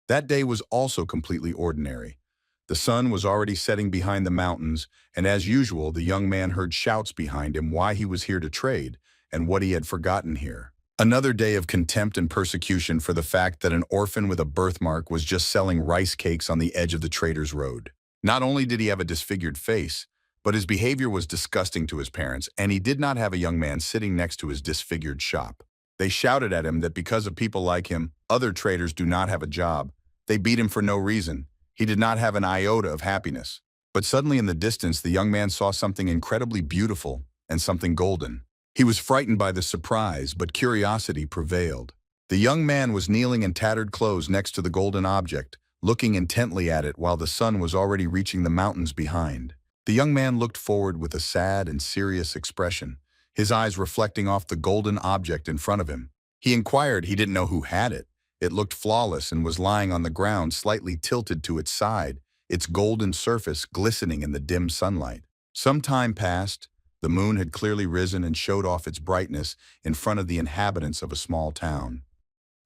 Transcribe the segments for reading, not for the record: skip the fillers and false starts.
That day was also completely ordinary. The sun was already setting behind the mountains, and as usual, the young man heard shouts behind him why he was here to trade and what he had forgotten here. Another day of contempt and persecution for the fact that an orphan with a birthmark was just selling rice cakes on the edge of the trader's road. Not only did he have a disfigured face, but his behavior was disgusting to his parents, and he did not have a young man sitting next to his disfigured shop. They shouted at him that because of people like him, other traders do not have a job. They beat him for no reason. He did not have an iota of happiness. But suddenly in the distance, the young man saw something incredibly beautiful and something golden. He was frightened by the surprise, but curiosity prevailed. The young man was kneeling in tattered clothes next to the golden object, looking intently at it while the sun was already reaching the mountains behind. The young man looked forward with a sad and serious expression, his eyes reflecting off the golden object in front of him. He inquired he didn't know who had it. It looked flawless and was lying on the ground, slightly tilted to its side, its golden surface glistening in the dim sunlight. Some time passed. The moon had clearly risen and showed off its brightness in front of the inhabitants of a small town.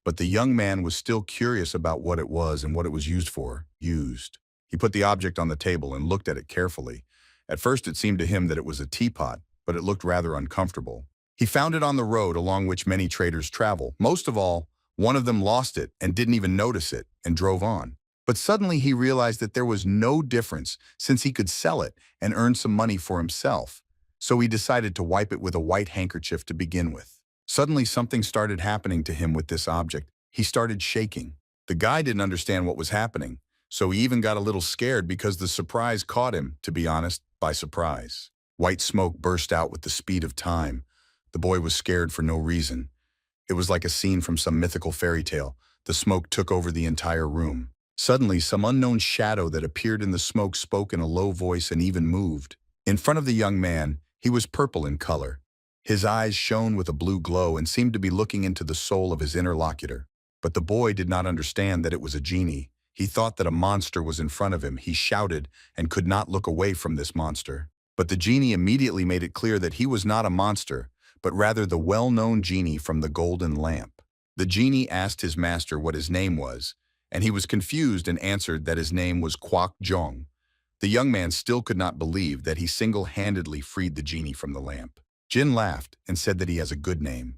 But the young man was still curious about what it was and what it was used for. He put the object on the table and looked at it carefully. At first it seemed to him that it was a teapot, but it looked rather uncomfortable. He found it on the road along which many traders travel. Most of all, one of them lost it and didn't even notice it and drove on. But suddenly he realized that there was no difference since he could sell it and earn some money for himself. So he decided to wipe it with a white handkerchief to begin with. Suddenly something started happening to him with this object. He started shaking. The guy didn't understand what was happening, so he even got a little scared because the surprise caught him, to be honest, by surprise. White smoke burst out with the speed of time. The boy was scared for no reason. It was like a scene from some mythical fairy tale. The smoke took over the entire room. Suddenly, some unknown shadow that appeared in the smoke spoke in a low voice and even moved. In front of the young man, he was purple in color. His eyes shone with a blue glow and seemed to be looking into the soul of his interlocutor. But the boy did not understand that it was a genie. He thought that a monster was in front of him. He shouted and could not look away from this monster. But the genie immediately made it clear that he was not a monster, but rather the well-known genie from the golden lamp. The genie asked his master what his name was, and he was confused and answered that his name was Kwok Jong. The young man still could not believe that he single-handedly freed the genie from the lamp. Jin laughed and said that he has a good name.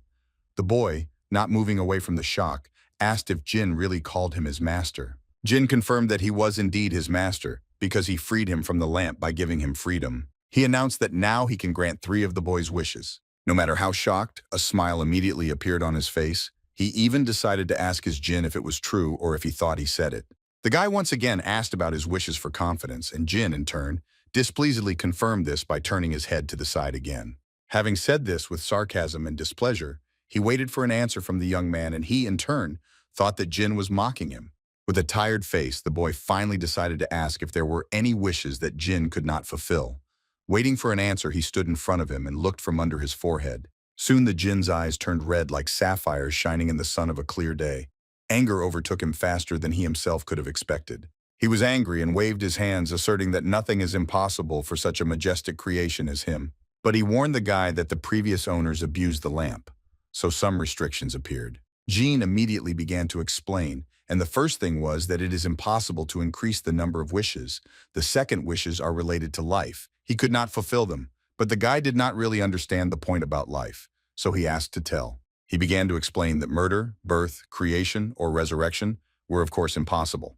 The boy, not moving away from the shock, asked if Jin really called him his master. Jin confirmed that he was indeed his master because he freed him from the lamp by giving him freedom. He announced that now he can grant 3 of the boy's wishes. No matter how shocked, a smile immediately appeared on his face. He even decided to ask his Jin if it was true or if he thought he said it. The guy once again asked about his wishes for confidence, and Jin, in turn, displeasedly confirmed this by turning his head to the side again. Having said this with sarcasm and displeasure, he waited for an answer from the young man, and he, in turn, thought that Jin was mocking him. With a tired face, the boy finally decided to ask if there were any wishes that Jin could not fulfill. Waiting for an answer, he stood in front of him and looked from under his forehead. Soon the Jin's eyes turned red like sapphires shining in the sun of a clear day. Anger overtook him faster than he himself could have expected. He was angry and waved his hands, asserting that nothing is impossible for such a majestic creation as him. But he warned the guy that the previous owners abused the lamp, so some restrictions appeared. Jin immediately began to explain, and the first thing was that it is impossible to increase the number of wishes. The second wishes are related to life. He could not fulfill them, but the guy did not really understand the point about life, so he asked to tell. He began to explain that murder, birth, creation, or resurrection were of course impossible.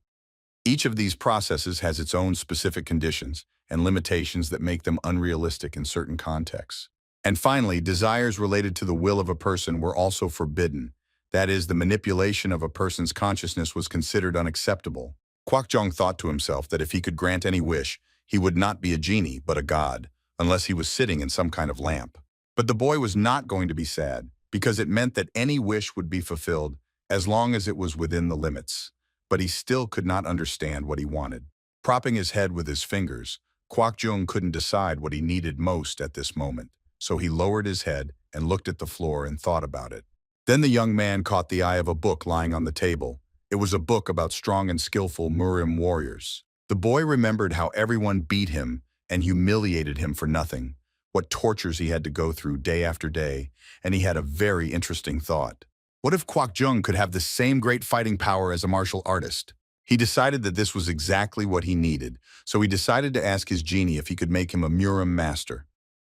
Each of these processes has its own specific conditions and limitations that make them unrealistic in certain contexts. And finally, desires related to the will of a person were also forbidden. That is, the manipulation of a person's consciousness was considered unacceptable. Kwok thought to himself that if he could grant any wish, he would not be a genie, but a god, unless he was sitting in some kind of lamp. But the boy was not going to be sad, because it meant that any wish would be fulfilled as long as it was within the limits. But he still could not understand what he wanted. Propping his head with his fingers, Kwok couldn't decide what he needed most at this moment, so he lowered his head and looked at the floor and thought about it. Then the young man caught the eye of a book lying on the table. It was a book about strong and skillful Murim warriors. The boy remembered how everyone beat him and humiliated him for nothing, what tortures he had to go through day after day, and he had a very interesting thought. What if Kwok Jung could have the same great fighting power as a martial artist? He decided that this was exactly what he needed, so he decided to ask his genie if he could make him a Murim master.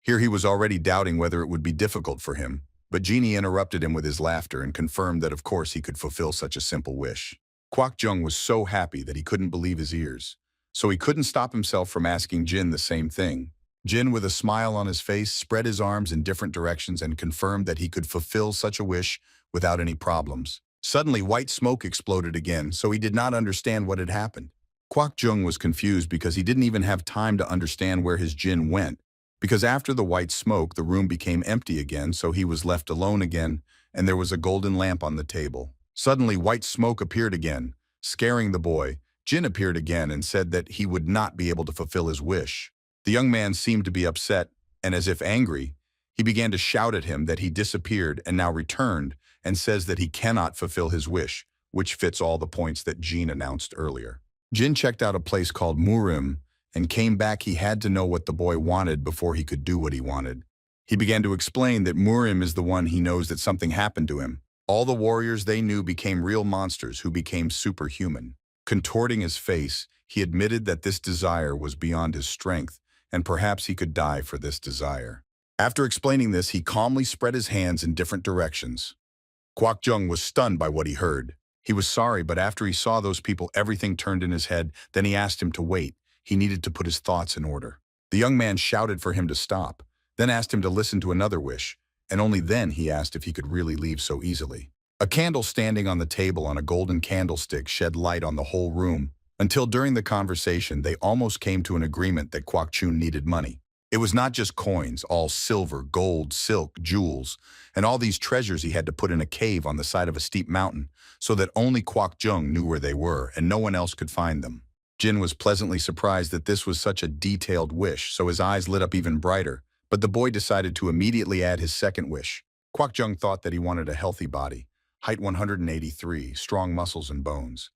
Here he was already doubting whether it would be difficult for him, but Genie interrupted him with his laughter and confirmed that of course he could fulfill such a simple wish. Kwok Jung was so happy that he couldn't believe his ears, so he couldn't stop himself from asking Jin the same thing. Jin, with a smile on his face, spread his arms in different directions and confirmed that he could fulfill such a wish without any problems. Suddenly, white smoke exploded again, so he did not understand what had happened. Kwok Jung was confused because he didn't even have time to understand where his Jin went, because after the white smoke, the room became empty again, so he was left alone again, and there was a golden lamp on the table. Suddenly, white smoke appeared again, scaring the boy. Jin appeared again and said that he would not be able to fulfill his wish. The young man seemed to be upset, and as if angry, he began to shout at him that he disappeared and now returned, and says that he cannot fulfill his wish, which fits all the points that Jin announced earlier. Jin checked out a place called Murim and came back. He had to know what the boy wanted before he could do what he wanted. He began to explain that Murim is the one he knows that something happened to him. All the warriors they knew became real monsters who became superhuman. Contorting his face, he admitted that this desire was beyond his strength, and perhaps he could die for this desire. After explaining this, he calmly spread his hands in different directions. Kwok Jung was stunned by what he heard. He was sorry, but after he saw those people, everything turned in his head. Then he asked him to wait. He needed to put his thoughts in order. The young man shouted for him to stop, then asked him to listen to another wish, and only then he asked if he could really leave so easily. A candle standing on the table on a golden candlestick shed light on the whole room, until during the conversation they almost came to an agreement that Kwok Chun needed money. It was not just coins, all silver, gold, silk, jewels, and all these treasures he had to put in a cave on the side of a steep mountain, so that only Kwok Jung knew where they were and no one else could find them. Jin was pleasantly surprised that this was such a detailed wish, so his eyes lit up even brighter, but the boy decided to immediately add his second wish. Kwok Jung thought that he wanted a healthy body, height 183, strong muscles and bones.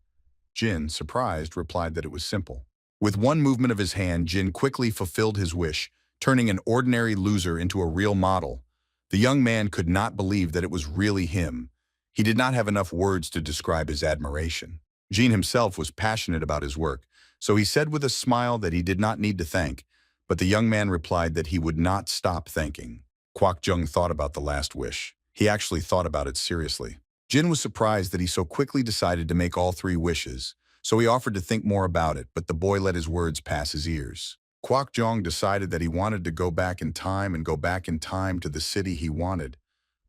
Jin, surprised, replied that it was simple. With one movement of his hand, Jin quickly fulfilled his wish, turning an ordinary loser into a real model. The young man could not believe that it was really him. He did not have enough words to describe his admiration. Jin himself was passionate about his work, so he said with a smile that he did not need to thank, but the young man replied that he would not stop thanking. Kwok Jung thought about the last wish. He actually thought about it seriously. Jin was surprised that he so quickly decided to make all three wishes, so he offered to think more about it, but the boy let his words pass his ears. Kwok Jung decided that he wanted to go back in time to the city he wanted,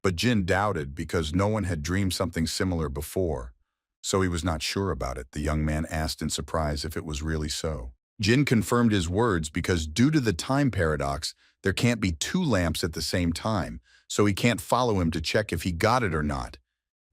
but Jin doubted because no one had dreamed something similar before, so he was not sure about it. The young man asked in surprise if it was really so. Jin confirmed his words because due to the time paradox, there can't be two lamps at the same time, so he can't follow him to check if he got it or not.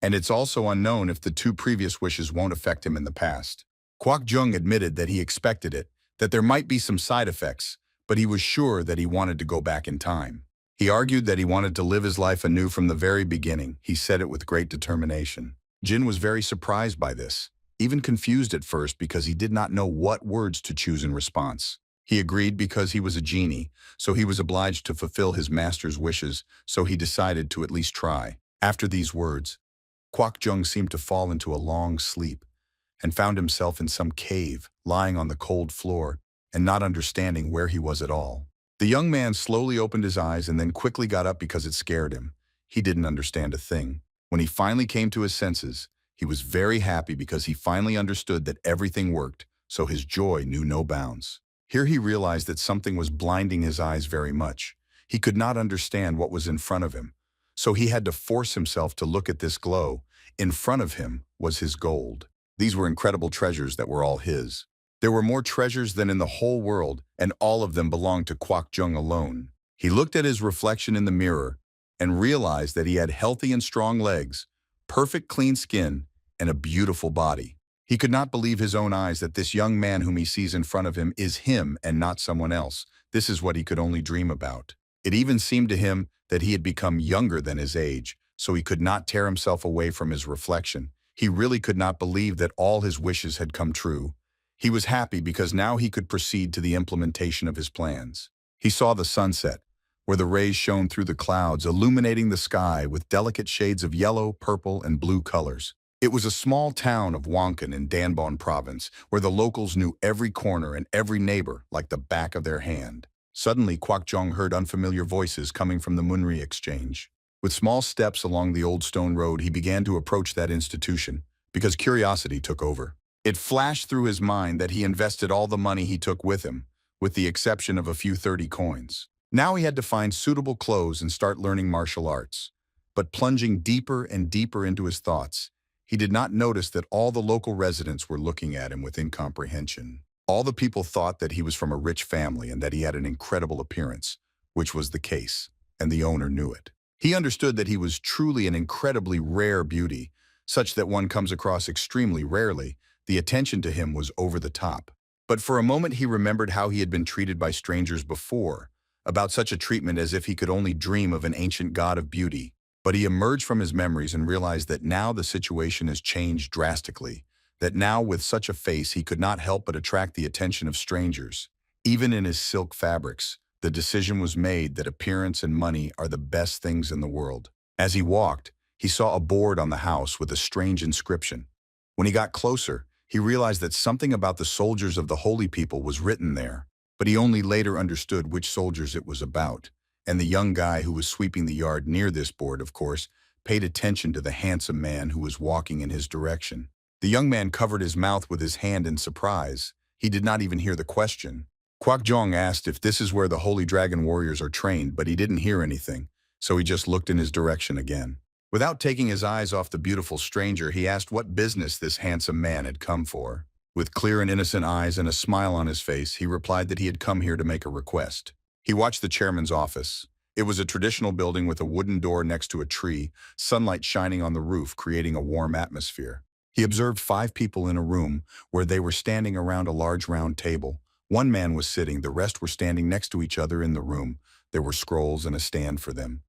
And it's also unknown if the two previous wishes won't affect him in the past. Kwok Jung admitted that he expected it, that there might be some side effects, but he was sure that he wanted to go back in time. He argued that he wanted to live his life anew from the very beginning. He said it with great determination. Jin was very surprised by this, even confused at first because he did not know what words to choose in response. He agreed because he was a genie, so he was obliged to fulfill his master's wishes, so he decided to at least try. After these words, Kwok Jung seemed to fall into a long sleep and found himself in some cave, lying on the cold floor and not understanding where he was at all. The young man slowly opened his eyes and then quickly got up because it scared him. He didn't understand a thing. When he finally came to his senses, he was very happy because he finally understood that everything worked, so his joy knew no bounds. Here he realized that something was blinding his eyes very much. He could not understand what was in front of him, so he had to force himself to look at this glow. In front of him was his gold. These were incredible treasures that were all his. There were more treasures than in the whole world, and all of them belonged to Kwok Jung alone. He looked at his reflection in the mirror and realized that he had healthy and strong legs, perfect clean skin, and a beautiful body. He could not believe his own eyes that this young man whom he sees in front of him is him and not someone else. This is what he could only dream about. It even seemed to him that he had become younger than his age, so he could not tear himself away from his reflection. He really could not believe that all his wishes had come true. He was happy because now he could proceed to the implementation of his plans. He saw the sunset, where the rays shone through the clouds, illuminating the sky with delicate shades of yellow, purple, and blue colors. It was a small town of Wankan in Danbon province, where the locals knew every corner and every neighbor like the back of their hand. Suddenly, Kwak Jong heard unfamiliar voices coming from the Munri exchange. With small steps along the old stone road, he began to approach that institution, because curiosity took over. It flashed through his mind that he invested all the money he took with him, with the exception of a few 30 coins. Now he had to find suitable clothes and start learning martial arts. But plunging deeper and deeper into his thoughts, he did not notice that all the local residents were looking at him with incomprehension. All the people thought that he was from a rich family and that he had an incredible appearance, which was the case, and the owner knew it. He understood that he was truly an incredibly rare beauty, such that one comes across extremely rarely. The attention to him was over the top. But for a moment he remembered how he had been treated by strangers before, about such a treatment as if he could only dream of an ancient god of beauty. But he emerged from his memories and realized that now the situation has changed drastically, that now with such a face he could not help but attract the attention of strangers. Even in his silk fabrics, the decision was made that appearance and money are the best things in the world. As he walked, he saw a board on the house with a strange inscription. When he got closer, he realized that something about the soldiers of the holy people was written there, but he only later understood which soldiers it was about. And the young guy who was sweeping the yard near this board, of course, paid attention to the handsome man who was walking in his direction. The young man covered his mouth with his hand in surprise. He did not even hear the question. Kwak Jong asked if this is where the holy dragon warriors are trained, but he didn't hear anything, so he just looked in his direction again. Without taking his eyes off the beautiful stranger, he asked what business this handsome man had come for. With clear and innocent eyes and a smile on his face, he replied that he had come here to make a request. He watched the chairman's office. It was a traditional building with a wooden door next to a tree, sunlight shining on the roof, creating a warm atmosphere. He observed 5 people in a room where they were standing around a large round table. One man was sitting, the rest were standing next to each other in the room. There were scrolls and a stand for them.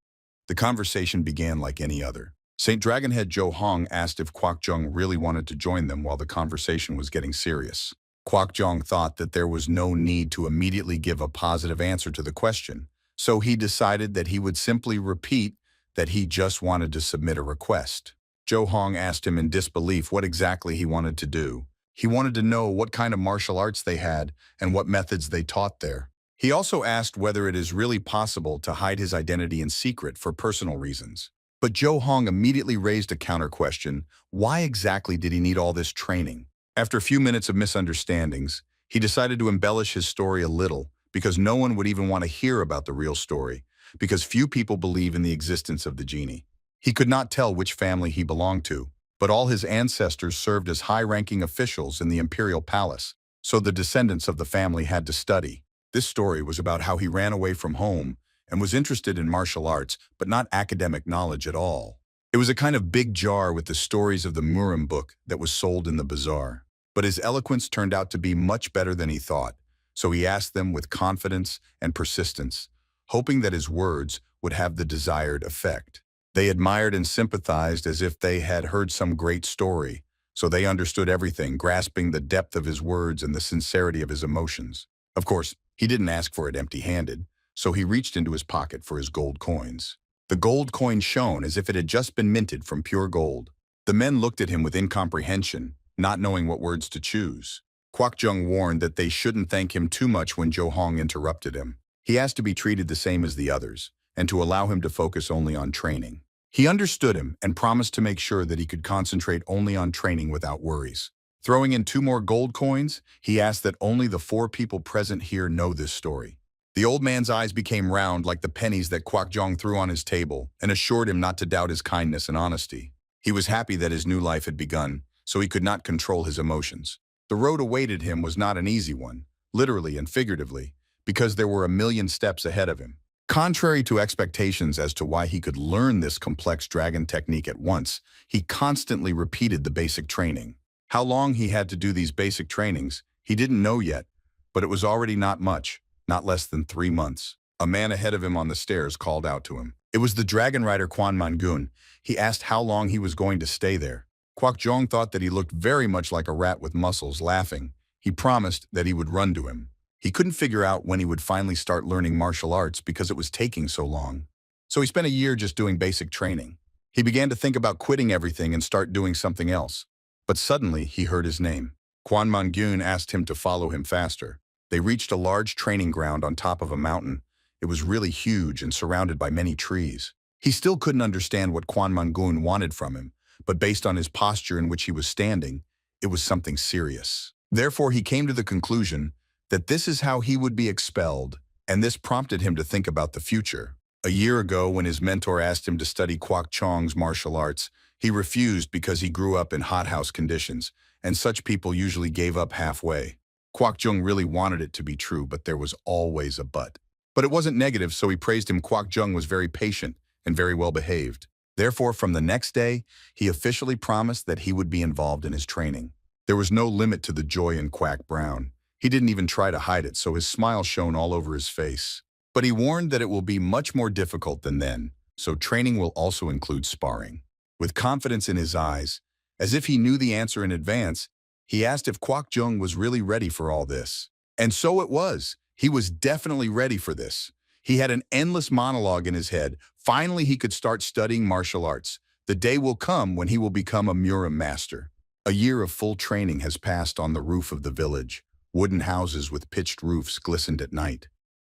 The conversation began like any other. St. Dragonhead Jo Hong asked if Kwak Jong really wanted to join them while the conversation was getting serious. Kwak Jong thought that there was no need to immediately give a positive answer to the question, so he decided that he would simply repeat that he just wanted to submit a request. Jo Hong asked him in disbelief what exactly he wanted to do. He wanted to know what kind of martial arts they had and what methods they taught there. He also asked whether it is really possible to hide his identity in secret for personal reasons. But Jo Hong immediately raised a counter question. Why exactly did he need all this training? After a few minutes of misunderstandings, he decided to embellish his story a little because no one would even want to hear about the real story, because few people believe in the existence of the genie. He could not tell which family he belonged to, but all his ancestors served as high-ranking officials in the imperial palace, so the descendants of the family had to study. This story was about how he ran away from home and was interested in martial arts, but not academic knowledge at all. It was a kind of big jar with the stories of the Murim book that was sold in the bazaar. But his eloquence turned out to be much better than he thought, so he asked them with confidence and persistence, hoping that his words would have the desired effect. They admired and sympathized as if they had heard some great story, so they understood everything, grasping the depth of his words and the sincerity of his emotions. Of course, he didn't ask for it empty-handed, so he reached into his pocket for his gold coins. The gold coin shone as if it had just been minted from pure gold. The men looked at him with incomprehension, not knowing what words to choose. Kwak Jung warned that they shouldn't thank him too much when Jo Hong interrupted him. He asked to be treated the same as the others, and to allow him to focus only on training. He understood him and promised to make sure that he could concentrate only on training without worries. Throwing in 2 more gold coins, he asked that only the 4 people present here know this story. The old man's eyes became round like the pennies that Kwak Jong threw on his table and assured him not to doubt his kindness and honesty. He was happy that his new life had begun, so he could not control his emotions. The road awaited him was not an easy one, literally and figuratively, because there were a million steps ahead of him. Contrary to expectations as to why he could learn this complex dragon technique at once, he constantly repeated the basic training. How long he had to do these basic trainings, he didn't know yet, but it was already not much, not less than 3 months. A man ahead of him on the stairs called out to him. It was the dragon rider Quan Mangun. He asked how long he was going to stay there. Kwak Jong thought that he looked very much like a rat with muscles, laughing. He promised that he would run to him. He couldn't figure out when he would finally start learning martial arts because it was taking so long. So he spent a year just doing basic training. He began to think about quitting everything and start doing something else. But suddenly, he heard his name. Kwan Man-gun asked him to follow him faster. They reached a large training ground on top of a mountain. It was really huge and surrounded by many trees. He still couldn't understand what Kwan Man-gun wanted from him, but based on his posture in which he was standing, it was something serious. Therefore, he came to the conclusion that this is how he would be expelled, and this prompted him to think about the future. A year ago, when his mentor asked him to study Kwok Chong's martial arts, he refused because he grew up in hothouse conditions, and such people usually gave up halfway. Kwok Jung really wanted it to be true, but there was always a but. But it wasn't negative, so he praised him. Kwok Jung was very patient and very well behaved. Therefore, from the next day, he officially promised that he would be involved in his training. There was no limit to the joy in Quack Brown. He didn't even try to hide it, so his smile shone all over his face. But he warned that it will be much more difficult than then, so training will also include sparring. With confidence in his eyes, as if he knew the answer in advance, he asked if Kwok Jung was really ready for all this. And so it was. He was definitely ready for this. He had an endless monologue in his head. Finally, he could start studying martial arts. The day will come when he will become a Mura master. A year of full training has passed on the roof of the village. Wooden houses with pitched roofs glistened at night.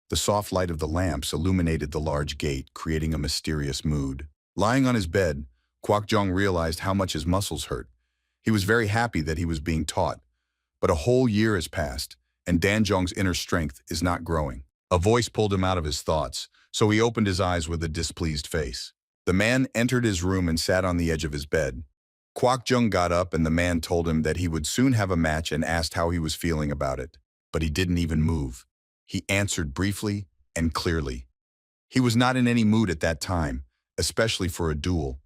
The soft light of the lamps illuminated the large gate, creating a mysterious mood. Lying on his bed, Kwok Jong realized how much his muscles hurt. He was very happy that he was being taught. But a whole year has passed, and Danjong's inner strength is not growing. A voice pulled him out of his thoughts, so he opened his eyes with a displeased face. The man entered his room and sat on the edge of his bed. Kwok Jung got up and the man told him that he would soon have a match and asked how he was feeling about it. But he didn't even move. He answered briefly and clearly. He was not in any mood at that time, especially for a duel.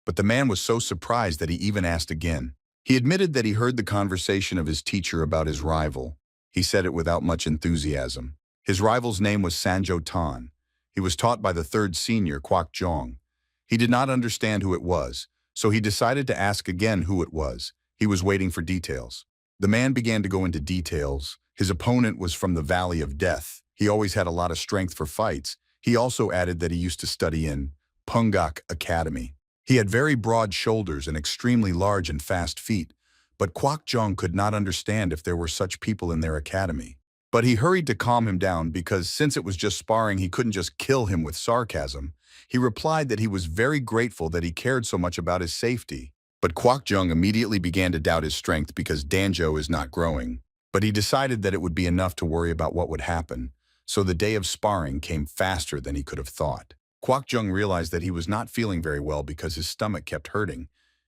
But the man was so surprised that he even asked again. He admitted that he heard the conversation of his teacher about his rival. He said it without much enthusiasm. His rival's name was Sanjo Tan. He was taught by the third senior, Kwok Jong. He did not understand who it was, so he decided to ask again who it was. He was waiting for details. The man began to go into details. His opponent was from the Valley of Death. He always had a lot of strength for fights. He also added that he used to study in Pungak Academy. He had very broad shoulders and extremely large and fast feet, but Kwok Jong could not understand if there were such people in their academy. But he hurried to calm him down because since it was just sparring, he couldn't just kill him with sarcasm. He replied that he was very grateful that he cared so much about his safety. But Kwok Jung immediately began to doubt his strength because Danjo is not growing. But he decided that it would be enough to worry about what would happen, so the day of sparring came faster than he could have thought. Kwok Jung realized that he was not feeling very well because his stomach kept hurting.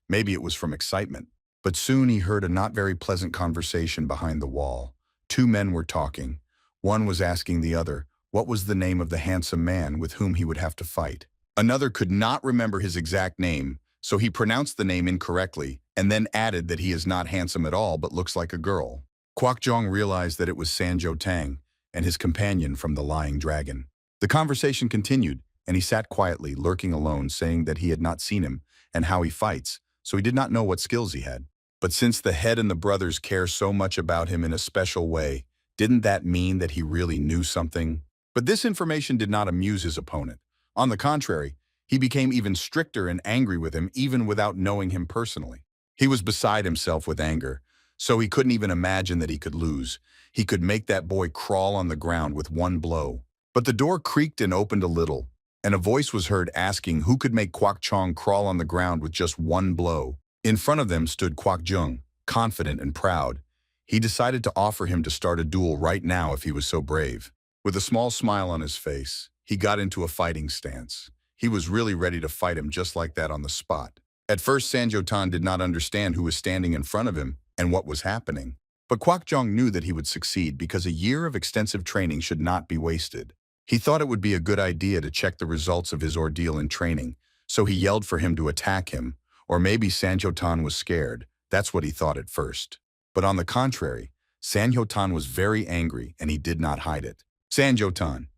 Maybe it was from excitement. But soon he heard a not very pleasant conversation behind the wall. Two men were talking. One was asking the other what was the name of the handsome man with whom he would have to fight. Another could not remember his exact name, so he pronounced the name incorrectly and then added that he is not handsome at all but looks like a girl. Kwok Jong realized that it was Sanjo Tang and his companion from the Lying Dragon. The conversation continued, and he sat quietly, lurking alone, saying that he had not seen him and how he fights, so he did not know what skills he had. But since the head and the brothers care so much about him in a special way, didn't that mean that he really knew something? But this information did not amuse his opponent. On the contrary, he became even stricter and angry with him even without knowing him personally. He was beside himself with anger, so he couldn't even imagine that he could lose. He could make that boy crawl on the ground with one blow. But the door creaked and opened a little, and a voice was heard asking who could make Kwok Chong crawl on the ground with just one blow. In front of them stood Kwok Jung, confident and proud. He decided to offer him to start a duel right now if he was so brave. With a small smile on his face, he got into a fighting stance. He was really ready to fight him just like that on the spot. At first, Sanjo Tan did not understand who was standing in front of him and what was happening. But Kwok Jong knew that he would succeed because a year of extensive training should not be wasted. He thought it would be a good idea to check the results of his ordeal in training, so he yelled for him to attack him. Or maybe Sanjo Tan was scared. That's what he thought at first. But on the contrary, Sanjo Tan was very angry and he did not hide it. Sanjo Tan.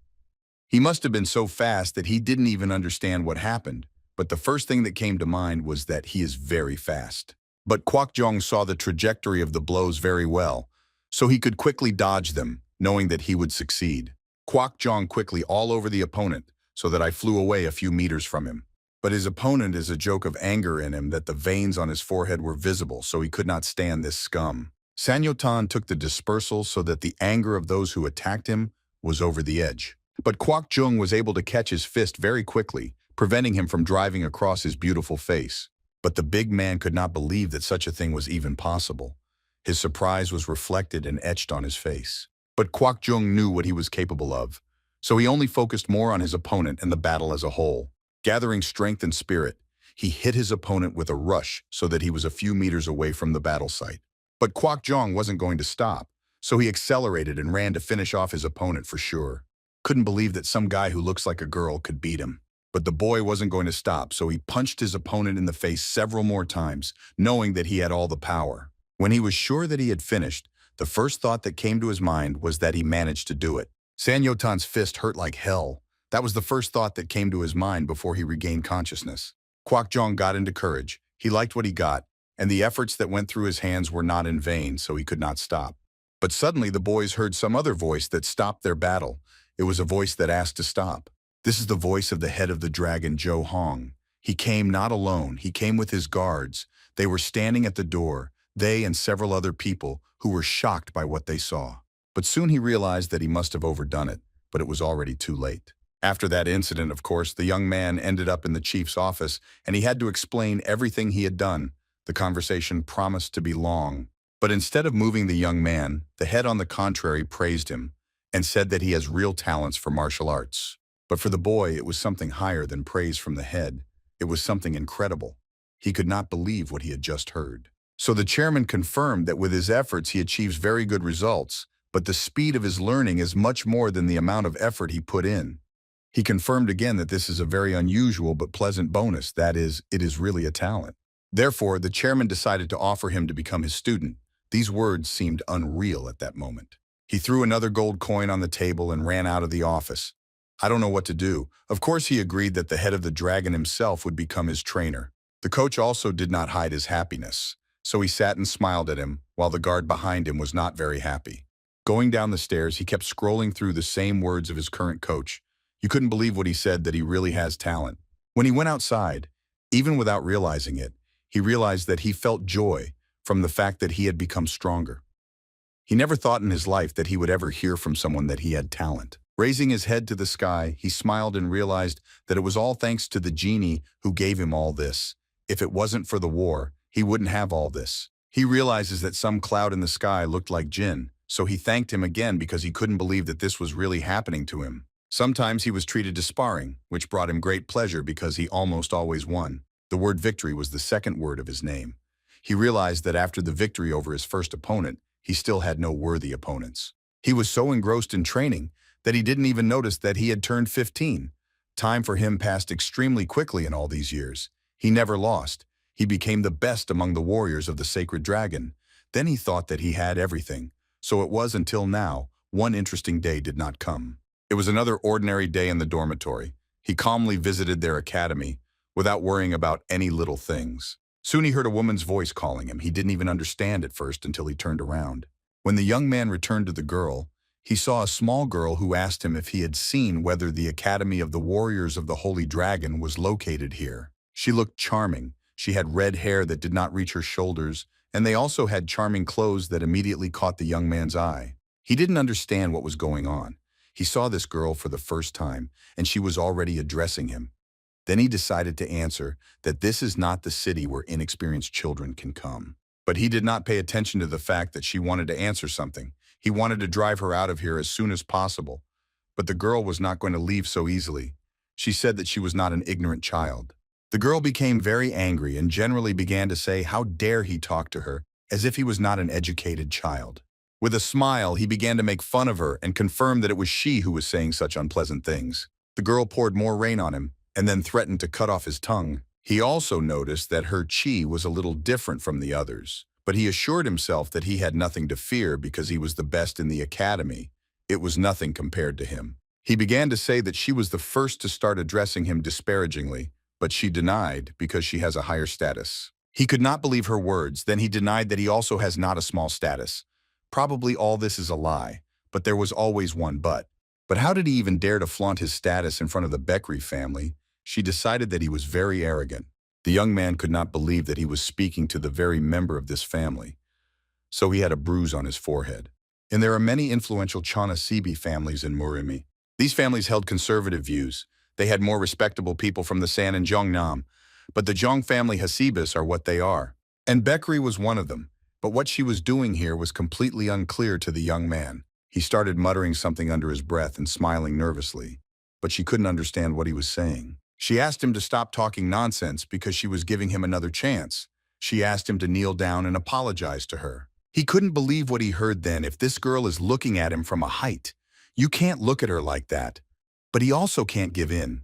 He must have been so fast that he didn't even understand what happened. But the first thing that came to mind was that he is very fast. But Kwok Jong saw the trajectory of the blows very well, so he could quickly dodge them. knowing that he would succeed. Kwok Jong quickly all over the opponent, so that I flew away a few meters from him. But his opponent is a joke of anger in him that the veins on his forehead were visible, so he could not stand this scum. Sanyotan took the dispersal so that the anger of those who attacked him was over the edge. But Kwok Jung was able to catch his fist very quickly, preventing him from driving across his beautiful face. But the big man could not believe that such a thing was even possible. His surprise was reflected and etched on his face. But Kwok Jung knew what he was capable of, so he only focused more on his opponent and the battle as a whole. Gathering strength and spirit, he hit his opponent with a rush so that he was a few meters away from the battle site. But Kwok Jong wasn't going to stop, so he accelerated and ran to finish off his opponent for sure. Couldn't believe that some guy who looks like a girl could beat him. But the boy wasn't going to stop, so he punched his opponent in the face several more times, knowing that he had all the power. When he was sure that he had finished, the first thought that came to his mind was that he managed to do it. Sanyotan's fist hurt like hell. That was the first thought that came to his mind before he regained consciousness. Kwok Jong got into courage. He liked what he got, and the efforts that went through his hands were not in vain, so he could not stop. But suddenly the boys heard some other voice that stopped their battle. It was a voice that asked to stop. This is the voice of the head of the dragon, Jo Hong. He came not alone, he came with his guards. They were standing at the door, they and several other people who were shocked by what they saw. But soon he realized that he must have overdone it, but it was already too late. After that incident, of course, the young man ended up in the chief's office, and he had to explain everything he had done. The conversation promised to be long. But instead of moving the young man, the head on the contrary praised him and said that he has real talents for martial arts. But for the boy, it was something higher than praise from the head. It was something incredible. He could not believe what he had just heard. So the chairman confirmed that with his efforts he achieves very good results, but the speed of his learning is much more than the amount of effort he put in. He confirmed again that this is a very unusual but pleasant bonus, that is, it is really a talent. Therefore, the chairman decided to offer him to become his student. These words seemed unreal at that moment. He threw another gold coin on the table and ran out of the office. I don't know what to do. Of course, he agreed that the head of the dragon himself would become his trainer. The coach also did not hide his happiness, so he sat and smiled at him, while the guard behind him was not very happy. Going down the stairs, he kept scrolling through the same words of his current coach. You couldn't believe what he said, that he really has talent. When he went outside, even without realizing it, he realized that he felt joy from the fact that he had become stronger. He never thought in his life that he would ever hear from someone that he had talent. Raising his head to the sky, he smiled and realized that it was all thanks to the genie who gave him all this. If it wasn't for the war, he wouldn't have all this. He realizes that some cloud in the sky looked like Jin, so he thanked him again because he couldn't believe that this was really happening to him. Sometimes he was treated to sparring, which brought him great pleasure because he almost always won. The word victory was the second word of his name. He realized that after the victory over his first opponent, he still had no worthy opponents. He was so engrossed in training that he didn't even notice that he had turned 15. Time for him passed extremely quickly in all these years. He never lost. He became the best among the warriors of the sacred dragon. Then he thought that he had everything. So it was until now, one interesting day did not come. It was another ordinary day in the dormitory. He calmly visited their academy, without worrying about any little things. Soon he heard a woman's voice calling him. He didn't even understand at first until he turned around. When the young man returned to the girl, he saw a small girl who asked him if he had seen whether the Academy of the Warriors of the Holy Dragon was located here. She looked charming. She had red hair that did not reach her shoulders, and they also had charming clothes that immediately caught the young man's eye. He didn't understand what was going on. He saw this girl for the first time, and she was already addressing him. Then he decided to answer that this is not the city where inexperienced children can come. But he did not pay attention to the fact that she wanted to answer something. He wanted to drive her out of here as soon as possible. But the girl was not going to leave so easily. She said that she was not an ignorant child. The girl became very angry and generally began to say how dare he talk to her as if he was not an educated child. With a smile, he began to make fun of her and confirmed that it was she who was saying such unpleasant things. The girl poured more rain on him and then threatened to cut off his tongue. He also noticed that her chi was a little different from the others, but he assured himself that he had nothing to fear because he was the best in the academy. It was nothing compared to him. He began to say that she was the first to start addressing him disparagingly, but she denied because she has a higher status. He could not believe her words. Then he denied that he also has not a small status. Probably all this is a lie, but there was always one but. But how did he even dare to flaunt his status in front of the Becky family? She decided that he was very arrogant. The young man could not believe that he was speaking to the very member of this family, so he had a bruise on his forehead. And there are many influential Chanasibi families in Murimi. These families held conservative views. They had more respectable people from the San and Jeongnam, but the Jeong family Hasibis are what they are. And Becky was one of them, but what she was doing here was completely unclear to the young man. He started muttering something under his breath and smiling nervously, but she couldn't understand what he was saying. She asked him to stop talking nonsense because she was giving him another chance. She asked him to kneel down and apologize to her. He couldn't believe what he heard then. If this girl is looking at him from a height, you can't look at her like that. But he also can't give in.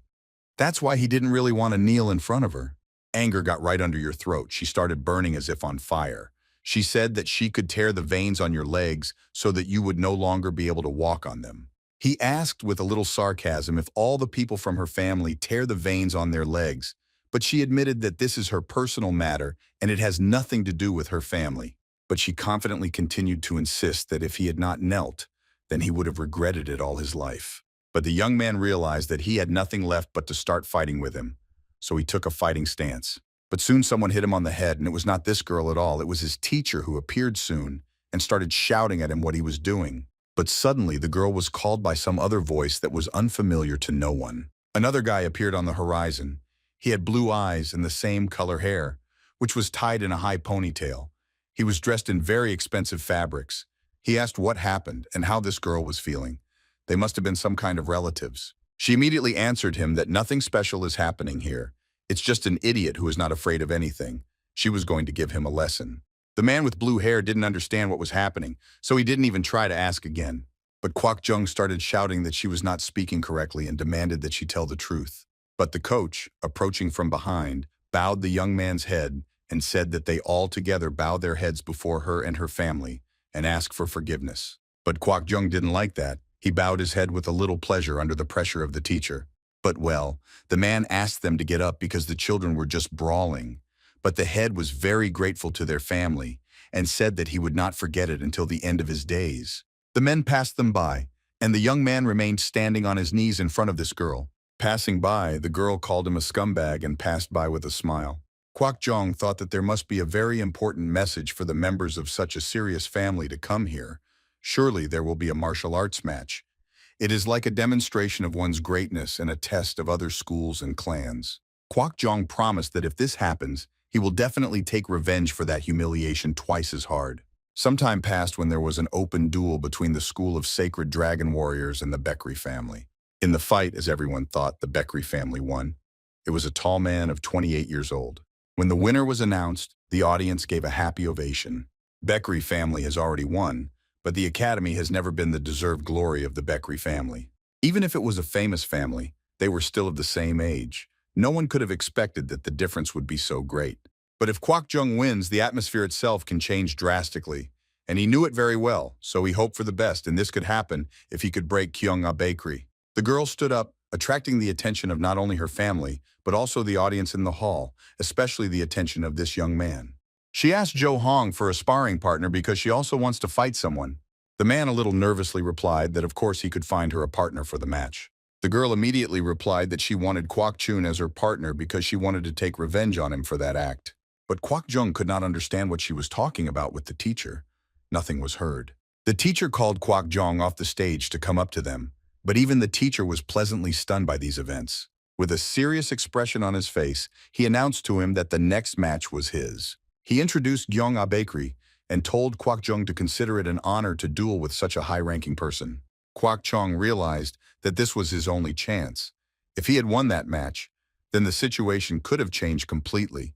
That's why he didn't really want to kneel in front of her. Anger got right under your throat. She started burning as if on fire. She said that she could tear the veins on your legs so that you would no longer be able to walk on them. He asked with a little sarcasm if all the people from her family tear the veins on their legs, but she admitted that this is her personal matter and it has nothing to do with her family. But she confidently continued to insist that if he had not knelt, then he would have regretted it all his life. But the young man realized that he had nothing left but to start fighting with him, so he took a fighting stance. But soon someone hit him on the head, and it was not this girl at all. It was his teacher who appeared soon and started shouting at him what he was doing. But suddenly the girl was called by some other voice that was unfamiliar to no one. Another guy appeared on the horizon. He had blue eyes and the same color hair, which was tied in a high ponytail. He was dressed in very expensive fabrics. He asked what happened and how this girl was feeling. They must have been some kind of relatives. She immediately answered him that nothing special is happening here. It's just an idiot who is not afraid of anything. She was going to give him a lesson. The man with blue hair didn't understand what was happening, so he didn't even try to ask again. But Kwak Jung started shouting that she was not speaking correctly and demanded that she tell the truth. But the coach, approaching from behind, bowed the young man's head and said that they all together bow their heads before her and her family and ask for forgiveness. But Kwak Jung didn't like that. He bowed his head with a little pleasure under the pressure of the teacher. But well, the man asked them to get up because the children were just brawling. But the head was very grateful to their family and said that he would not forget it until the end of his days. The men passed them by, and the young man remained standing on his knees in front of this girl. Passing by, the girl called him a scumbag and passed by with a smile. Kwak Jong thought that there must be a very important message for the members of such a serious family to come here. Surely there will be a martial arts match. It is like a demonstration of one's greatness and a test of other schools and clans. Kwak Jong promised that if this happens, he will definitely take revenge for that humiliation twice as hard. Some time passed when there was an open duel between the school of sacred dragon warriors and the Becky family. In the fight, as everyone thought, the Becky family won. It was a tall man of 28 years old. When the winner was announced, the audience gave a happy ovation. Becky family has already won, but the academy has never been the deserved glory of the Becky family. Even if it was a famous family, they were still of the same age. No one could have expected that the difference would be so great. But if Kwak Jung wins, the atmosphere itself can change drastically. And he knew it very well, so he hoped for the best, and this could happen if he could break Kyung-ah Bakery. The girl stood up, attracting the attention of not only her family, but also the audience in the hall, especially the attention of this young man. She asked Jo Hong for a sparring partner because she also wants to fight someone. The man a little nervously replied that of course he could find her a partner for the match. The girl immediately replied that she wanted Kwak Chun as her partner because she wanted to take revenge on him for that act. But Kwak Jung could not understand what she was talking about with the teacher. Nothing was heard. The teacher called Kwak Jung off the stage to come up to them, but even the teacher was pleasantly stunned by these events. With a serious expression on his face, he announced to him that the next match was his. He introduced Kyung-ah Bakery and told Kwak Jung to consider it an honor to duel with such a high-ranking person. Kwak Jung realized that this was his only chance. If he had won that match, then the situation could have changed completely.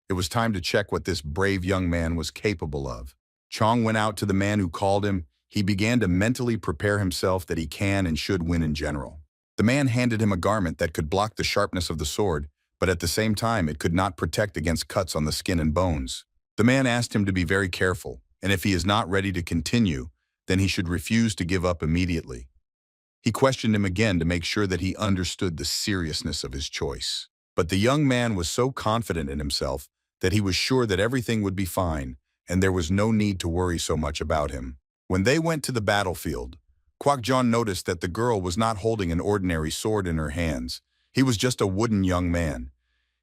It was time to check what this brave young man was capable of. Chong went out to the man who called him. He began to mentally prepare himself that he can and should win in general. The man handed him a garment that could block the sharpness of the sword, but at the same time it could not protect against cuts on the skin and bones. The man asked him to be very careful, and if he is not ready to continue, then he should refuse to give up immediately. He questioned him again to make sure that he understood the seriousness of his choice. But the young man was so confident in himself that he was sure that everything would be fine, and there was no need to worry so much about him. When they went to the battlefield, Kwak John noticed that the girl was not holding an ordinary sword in her hands. He was just a wooden young man.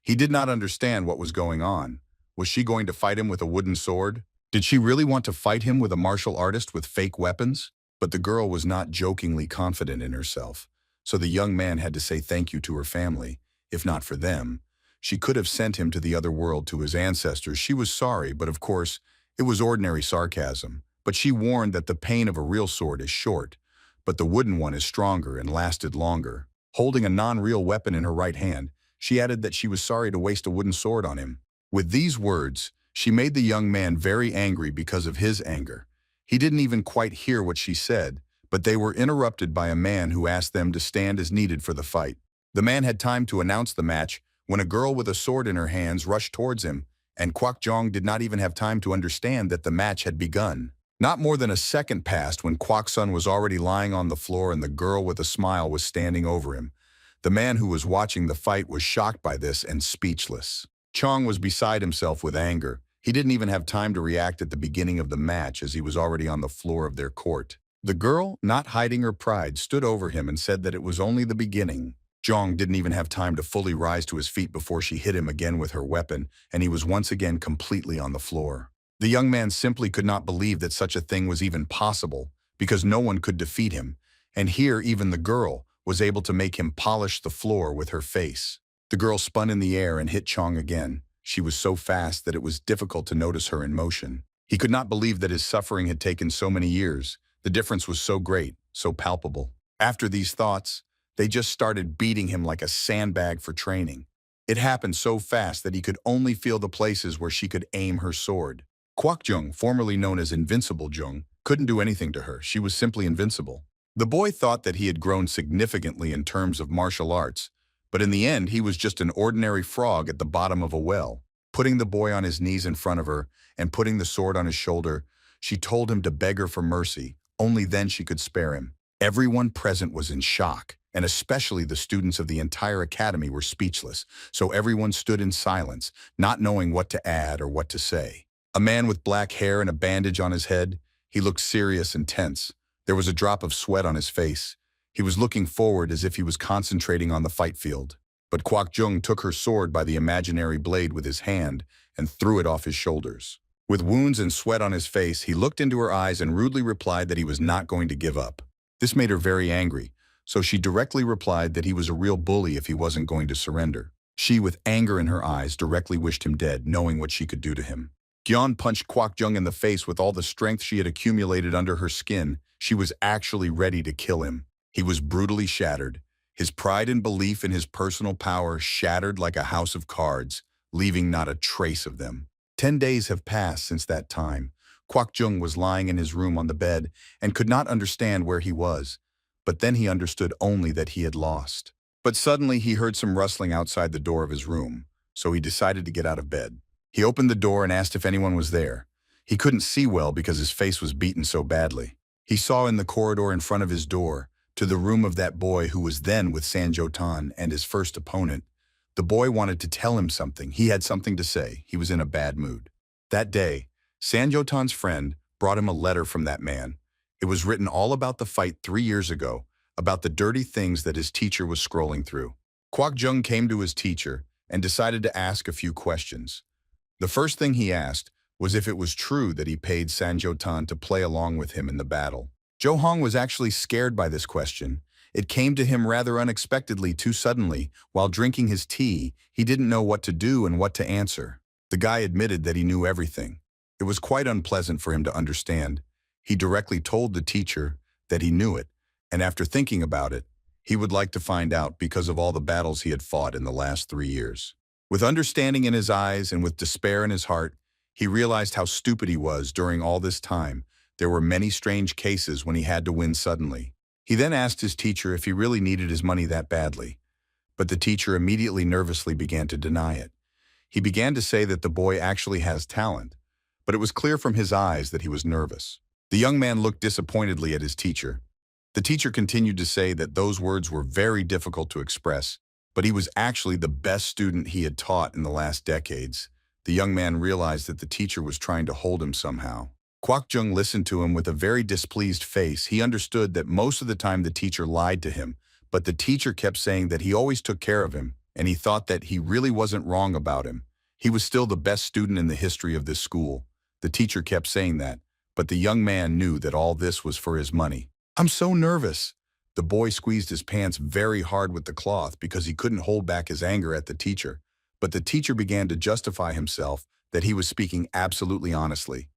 He did not understand what was going on. Was she going to fight him with a wooden sword? Did she really want to fight him with a martial artist with fake weapons? But the girl was not jokingly confident in herself, so the young man had to say thank you to her family. If not for them, she could have sent him to the other world to his ancestors. She was sorry, but of course, it was ordinary sarcasm. But she warned that the pain of a real sword is short, but the wooden one is stronger and lasted longer. Holding a non-real weapon in her right hand, she added that she was sorry to waste a wooden sword on him. With these words, she made the young man very angry because of his anger. He didn't even quite hear what she said, but they were interrupted by a man who asked them to stand as needed for the fight. The man had time to announce the match when a girl with a sword in her hands rushed towards him, and Kwak Jong did not even have time to understand that the match had begun. Not more than a second passed when Kwak-sun was already lying on the floor and the girl with a smile was standing over him. The man who was watching the fight was shocked by this and speechless. Chong was beside himself with anger. He didn't even have time to react at the beginning of the match as he was already on the floor of their court. The girl, not hiding her pride, stood over him and said that it was only the beginning. Jong didn't even have time to fully rise to his feet before she hit him again with her weapon, and he was once again completely on the floor. The young man simply could not believe that such a thing was even possible, because no one could defeat him, and here even the girl was able to make him polish the floor with her face. The girl spun in the air and hit Chong again. She was so fast that it was difficult to notice her in motion. He could not believe that his suffering had taken so many years. The difference was so great, so palpable. After these thoughts, they just started beating him like a sandbag for training. It happened so fast that he could only feel the places where she could aim her sword. Kwak Jung, formerly known as Invincible Jung, couldn't do anything to her. She was simply invincible. The boy thought that he had grown significantly in terms of martial arts, but in the end he was just an ordinary frog at the bottom of a well. Putting the boy on his knees in front of her and putting the sword on his shoulder, she told him to beg her for mercy. Only then she could spare him. Everyone present was in shock, and especially the students of the entire academy were speechless, so everyone stood in silence, not knowing what to add or what to say. A man with black hair and a bandage on his head, he looked serious and tense. There was a drop of sweat on his face. He was looking forward as if he was concentrating on the fight field. But Kwak Jung took her sword by the imaginary blade with his hand and threw it off his shoulders. With wounds and sweat on his face, he looked into her eyes and rudely replied that he was not going to give up. This made her very angry, so she directly replied that he was a real bully if he wasn't going to surrender. She, with anger in her eyes, directly wished him dead, knowing what she could do to him. Gyeon punched Kwak Jung in the face with all the strength she had accumulated under her skin. She was actually ready to kill him. He was brutally shattered. His pride and belief in his personal power shattered like a house of cards, leaving not a trace of them. 10 days have passed since that time. Kwak Jung was lying in his room on the bed and could not understand where he was. But then he understood only that he had lost. But suddenly he heard some rustling outside the door of his room, so he decided to get out of bed. He opened the door and asked if anyone was there. He couldn't see well because his face was beaten so badly. He saw in the corridor in front of his door, to the room of that boy who was then with Sanjo-tan and his first opponent. The boy wanted to tell him something. He had something to say. He was in a bad mood. That day, Sanjo-tan's friend brought him a letter from that man. It was written all about the fight 3 years ago, about the dirty things that his teacher was scrolling through. Kwak Jung came to his teacher and decided to ask a few questions. The first thing he asked was if it was true that he paid Sanjo-tan to play along with him in the battle. Jo Hong was actually scared by this question. It came to him rather unexpectedly, too suddenly. While drinking his tea, he didn't know what to do and what to answer. The guy admitted that he knew everything. It was quite unpleasant for him to understand. He directly told the teacher that he knew it, and after thinking about it, he would like to find out because of all the battles he had fought in the last 3 years. With understanding in his eyes and with despair in his heart, he realized how stupid he was during all this time. There were many strange cases when he had to win suddenly. He then asked his teacher if he really needed his money that badly, but the teacher immediately nervously began to deny it. He began to say that the boy actually has talent, but it was clear from his eyes that he was nervous. The young man looked disappointedly at his teacher. The teacher continued to say that those words were very difficult to express, but he was actually the best student he had taught in the last decades. The young man realized that the teacher was trying to hold him somehow. Kwok Jung listened to him with a very displeased face. He understood that most of the time the teacher lied to him, but the teacher kept saying that he always took care of him, and he thought that he really wasn't wrong about him. He was still the best student in the history of this school. The teacher kept saying that, but the young man knew that all this was for his money. "I'm so nervous." The boy squeezed his pants very hard with the cloth because he couldn't hold back his anger at the teacher. But the teacher began to justify himself that he was speaking absolutely honestly.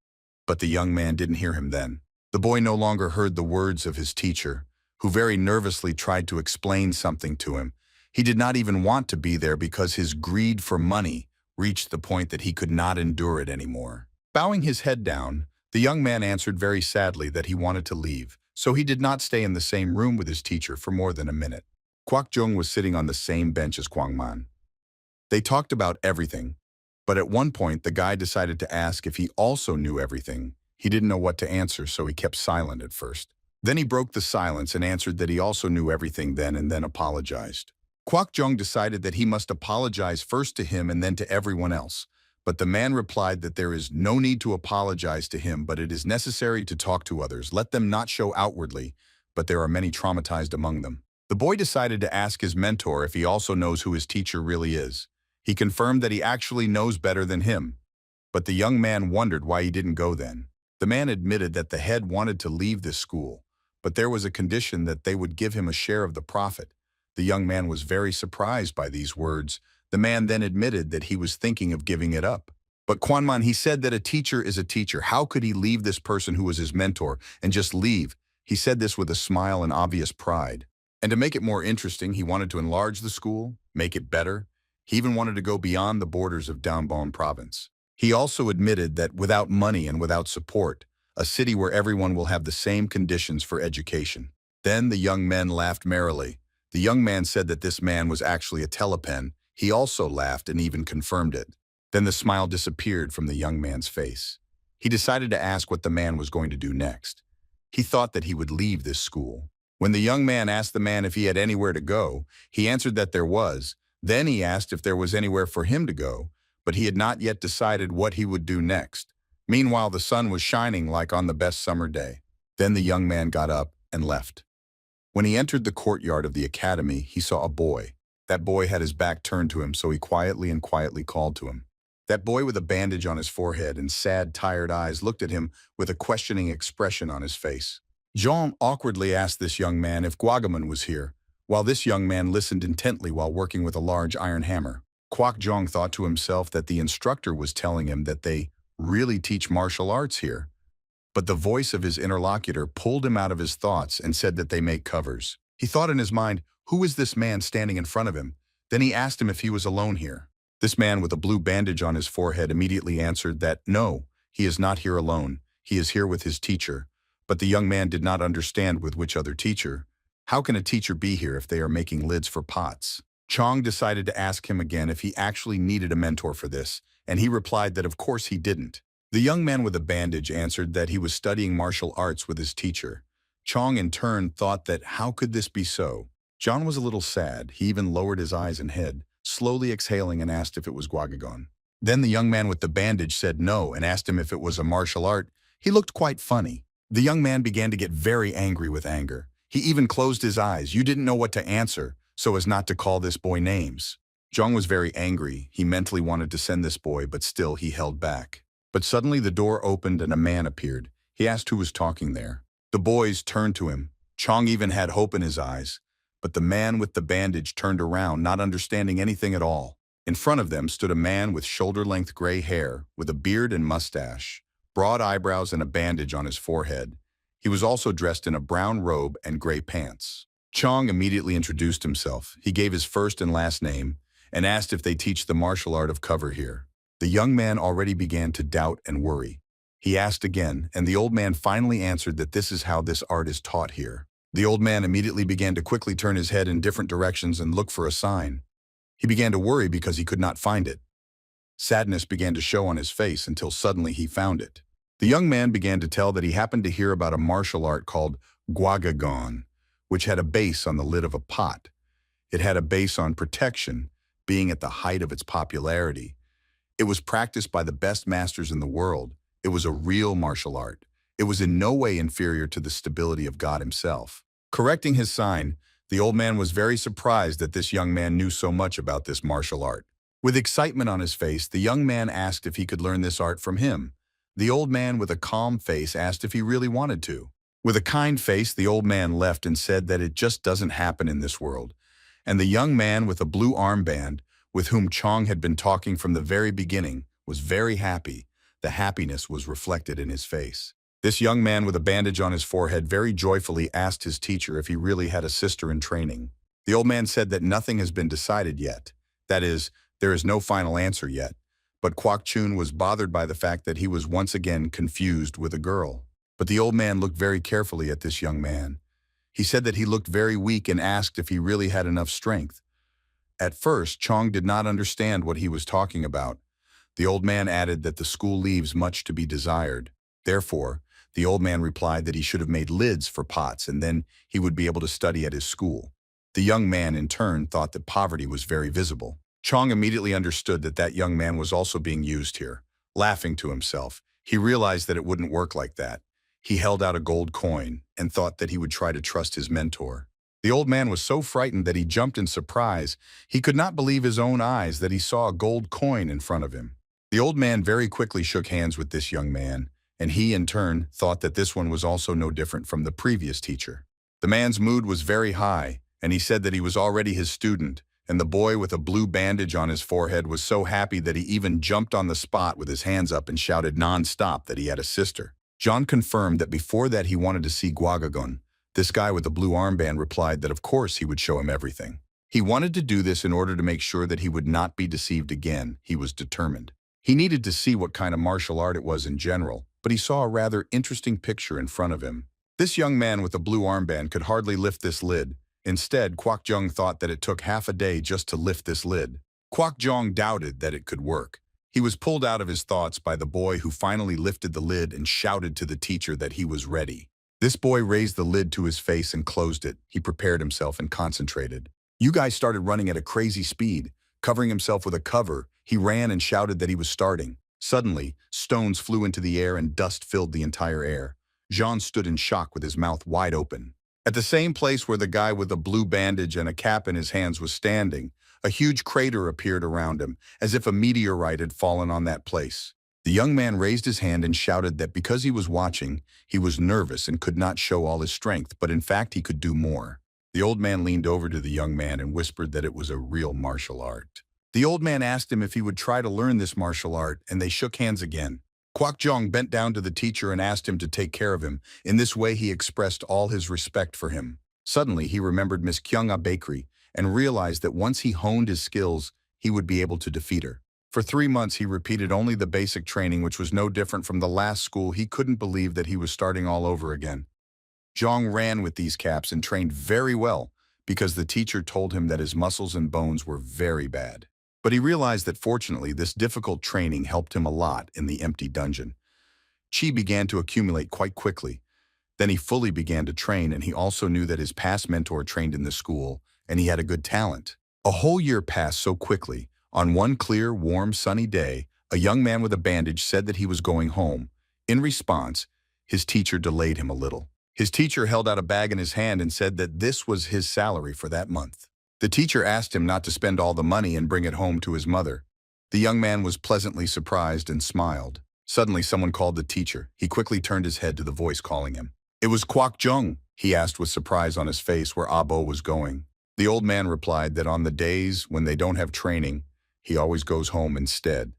But the young man didn't hear him then. The boy no longer heard the words of his teacher, who very nervously tried to explain something to him. He did not even want to be there because his greed for money reached the point that he could not endure it anymore. Bowing his head down, the young man answered very sadly that he wanted to leave, so he did not stay in the same room with his teacher for more than a minute. Kwok Jung was sitting on the same bench as Kwang Man. They talked about everything, but at one point the guy decided to ask if he also knew everything. He didn't know what to answer, so he kept silent at first. Then he broke the silence and answered that he also knew everything then and then apologized. Kwok Jung decided that he must apologize first to him and then to everyone else. But the man replied that there is no need to apologize to him, but it is necessary to talk to others. Let them not show outwardly, but there are many traumatized among them. The boy decided to ask his mentor if he also knows who his teacher really is. He confirmed that he actually knows better than him. But the young man wondered why he didn't go then. The man admitted that the head wanted to leave this school, but there was a condition that they would give him a share of the profit. The young man was very surprised by these words. The man then admitted that he was thinking of giving it up. But Kwanman, he said that a teacher is a teacher. How could he leave this person who was his mentor and just leave? He said this with a smile and obvious pride. And to make it more interesting, he wanted to enlarge the school, make it better. He even wanted to go beyond the borders of Downbon province. He also admitted that without money and without support, a city where everyone will have the same conditions for education. Then the young men laughed merrily. The young man said that this man was actually a telepen. He also laughed and even confirmed it. Then the smile disappeared from the young man's face. He decided to ask what the man was going to do next. He thought that he would leave this school. When the young man asked the man if he had anywhere to go, he answered that there was. Then he asked if there was anywhere for him to go, but he had not yet decided what he would do next. Meanwhile, the sun was shining like on the best summer day. Then the young man got up and left. When he entered the courtyard of the academy, he saw a boy. That boy had his back turned to him, so he quietly called to him. That boy with a bandage on his forehead and sad, tired eyes looked at him with a questioning expression on his face. Jean awkwardly asked this young man if Guagaman was here, while this young man listened intently while working with a large iron hammer. Kwok Jong thought to himself that the instructor was telling him that they really teach martial arts here. But the voice of his interlocutor pulled him out of his thoughts and said that they make covers. He thought in his mind, who is this man standing in front of him? Then he asked him if he was alone here. This man with a blue bandage on his forehead immediately answered that no, he is not here alone. He is here with his teacher. But the young man did not understand with which other teacher. How can a teacher be here if they are making lids for pots? Chong decided to ask him again if he actually needed a mentor for this, and he replied that of course he didn't. The young man with a bandage answered that he was studying martial arts with his teacher. Chong in turn thought that how could this be so? John was a little sad. He even lowered his eyes and head, slowly exhaling, and asked if it was Guagagon. Then the young man with the bandage said no and asked him if it was a martial art. He looked quite funny. The young man began to get very angry with anger. He even closed his eyes. You didn't know what to answer, so as not to call this boy names. Zhang was very angry. He mentally wanted to send this boy, but still he held back. But suddenly the door opened and a man appeared. He asked who was talking there. The boys turned to him. Chong even had hope in his eyes. But the man with the bandage turned around, not understanding anything at all. In front of them stood a man with shoulder-length gray hair, with a beard and mustache, broad eyebrows and a bandage on his forehead. He was also dressed in a brown robe and gray pants. Chong immediately introduced himself. He gave his first and last name and asked if they teach the martial art of cover here. The young man already began to doubt and worry. He asked again, and the old man finally answered that this is how this art is taught here. The old man immediately began to quickly turn his head in different directions and look for a sign. He began to worry because he could not find it. Sadness began to show on his face until suddenly he found it. The young man began to tell that he happened to hear about a martial art called Guagagon, which had a base on the lid of a pot. It had a base on protection, being at the height of its popularity. It was practiced by the best masters in the world. It was a real martial art. It was in no way inferior to the stability of God himself. Correcting his sign, the old man was very surprised that this young man knew so much about this martial art. With excitement on his face, the young man asked if he could learn this art from him. The old man with a calm face asked if he really wanted to. With a kind face, the old man left and said that it just doesn't happen in this world. And the young man with a blue armband, with whom Chong had been talking from the very beginning, was very happy. The happiness was reflected in his face. This young man with a bandage on his forehead very joyfully asked his teacher if he really had a sister in training. The old man said that nothing has been decided yet. That is, there is no final answer yet. But Kwok Chun was bothered by the fact that he was once again confused with a girl. But the old man looked very carefully at this young man. He said that he looked very weak and asked if he really had enough strength. At first, Chong did not understand what he was talking about. The old man added that the school leaves much to be desired. Therefore, the old man replied that he should have made lids for pots and then he would be able to study at his school. The young man, in turn, thought that poverty was very visible. Chong immediately understood that that young man was also being used here. Laughing to himself, he realized that it wouldn't work like that. He held out a gold coin and thought that he would try to trust his mentor. The old man was so frightened that he jumped in surprise. He could not believe his own eyes that he saw a gold coin in front of him. The old man very quickly shook hands with this young man, and he, in turn, thought that this one was also no different from the previous teacher. The man's mood was very high, and he said that he was already his student, and the boy with a blue bandage on his forehead was so happy that he even jumped on the spot with his hands up and shouted non-stop that he had a sister. John confirmed that before that he wanted to see Guagagon. This guy with the blue armband replied that of course he would show him everything. He wanted to do this in order to make sure that he would not be deceived again. He was determined. He needed to see what kind of martial art it was in general, but he saw a rather interesting picture in front of him. This young man with the blue armband could hardly lift this lid. Instead, Kwok Jung thought that it took half a day just to lift this lid. Kwok Jung doubted that it could work. He was pulled out of his thoughts by the boy who finally lifted the lid and shouted to the teacher that he was ready. This boy raised the lid to his face and closed it. He prepared himself and concentrated. You guys started running at a crazy speed. Covering himself with a cover, he ran and shouted that he was starting. Suddenly, stones flew into the air and dust filled the entire air. Jean stood in shock with his mouth wide open. At the same place where the guy with a blue bandage and a cap in his hands was standing, a huge crater appeared around him, as if a meteorite had fallen on that place. The young man raised his hand and shouted that because he was watching, he was nervous and could not show all his strength, but in fact he could do more. The old man leaned over to the young man and whispered that it was a real martial art. The old man asked him if he would try to learn this martial art, and they shook hands again. Kwok Jong bent down to the teacher and asked him to take care of him. In this way he expressed all his respect for him. Suddenly he remembered Miss Kyung-ah Bakery and realized that once he honed his skills, he would be able to defeat her. For 3 months he repeated only the basic training, which was no different from the last school. He couldn't believe that he was starting all over again. Jong ran with these caps and trained very well because the teacher told him that his muscles and bones were very bad. But he realized that fortunately this difficult training helped him a lot in the empty dungeon. Chi began to accumulate quite quickly. Then he fully began to train, and he also knew that his past mentor trained in the school, and he had a good talent. A whole year passed so quickly. On one clear, warm, sunny day, a young man with a bandage said that he was going home. In response, his teacher delayed him a little. His teacher held out a bag in his hand and said that this was his salary for that month. The teacher asked him not to spend all the money and bring it home to his mother. The young man was pleasantly surprised and smiled. Suddenly, someone called the teacher. He quickly turned his head to the voice calling him. It was Kwok Jung, he asked with surprise on his face where Abo was going. The old man replied that on the days when they don't have training, he always goes home instead.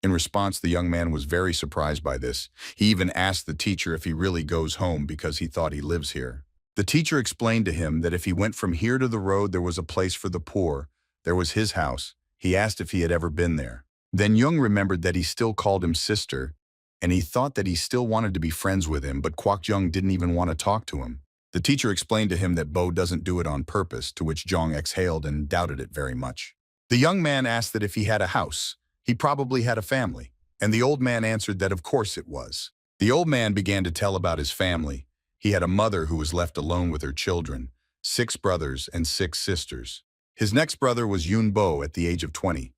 In response, the young man was very surprised by this. He even asked the teacher if he really goes home because he thought he lives here. The teacher explained to him that if he went from here to the road, there was a place for the poor. There was his house. He asked if he had ever been there. Then Jung remembered that he still called him sister, and he thought that he still wanted to be friends with him, but Kwok Jung didn't even want to talk to him. The teacher explained to him that Bo doesn't do it on purpose, to which Jong exhaled and doubted it very much. The young man asked that if he had a house, he probably had a family, and the old man answered that of course it was. The old man began to tell about his family. He had a mother who was left alone with her children, 6 brothers and 6 sisters. His next brother was Yun Bo at the age of 20.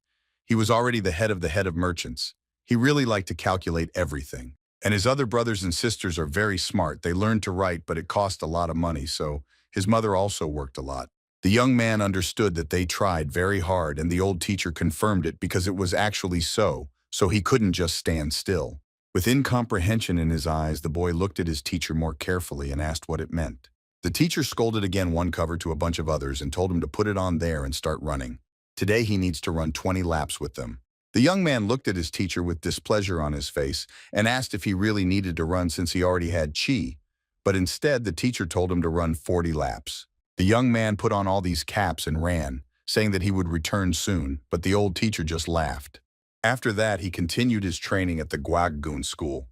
He was already the head of merchants. He really liked to calculate everything. And his other brothers and sisters are very smart. They learned to write, but it cost a lot of money, so his mother also worked a lot. The young man understood that they tried very hard, and the old teacher confirmed it because it was actually so he couldn't just stand still. With incomprehension in his eyes, the boy looked at his teacher more carefully and asked what it meant. The teacher scolded again one cover to a bunch of others and told him to put it on there and start running. Today he needs to run 20 laps with them. The young man looked at his teacher with displeasure on his face and asked if he really needed to run since he already had chi, but instead the teacher told him to run 40 laps. The young man put on all these caps and ran, saying that he would return soon, but the old teacher just laughed. After that, he continued his training at the Gwaggoon school.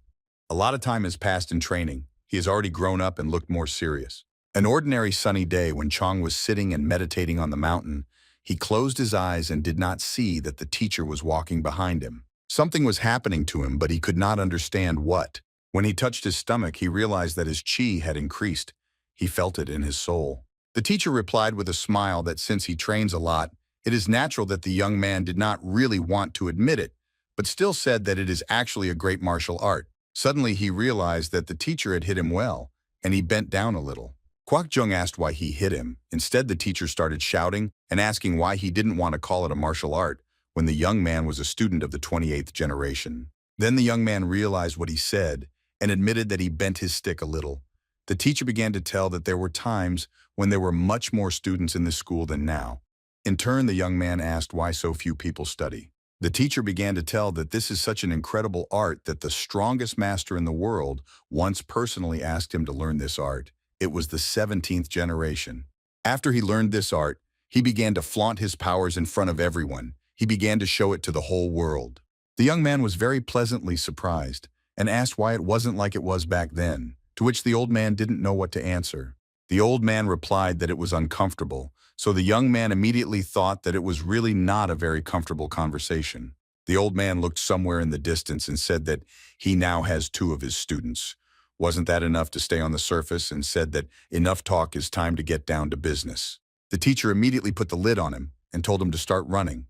A lot of time has passed in training. He has already grown up and looked more serious. An ordinary sunny day when Chong was sitting and meditating on the mountain, he closed his eyes and did not see that the teacher was walking behind him. Something was happening to him, but he could not understand what. When he touched his stomach, he realized that his chi had increased. He felt it in his soul. The teacher replied with a smile that since he trains a lot, it is natural that the young man did not really want to admit it, but still said that it is actually a great martial art. Suddenly he realized that the teacher had hit him well, and he bent down a little. Kwak Jung asked why he hit him. Instead, the teacher started shouting and asking why he didn't want to call it a martial art when the young man was a student of the 28th generation. Then the young man realized what he said and admitted that he bent his stick a little. The teacher began to tell that there were times when there were much more students in this school than now. In turn, the young man asked why so few people study. The teacher began to tell that this is such an incredible art that the strongest master in the world once personally asked him to learn this art. It was the 17th generation. After he learned this art, he began to flaunt his powers in front of everyone. He began to show it to the whole world. The young man was very pleasantly surprised and asked why it wasn't like it was back then, to which the old man didn't know what to answer. The old man replied that it was uncomfortable, so the young man immediately thought that it was really not a very comfortable conversation. The old man looked somewhere in the distance and said that he now has 2 of his students. Wasn't that enough to stay on the surface, and said that enough talk is time to get down to business. The teacher immediately put the lid on him and told him to start running.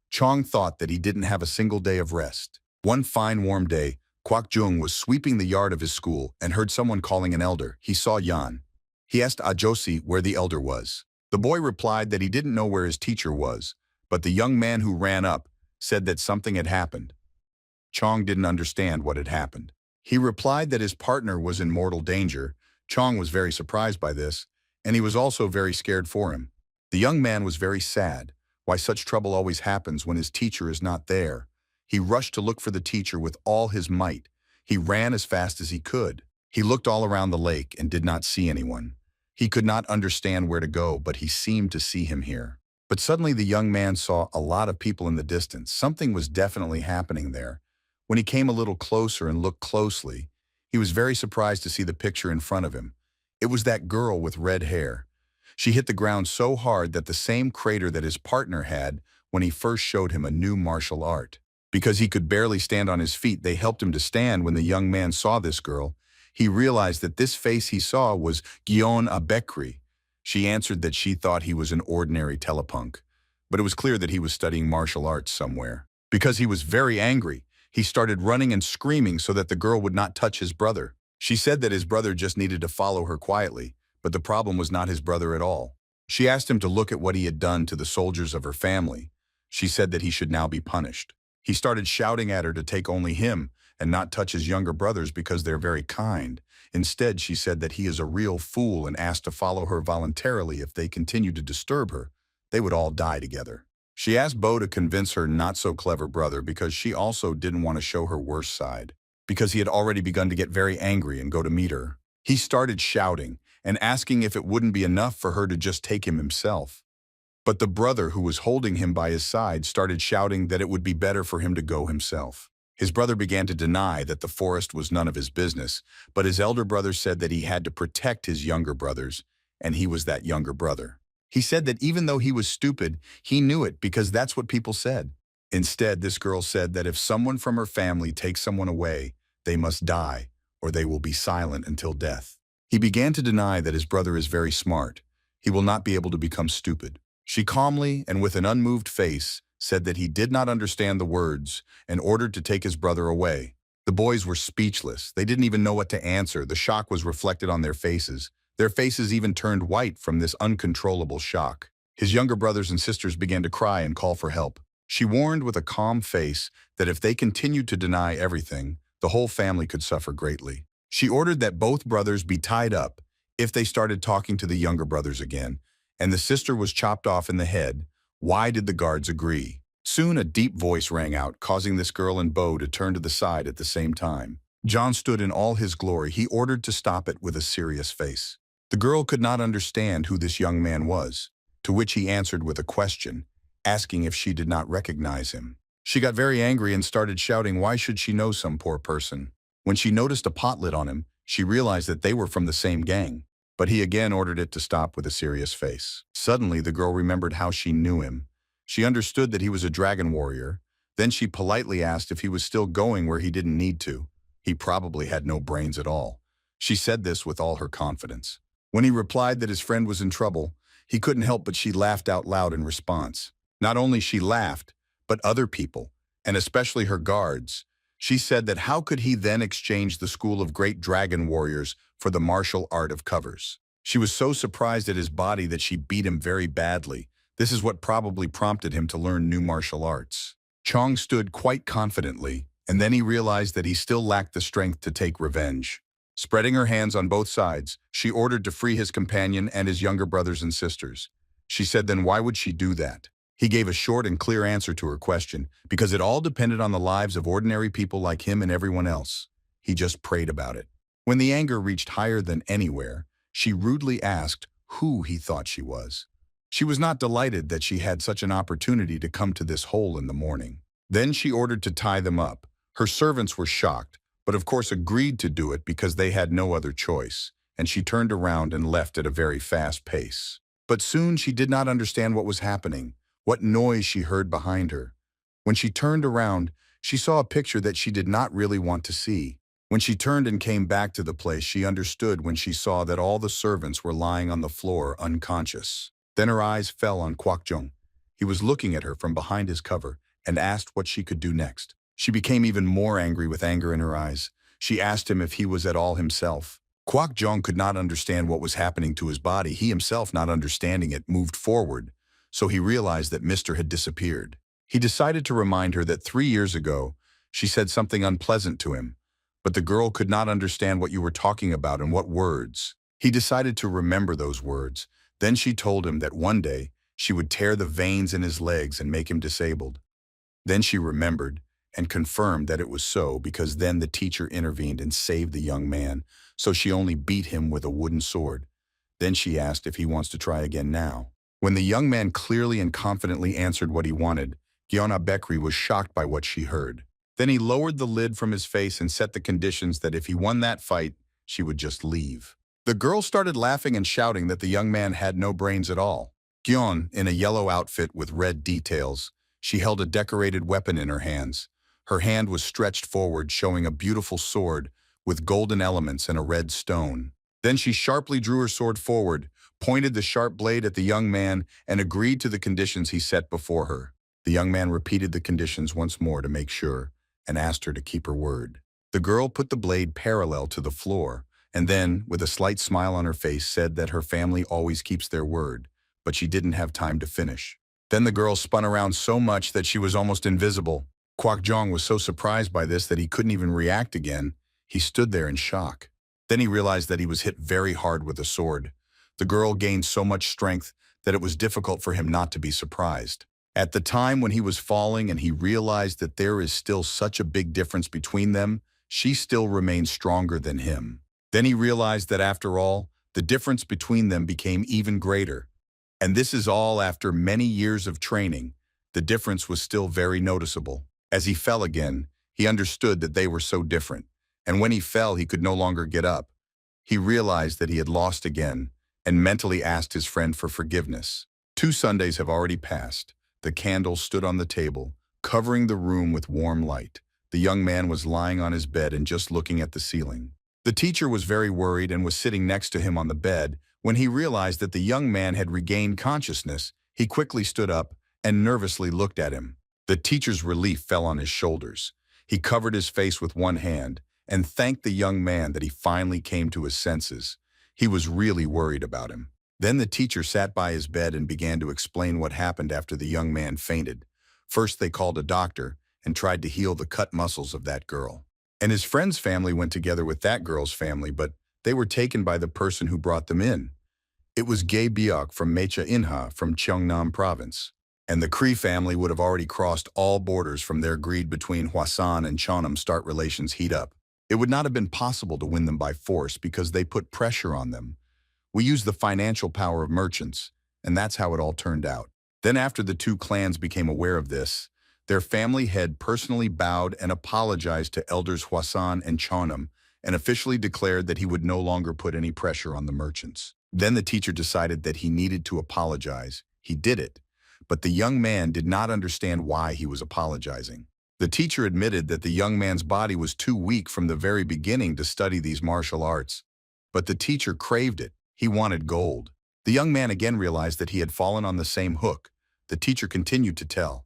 Chong thought that he didn't have a single day of rest. One fine warm day, Kwak Jung was sweeping the yard of his school and heard someone calling an elder. He saw Yan. He asked Ajosi where the elder was. The boy replied that he didn't know where his teacher was, but the young man who ran up said that something had happened. Chong didn't understand what had happened. He replied that his partner was in mortal danger. Chong was very surprised by this, and he was also very scared for him. The young man was very sad. Why such trouble always happens when his teacher is not there. He rushed to look for the teacher with all his might. He ran as fast as he could. He looked all around the lake and did not see anyone. He could not understand where to go, but he seemed to see him here. But suddenly the young man saw a lot of people in the distance. Something was definitely happening there. When he came a little closer and looked closely, he was very surprised to see the picture in front of him. It was that girl with red hair. She hit the ground so hard that the same crater that his partner had when he first showed him a new martial art. Because he could barely stand on his feet, they helped him to stand. When the young man saw this girl, he realized that this face he saw was Gyeon Abekri. She answered that she thought he was an ordinary telepunk, but it was clear that he was studying martial arts somewhere. Because he was very angry, he started running and screaming so that the girl would not touch his brother. She said that his brother just needed to follow her quietly, but the problem was not his brother at all. She asked him to look at what he had done to the soldiers of her family. She said that he should now be punished. He started shouting at her to take only him and not touch his younger brothers because they're very kind. Instead, she said that he is a real fool and asked to follow her voluntarily. If they continued to disturb her, they would all die together. She asked Bo to convince her not-so-clever brother because she also didn't want to show her worst side, because he had already begun to get very angry and go to meet her. He started shouting and asking if it wouldn't be enough for her to just take him himself. But the brother who was holding him by his side started shouting that it would be better for him to go himself. His brother began to deny that the forest was none of his business, but his elder brother said that he had to protect his younger brothers, and he was that younger brother. He said that even though he was stupid, he knew it because that's what people said. Instead, this girl said that if someone from her family takes someone away, they must die, or they will be silent until death. He began to deny that his brother is very smart. He will not be able to become stupid. She calmly and with an unmoved face said that he did not understand the words and ordered to take his brother away. The boys were speechless. They didn't even know what to answer. The shock was reflected on their faces. Their faces even turned white from this uncontrollable shock. His younger brothers and sisters began to cry and call for help. She warned with a calm face that if they continued to deny everything, the whole family could suffer greatly. She ordered that both brothers be tied up if they started talking to the younger brothers again, and the sister was chopped off in the head. Why did the guards agree? Soon a deep voice rang out, causing this girl and Bo to turn to the side at the same time. John stood in all his glory. He ordered to stop it with a serious face. The girl could not understand who this young man was, to which he answered with a question, asking if she did not recognize him. She got very angry and started shouting, why should she know some poor person? When she noticed a pot lid on him, she realized that they were from the same gang. But he again ordered it to stop with a serious face. Suddenly, the girl remembered how she knew him. She understood that he was a dragon warrior. Then she politely asked if he was still going where he didn't need to. He probably had no brains at all. She said this with all her confidence. When he replied that his friend was in trouble, he couldn't help but she laughed out loud in response. Not only she laughed, but other people, and especially her guards. She said that how could he then exchange the school of great dragon warriors for the martial art of covers? She was so surprised at his body that she beat him very badly. This is what probably prompted him to learn new martial arts. Chong stood quite confidently, and then he realized that he still lacked the strength to take revenge. Spreading her hands on both sides, she ordered to free his companion and his younger brothers and sisters. She said then why would she do that? He gave a short and clear answer to her question, because it all depended on the lives of ordinary people like him and everyone else. He just prayed about it. When the anger reached higher than anywhere, she rudely asked who he thought she was. She was not delighted that she had such an opportunity to come to this hole in the morning. Then she ordered to tie them up. Her servants were shocked, but of course agreed to do it because they had no other choice, and she turned around and left at a very fast pace. But soon she did not understand what was happening, what noise she heard behind her. When she turned around, she saw a picture that she did not really want to see. When she turned and came back to the place, she understood when she saw that all the servants were lying on the floor unconscious. Then her eyes fell on Kwak Jung. He was looking at her from behind his cover and asked what she could do next. She became even more angry with anger in her eyes. She asked him if he was at all himself. Kwak Jung could not understand what was happening to his body. He himself, not understanding it, moved forward, so he realized that Mr. had disappeared. He decided to remind her that 3 years ago, she said something unpleasant to him, but the girl could not understand what you were talking about and what words. He decided to remember those words. Then she told him that one day she would tear the veins in his legs and make him disabled. Then she remembered and confirmed that it was so because then the teacher intervened and saved the young man, so she only beat him with a wooden sword. Then she asked if he wants to try again now. When the young man clearly and confidently answered what he wanted, Gyeona Becky was shocked by what she heard. Then he lowered the lid from his face and set the conditions that if he won that fight, she would just leave. The girl started laughing and shouting that the young man had no brains at all. Gyeon, in a yellow outfit with red details, she held a decorated weapon in her hands. Her hand was stretched forward, showing a beautiful sword with golden elements and a red stone. Then she sharply drew her sword forward, pointed the sharp blade at the young man, and agreed to the conditions he set before her. The young man repeated the conditions once more to make sure, and asked her to keep her word. The girl put the blade parallel to the floor, and then, with a slight smile on her face, said that her family always keeps their word, but she didn't have time to finish. Then the girl spun around so much that she was almost invisible. Kwak Jong was so surprised by this that he couldn't even react again. He stood there in shock. Then he realized that he was hit very hard with a sword. The girl gained so much strength that it was difficult for him not to be surprised. At the time when he was falling and he realized that there is still such a big difference between them, she still remained stronger than him. Then he realized that after all, the difference between them became even greater. And this is all after many years of training. The difference was still very noticeable. As he fell again, he understood that they were so different. And when he fell, he could no longer get up. He realized that he had lost again and mentally asked his friend for forgiveness. 2 Sundays have already passed. The candle stood on the table, covering the room with warm light. The young man was lying on his bed and just looking at the ceiling. The teacher was very worried and was sitting next to him on the bed. When he realized that the young man had regained consciousness, he quickly stood up and nervously looked at him. The teacher's relief fell on his shoulders. He covered his face with one hand and thanked the young man that he finally came to his senses. He was really worried about him. Then the teacher sat by his bed and began to explain what happened after the young man fainted. First, they called a doctor and tried to heal the cut muscles of that girl. And his friend's family went together with that girl's family, but they were taken by the person who brought them in. It was Gay Biok from Mecha Inha from Cheongnam province. And the Cree family would have already crossed all borders from their greed between Hwasan and Cheognam start relations heat up. It would not have been possible to win them by force because they put pressure on them. We used the financial power of merchants, and that's how it all turned out. Then after the two clans became aware of this, their family head personally bowed and apologized to elders Hwasan and Cheognam and officially declared that he would no longer put any pressure on the merchants. Then the teacher decided that he needed to apologize. He did it, but the young man did not understand why he was apologizing. The teacher admitted that the young man's body was too weak from the very beginning to study these martial arts. But the teacher craved it. He wanted gold. The young man again realized that he had fallen on the same hook. The teacher continued to tell.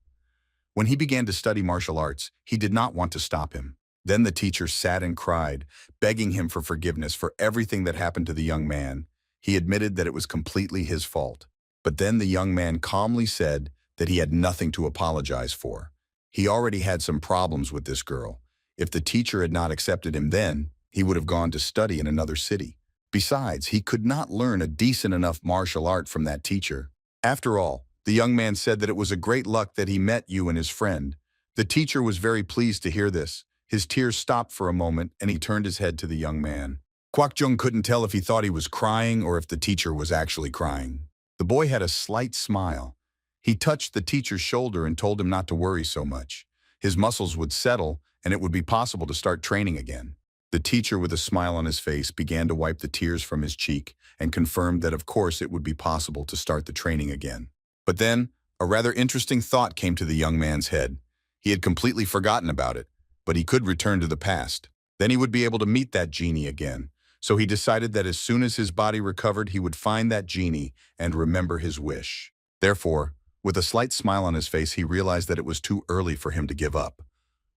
When he began to study martial arts, he did not want to stop him. Then the teacher sat and cried, begging him for forgiveness for everything that happened to the young man. He admitted that it was completely his fault. But then the young man calmly said that he had nothing to apologize for. He already had some problems with this girl. If the teacher had not accepted him then, he would have gone to study in another city. Besides, he could not learn a decent enough martial art from that teacher. After all, the young man said that it was a great luck that he met you and his friend. The teacher was very pleased to hear this. His tears stopped for a moment and he turned his head to the young man. Kwak Jung couldn't tell if he thought he was crying or if the teacher was actually crying. The boy had a slight smile. He touched the teacher's shoulder and told him not to worry so much. His muscles would settle and it would be possible to start training again. The teacher, with a smile on his face, began to wipe the tears from his cheek and confirmed that of course it would be possible to start the training again. But then, a rather interesting thought came to the young man's head. He had completely forgotten about it, but he could return to the past. Then he would be able to meet that genie again. So he decided that as soon as his body recovered, he would find that genie and remember his wish. Therefore, with a slight smile on his face, he realized that it was too early for him to give up.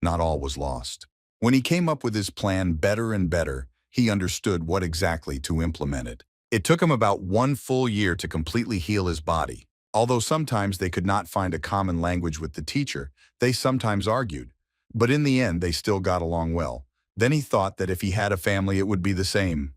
Not all was lost. When he came up with his plan better and better, he understood what exactly to implement it. It took him about 1 full year to completely heal his body. Although sometimes they could not find a common language with the teacher, they sometimes argued. But in the end, they still got along well. Then he thought that if he had a family, it would be the same.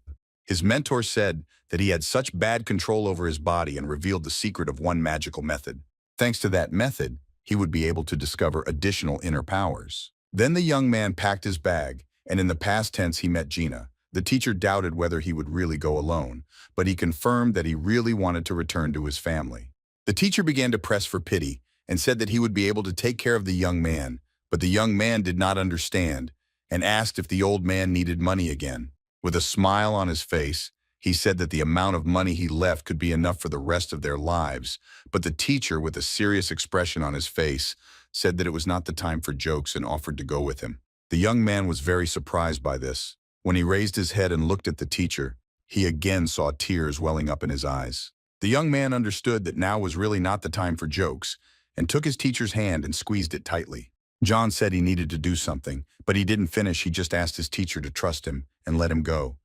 His mentor said that he had such bad control over his body and revealed the secret of one magical method. Thanks to that method, he would be able to discover additional inner powers. Then the young man packed his bag, and in the past tense he met Gina. The teacher doubted whether he would really go alone, but he confirmed that he really wanted to return to his family. The teacher began to press for pity and said that he would be able to take care of the young man, but the young man did not understand and asked if the old man needed money again. With a smile on his face, he said that the amount of money he left could be enough for the rest of their lives, but the teacher, with a serious expression on his face, said that it was not the time for jokes and offered to go with him. The young man was very surprised by this. When he raised his head and looked at the teacher, he again saw tears welling up in his eyes. The young man understood that now was really not the time for jokes and took his teacher's hand and squeezed it tightly. John said he needed to do something, but he didn't finish. He just asked his teacher to trust him and let him go.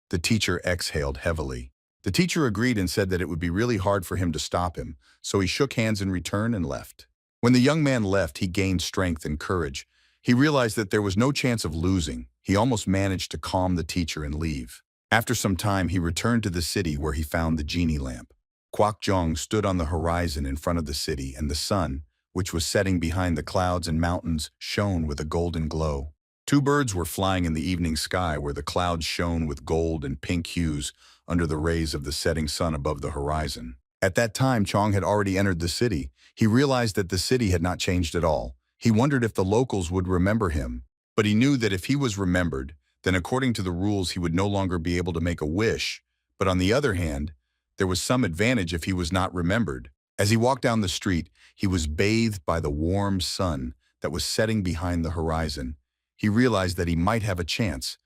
The teacher exhaled heavily. The teacher agreed and said that it would be really hard for him to stop him, so he shook hands in return and left. When the young man left, he gained strength and courage. He realized that there was no chance of losing. He almost managed to calm the teacher and leave. After some time, he returned to the city where he found the genie lamp. Kwak Jong stood on the horizon in front of the city, and the sun, which was setting behind the clouds and mountains, shone with a golden glow. 2 birds were flying in the evening sky where the clouds shone with gold and pink hues under the rays of the setting sun above the horizon. At that time, Chong had already entered the city. He realized that the city had not changed at all. He wondered if the locals would remember him. But he knew that if he was remembered, then according to the rules he would no longer be able to make a wish. But on the other hand, there was some advantage if he was not remembered. As he walked down the street, he was bathed by the warm sun that was setting behind the horizon. He realized that he might have a chance,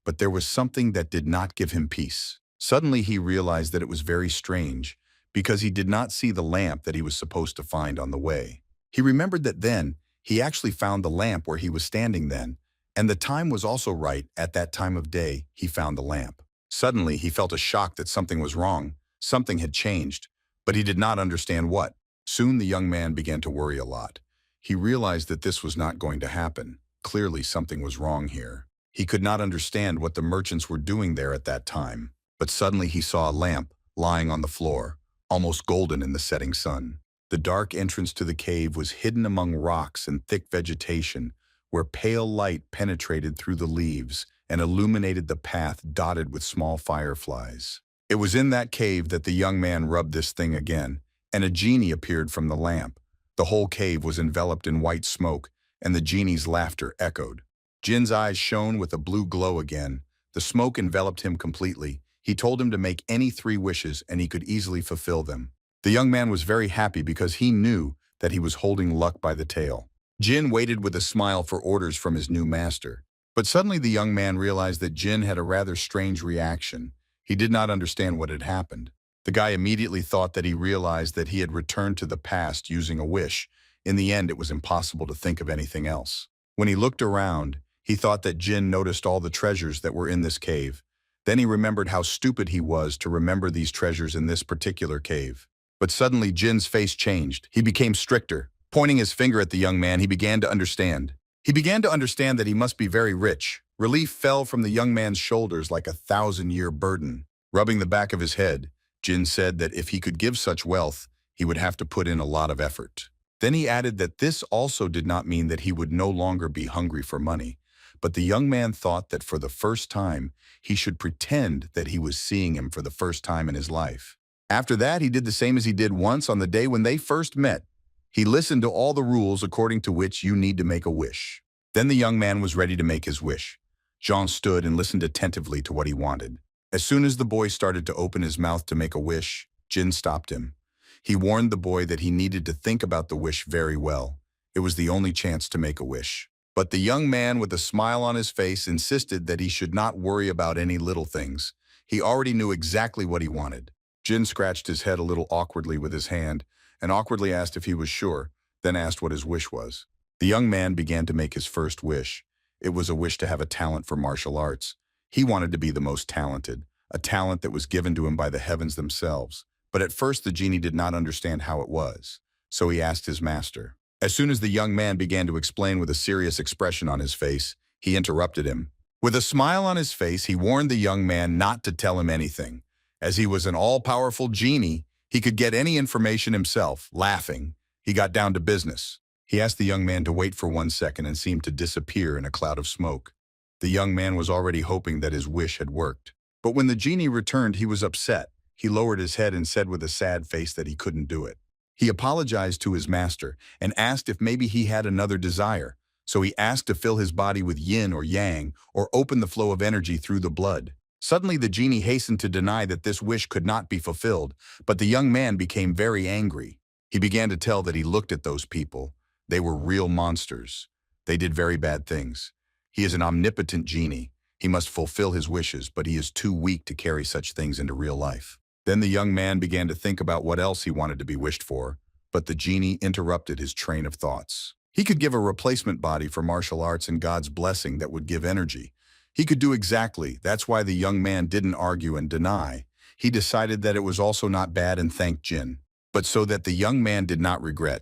but there was something that did not give him peace. Suddenly he realized that it was very strange, because he did not see the lamp that he was supposed to find on the way. He remembered that then He actually found the lamp where he was standing then, and the time was also right. At that time of day, he found the lamp. Suddenly, he felt a shock that something was wrong. Something had changed, but he did not understand what. Soon the young man began to worry a lot. He realized that this was not going to happen. Clearly, something was wrong here. He could not understand what the merchants were doing there at that time. But suddenly he saw a lamp lying on the floor, almost golden in the setting sun. The dark entrance to the cave was hidden among rocks and thick vegetation, where pale light penetrated through the leaves and illuminated the path dotted with small fireflies. It was in that cave that the young man rubbed this thing again, and a genie appeared from the lamp. The whole cave was enveloped in white smoke, and the genie's laughter echoed. Jin's eyes shone with a blue glow again. The smoke enveloped him completely. He told him to make any 3 wishes and he could easily fulfill them. The young man was very happy because he knew that he was holding luck by the tail. Jin waited with a smile for orders from his new master. But suddenly the young man realized that Jin had a rather strange reaction. He did not understand what had happened. The guy immediately thought that he realized that he had returned to the past using a wish. In the end, it was impossible to think of anything else. When he looked around, he thought that Jin noticed all the treasures that were in this cave. Then he remembered how stupid he was to remember these treasures in this particular cave. But suddenly Jin's face changed. He became stricter. Pointing his finger at the young man, he began to understand. He began to understand that he must be very rich. Relief fell from the young man's shoulders like a 1,000-year burden. Rubbing the back of his head, Jin said that if he could give such wealth, he would have to put in a lot of effort. Then he added that this also did not mean that he would no longer be hungry for money. But the young man thought that for the first time, he should pretend that he was seeing him for the first time in his life. After that, he did the same as he did once on the day when they first met. He listened to all the rules according to which you need to make a wish. Then the young man was ready to make his wish. Jean stood and listened attentively to what he wanted. As soon as the boy started to open his mouth to make a wish, Jin stopped him. He warned the boy that he needed to think about the wish very well. It was the only chance to make a wish. But the young man with a smile on his face insisted that he should not worry about any little things. He already knew exactly what he wanted. Jin scratched his head a little awkwardly with his hand and awkwardly asked if he was sure, then asked what his wish was. The young man began to make his first wish. It was a wish to have a talent for martial arts. He wanted to be the most talented, a talent that was given to him by the heavens themselves. But at first the genie did not understand how it was, so he asked his master. As soon as the young man began to explain with a serious expression on his face, he interrupted him. With a smile on his face, he warned the young man not to tell him anything. As he was an all-powerful genie, he could get any information himself. Laughing, he got down to business. He asked the young man to wait for 1 second and seemed to disappear in a cloud of smoke. The young man was already hoping that his wish had worked. But when the genie returned, he was upset. He lowered his head and said with a sad face that he couldn't do it. He apologized to his master and asked if maybe he had another desire. So he asked to fill his body with yin or yang or open the flow of energy through the blood. Suddenly the genie hastened to deny that this wish could not be fulfilled, but the young man became very angry. He began to tell that he looked at those people. They were real monsters. They did very bad things. He is an omnipotent genie. He must fulfill his wishes, but he is too weak to carry such things into real life. Then the young man began to think about what else he wanted to be wished for, but the genie interrupted his train of thoughts. He could give a replacement body for martial arts and God's blessing that would give energy. He could do exactly. That's why the young man didn't argue and deny. He decided that it was also not bad and thanked Jin. But so that the young man did not regret,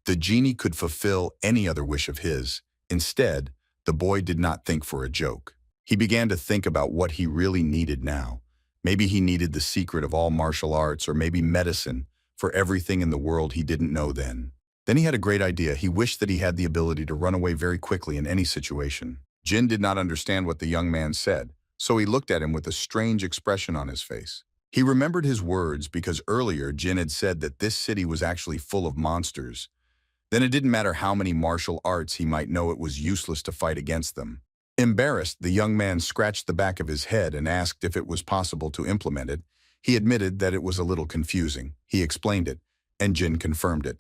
the genie could fulfill any other wish of his. Instead, the boy did not think for a joke. He began to think about what he really needed now. Maybe he needed the secret of all martial arts, or maybe medicine for everything in the world he didn't know then. Then he had a great idea. He wished that he had the ability to run away very quickly in any situation. Jin did not understand what the young man said, so he looked at him with a strange expression on his face. He remembered his words because earlier Jin had said that this city was actually full of monsters. Then it didn't matter how many martial arts he might know, it was useless to fight against them. Embarrassed, the young man scratched the back of his head and asked if it was possible to implement it. He admitted that it was a little confusing. He explained it, and Jin confirmed it.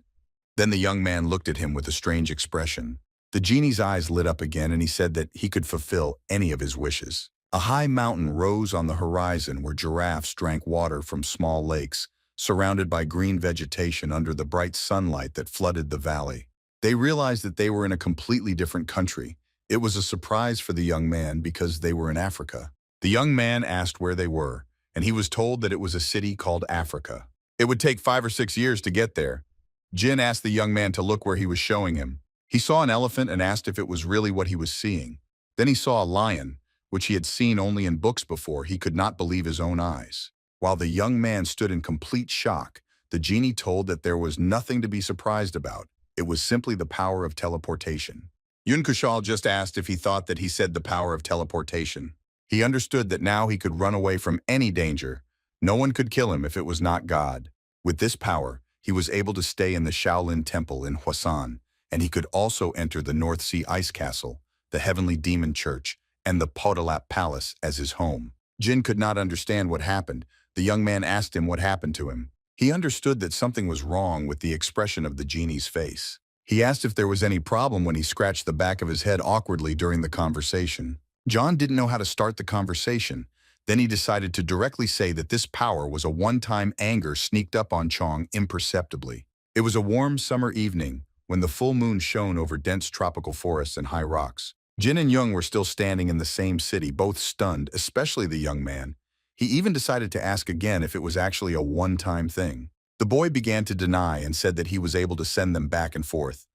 Then the young man looked at him with a strange expression. The genie's eyes lit up again, and he said that he could fulfill any of his wishes. A high mountain rose on the horizon where giraffes drank water from small lakes, surrounded by green vegetation under the bright sunlight that flooded the valley. They realized that they were in a completely different country. It was a surprise for the young man because they were in Africa. The young man asked where they were, and he was told that it was a city called Africa. It would take 5 or 6 years to get there. Jin asked the young man to look where he was showing him. He saw an elephant and asked if it was really what he was seeing. Then he saw a lion, which he had seen only in books before. He could not believe his own eyes. While the young man stood in complete shock, the genie told that there was nothing to be surprised about. It was simply the power of teleportation. Yun Kushal just asked if he thought that he said the power of teleportation. He understood that now he could run away from any danger. No one could kill him if it was not God. With this power, he was able to stay in the Shaolin Temple in Hwasan, and he could also enter the North Sea Ice Castle, the Heavenly Demon Church, and the Podalap Palace as his home. Jin could not understand what happened. The young man asked him what happened to him. He understood that something was wrong with the expression of the genie's face. He asked if there was any problem when he scratched the back of his head awkwardly during the conversation. John didn't know how to start the conversation. Then he decided to directly say that this power was a one-time anger sneaked up on Chong imperceptibly. It was a warm summer evening when the full moon shone over dense tropical forests and high rocks. Jin and Young were still standing in the same city, both stunned, especially the young man. He even decided to ask again if it was actually a one-time thing. The boy began to deny and said that he was able to send them back and forth.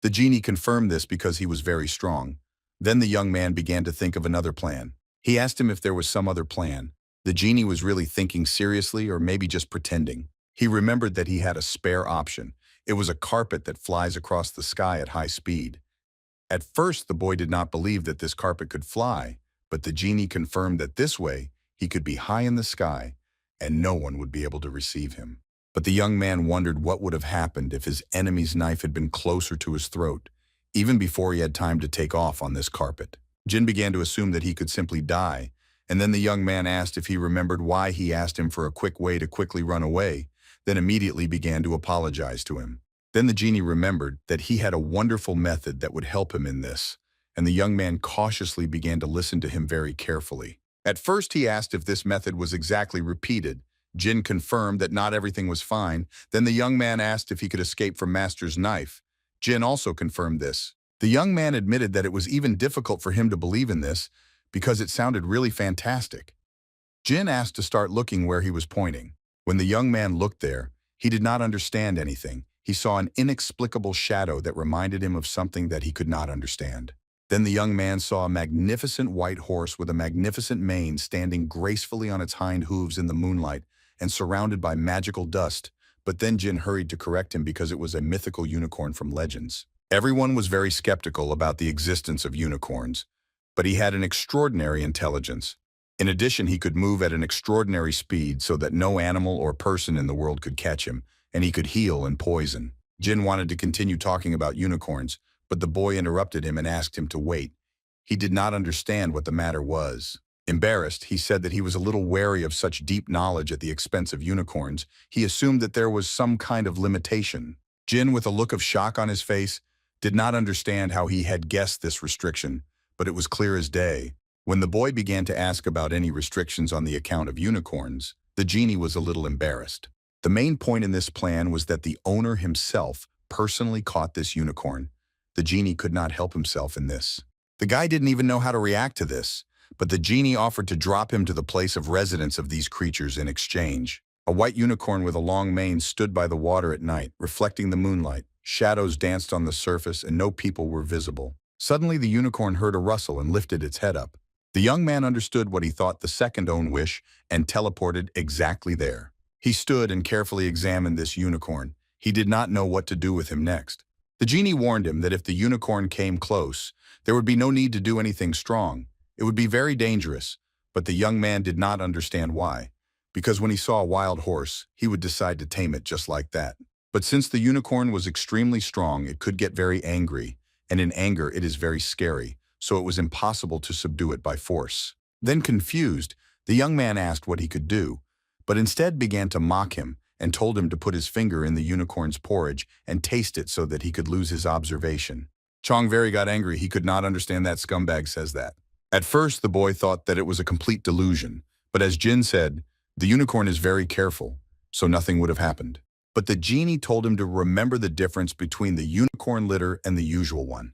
The genie confirmed this because he was very strong. Then the young man began to think of another plan. He asked him if there was some other plan. The genie was really thinking seriously or maybe just pretending. He remembered that he had a spare option. It was a carpet that flies across the sky at high speed. At first, the boy did not believe that this carpet could fly, but the genie confirmed that this way, he could be high in the sky, and no one would be able to receive him. But the young man wondered what would have happened if his enemy's knife had been closer to his throat, even before he had time to take off on this carpet. Jin began to assume that he could simply die, and then the young man asked if he remembered why he asked him for a quick way to quickly run away, then immediately began to apologize to him. Then the genie remembered that he had a wonderful method that would help him in this, and the young man cautiously began to listen to him very carefully. At first, he asked if this method was exactly repeated. Jin confirmed that not everything was fine. Then the young man asked if he could escape from Master's knife. Jin also confirmed this. The young man admitted that it was even difficult for him to believe in this because it sounded really fantastic. Jin asked to start looking where he was pointing. When the young man looked there, he did not understand anything. He saw an inexplicable shadow that reminded him of something that he could not understand. Then the young man saw a magnificent white horse with a magnificent mane standing gracefully on its hind hooves in the moonlight and surrounded by magical dust. But then Jin hurried to correct him because it was a mythical unicorn from legends. Everyone was very skeptical about the existence of unicorns, but he had an extraordinary intelligence. In addition, he could move at an extraordinary speed so that no animal or person in the world could catch him, and he could heal and poison. Jin wanted to continue talking about unicorns, but the boy interrupted him and asked him to wait. He did not understand what the matter was. Embarrassed, he said that he was a little wary of such deep knowledge at the expense of unicorns. He assumed that there was some kind of limitation. Jin, with a look of shock on his face, did not understand how he had guessed this restriction, but it was clear as day. When the boy began to ask about any restrictions on the account of unicorns, the genie was a little embarrassed. The main point in this plan was that the owner himself personally caught this unicorn. The genie could not help himself in this. The guy didn't even know how to react to this, but the genie offered to drop him to the place of residence of these creatures in exchange. A white unicorn with a long mane stood by the water at night, reflecting the moonlight. Shadows danced on the surface and no people were visible. Suddenly the unicorn heard a rustle and lifted its head up. The young man understood what he thought the second own wish and teleported exactly there. He stood and carefully examined this unicorn. He did not know what to do with him next. The genie warned him that if the unicorn came close, there would be no need to do anything strong. It would be very dangerous, but the young man did not understand why. Because when he saw a wild horse, he would decide to tame it just like that. But since the unicorn was extremely strong, it could get very angry, and in anger it is very scary, so it was impossible to subdue it by force. Then confused, the young man asked what he could do, but instead began to mock him and told him to put his finger in the unicorn's porridge and taste it so that he could lose his observation. Chong very got angry. He could not understand that scumbag says that. At first, the boy thought that it was a complete delusion, but as Jin said, the unicorn is very careful, so nothing would have happened. But the genie told him to remember the difference between the unicorn litter and the usual one.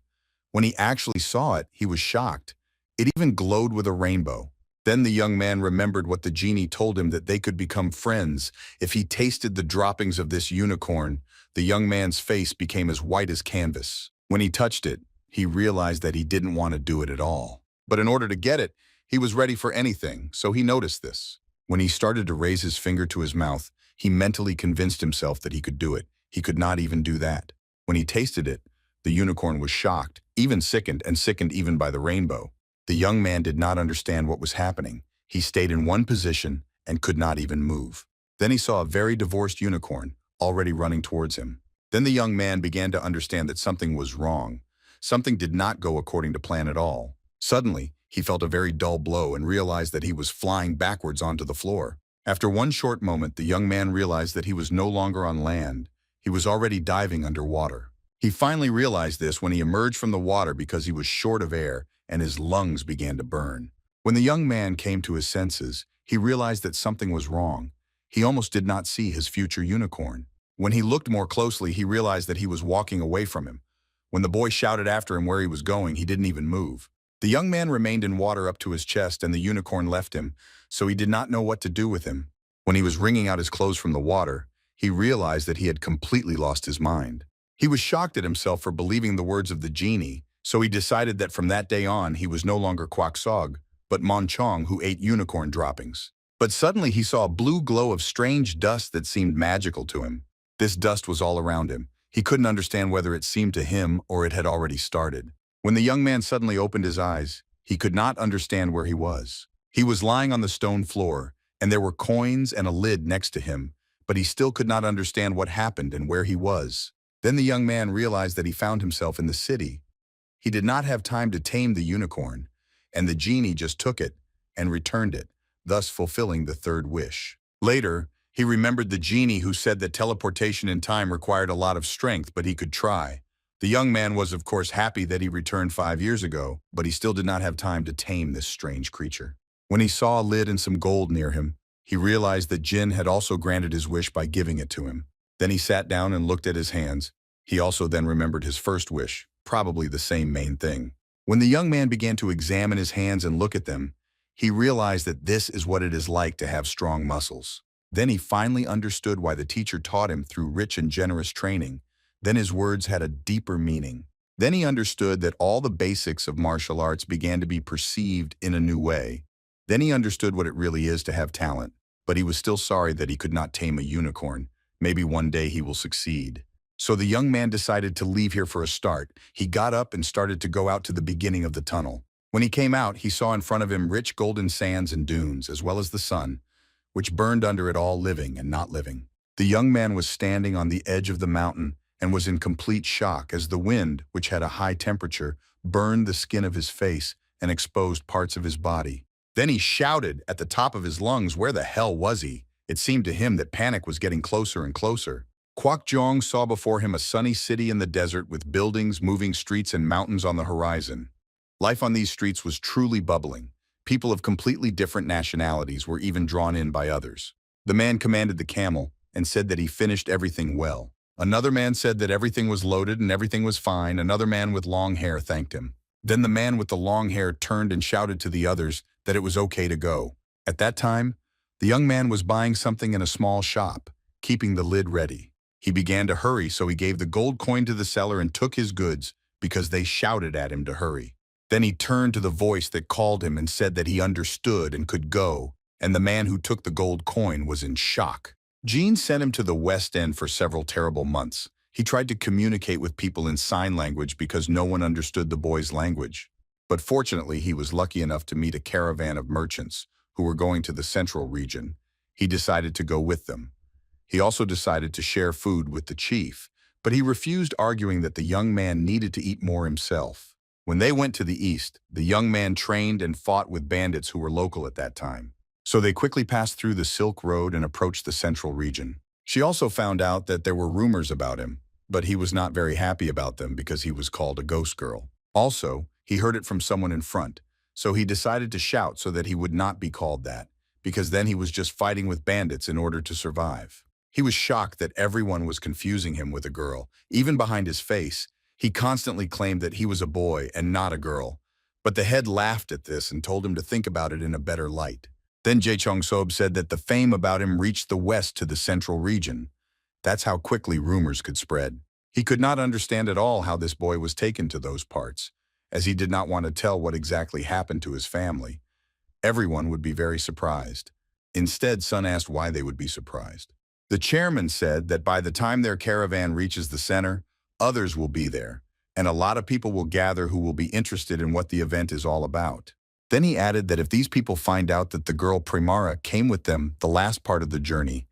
When he actually saw it, he was shocked. It even glowed with a rainbow. Then the young man remembered what the genie told him, that they could become friends if he tasted the droppings of this unicorn. The young man's face became as white as canvas. When he touched it, he realized that he didn't want to do it at all. But in order to get it, he was ready for anything, so he noticed this. When he started to raise his finger to his mouth, he mentally convinced himself that he could do it. He could not even do that. When he tasted it, the unicorn was shocked, even sickened, and sickened even by the rainbow. The young man did not understand what was happening. He stayed in one position and could not even move. Then he saw a very divorced unicorn, already running towards him. Then the young man began to understand that something was wrong. Something did not go according to plan at all. Suddenly, he felt a very dull blow and realized that he was flying backwards onto the floor. After one short moment, the young man realized that he was no longer on land. He was already diving underwater. He finally realized this when he emerged from the water because he was short of air and his lungs began to burn. When the young man came to his senses, he realized that something was wrong. He almost did not see his future unicorn. When he looked more closely, he realized that he was walking away from him. When the boy shouted after him where he was going, he didn't even move. The young man remained in water up to his chest and the unicorn left him, so he did not know what to do with him. When he was wringing out his clothes from the water, he realized that he had completely lost his mind. He was shocked at himself for believing the words of the genie, so he decided that from that day on he was no longer Kwak Sog, but Monchong, who ate unicorn droppings. But suddenly he saw a blue glow of strange dust that seemed magical to him. This dust was all around him. He couldn't understand whether it seemed to him or it had already started. When the young man suddenly opened his eyes, he could not understand where he was. He was lying on the stone floor, and there were coins and a lid next to him, but he still could not understand what happened and where he was. Then the young man realized that he found himself in the city. He did not have time to tame the unicorn, and the genie just took it and returned it, thus fulfilling the third wish. Later, he remembered the genie who said that teleportation in time required a lot of strength, but he could try. The young man was of course happy that he returned 5 years ago, but he still did not have time to tame this strange creature. When he saw a lid and some gold near him, he realized that Jin had also granted his wish by giving it to him. Then he sat down and looked at his hands. He also then remembered his first wish, probably the same main thing. When the young man began to examine his hands and look at them, he realized that this is what it is like to have strong muscles. Then he finally understood why the teacher taught him through rich and generous training. Then his words had a deeper meaning. Then he understood that all the basics of martial arts began to be perceived in a new way. Then he understood what it really is to have talent, but he was still sorry that he could not tame a unicorn. Maybe one day he will succeed. So the young man decided to leave here for a start. He got up and started to go out to the beginning of the tunnel. When he came out, he saw in front of him rich golden sands and dunes, as well as the sun, which burned under it all, living and not living. The young man was standing on the edge of the mountain and was in complete shock as the wind, which had a high temperature, burned the skin of his face and exposed parts of his body. Then he shouted at the top of his lungs, where the hell was he? It seemed to him that panic was getting closer and closer. Kwak Jong saw before him a sunny city in the desert with buildings, moving streets, and mountains on the horizon. Life on these streets was truly bubbling. People of completely different nationalities were even drawn in by others. The man commanded the camel and said that he finished everything well. Another man said that everything was loaded and everything was fine. Another man with long hair thanked him. Then the man with the long hair turned and shouted to the others that it was okay to go. At that time, the young man was buying something in a small shop, keeping the lid ready. He began to hurry, so he gave the gold coin to the seller and took his goods because they shouted at him to hurry. Then he turned to the voice that called him and said that he understood and could go, and the man who took the gold coin was in shock. Jean sent him to the West End for several terrible months. He tried to communicate with people in sign language because no one understood the boy's language. But fortunately, he was lucky enough to meet a caravan of merchants who were going to the central region. He decided to go with them. He also decided to share food with the chief, but he refused, arguing that the young man needed to eat more himself. When they went to the east, the young man trained and fought with bandits who were local at that time. So they quickly passed through the Silk Road and approached the central region. She also found out that there were rumors about him, but he was not very happy about them because he was called a ghost girl. Also, he heard it from someone in front, so he decided to shout so that he would not be called that, because then he was just fighting with bandits in order to survive. He was shocked that everyone was confusing him with a girl. Even behind his face, he constantly claimed that he was a boy and not a girl. But the head laughed at this and told him to think about it in a better light. Then Jae Chong-sob said that the fame about him reached the west to the central region. That's how quickly rumors could spread. He could not understand at all how this boy was taken to those parts, as he did not want to tell what exactly happened to his family. Everyone would be very surprised. Instead, Sun asked why they would be surprised. The chairman said that by the time their caravan reaches the center, others will be there, and a lot of people will gather who will be interested in what the event is all about. Then he added that if these people find out that the girl Primara came with them the last part of the journey,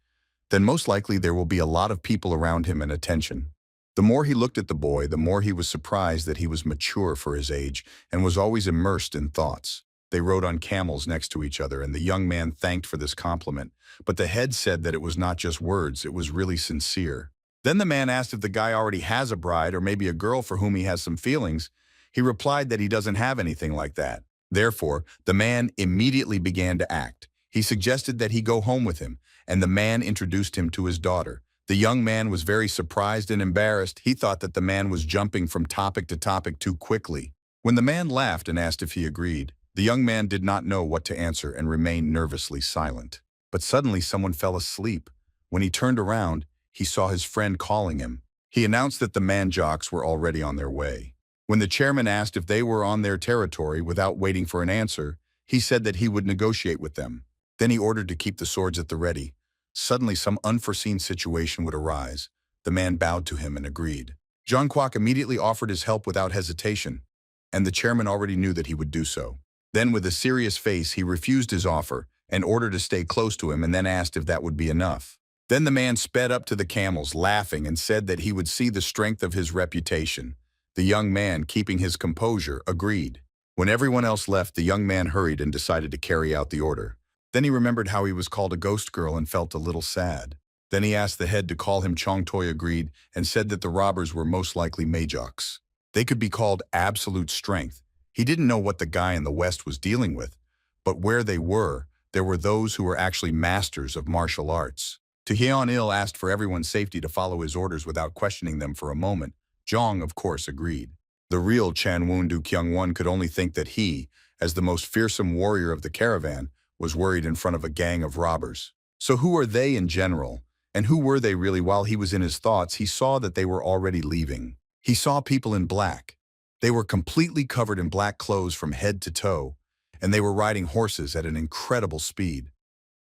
then most likely there will be a lot of people around him and attention. The more he looked at the boy, the more he was surprised that he was mature for his age and was always immersed in thoughts. They rode on camels next to each other, and the young man thanked for this compliment, but the head said that it was not just words, it was really sincere. Then the man asked if the guy already has a bride or maybe a girl for whom he has some feelings. He replied that he doesn't have anything like that. Therefore, the man immediately began to act. He suggested that he go home with him, and the man introduced him to his daughter. The young man was very surprised and embarrassed. He thought that the man was jumping from topic to topic too quickly. When the man laughed and asked if he agreed, the young man did not know what to answer and remained nervously silent. But suddenly someone fell asleep. When he turned around, he saw his friend calling him. He announced that the man-jocks were already on their way. When the chairman asked if they were on their territory without waiting for an answer, he said that he would negotiate with them. Then he ordered to keep the swords at the ready. Suddenly some unforeseen situation would arise. The man bowed to him and agreed. Jean Kwok immediately offered his help without hesitation, and the chairman already knew that he would do so. Then with a serious face, he refused his offer and ordered to stay close to him and then asked if that would be enough. Then the man sped up to the camels, laughing, and said that he would see the strength of his reputation. The young man, keeping his composure, agreed. When everyone else left, the young man hurried and decided to carry out the order. Then he remembered how he was called a ghost girl and felt a little sad. Then he asked the head to call him Chong Toy agreed and said that the robbers were most likely Majoks. They could be called absolute strength. He didn't know what the guy in the West was dealing with, but where they were, there were those who were actually masters of martial arts. To Hyun-il asked for everyone's safety to follow his orders without questioning them for a moment. Jong, of course, agreed. The real Chanwon-do Kyung-won could only think that he, as the most fearsome warrior of the caravan, was worried in front of a gang of robbers. So who are they in general? And who were they really? While he was in his thoughts, he saw that they were already leaving. He saw people in black. They were completely covered in black clothes from head to toe, and they were riding horses at an incredible speed.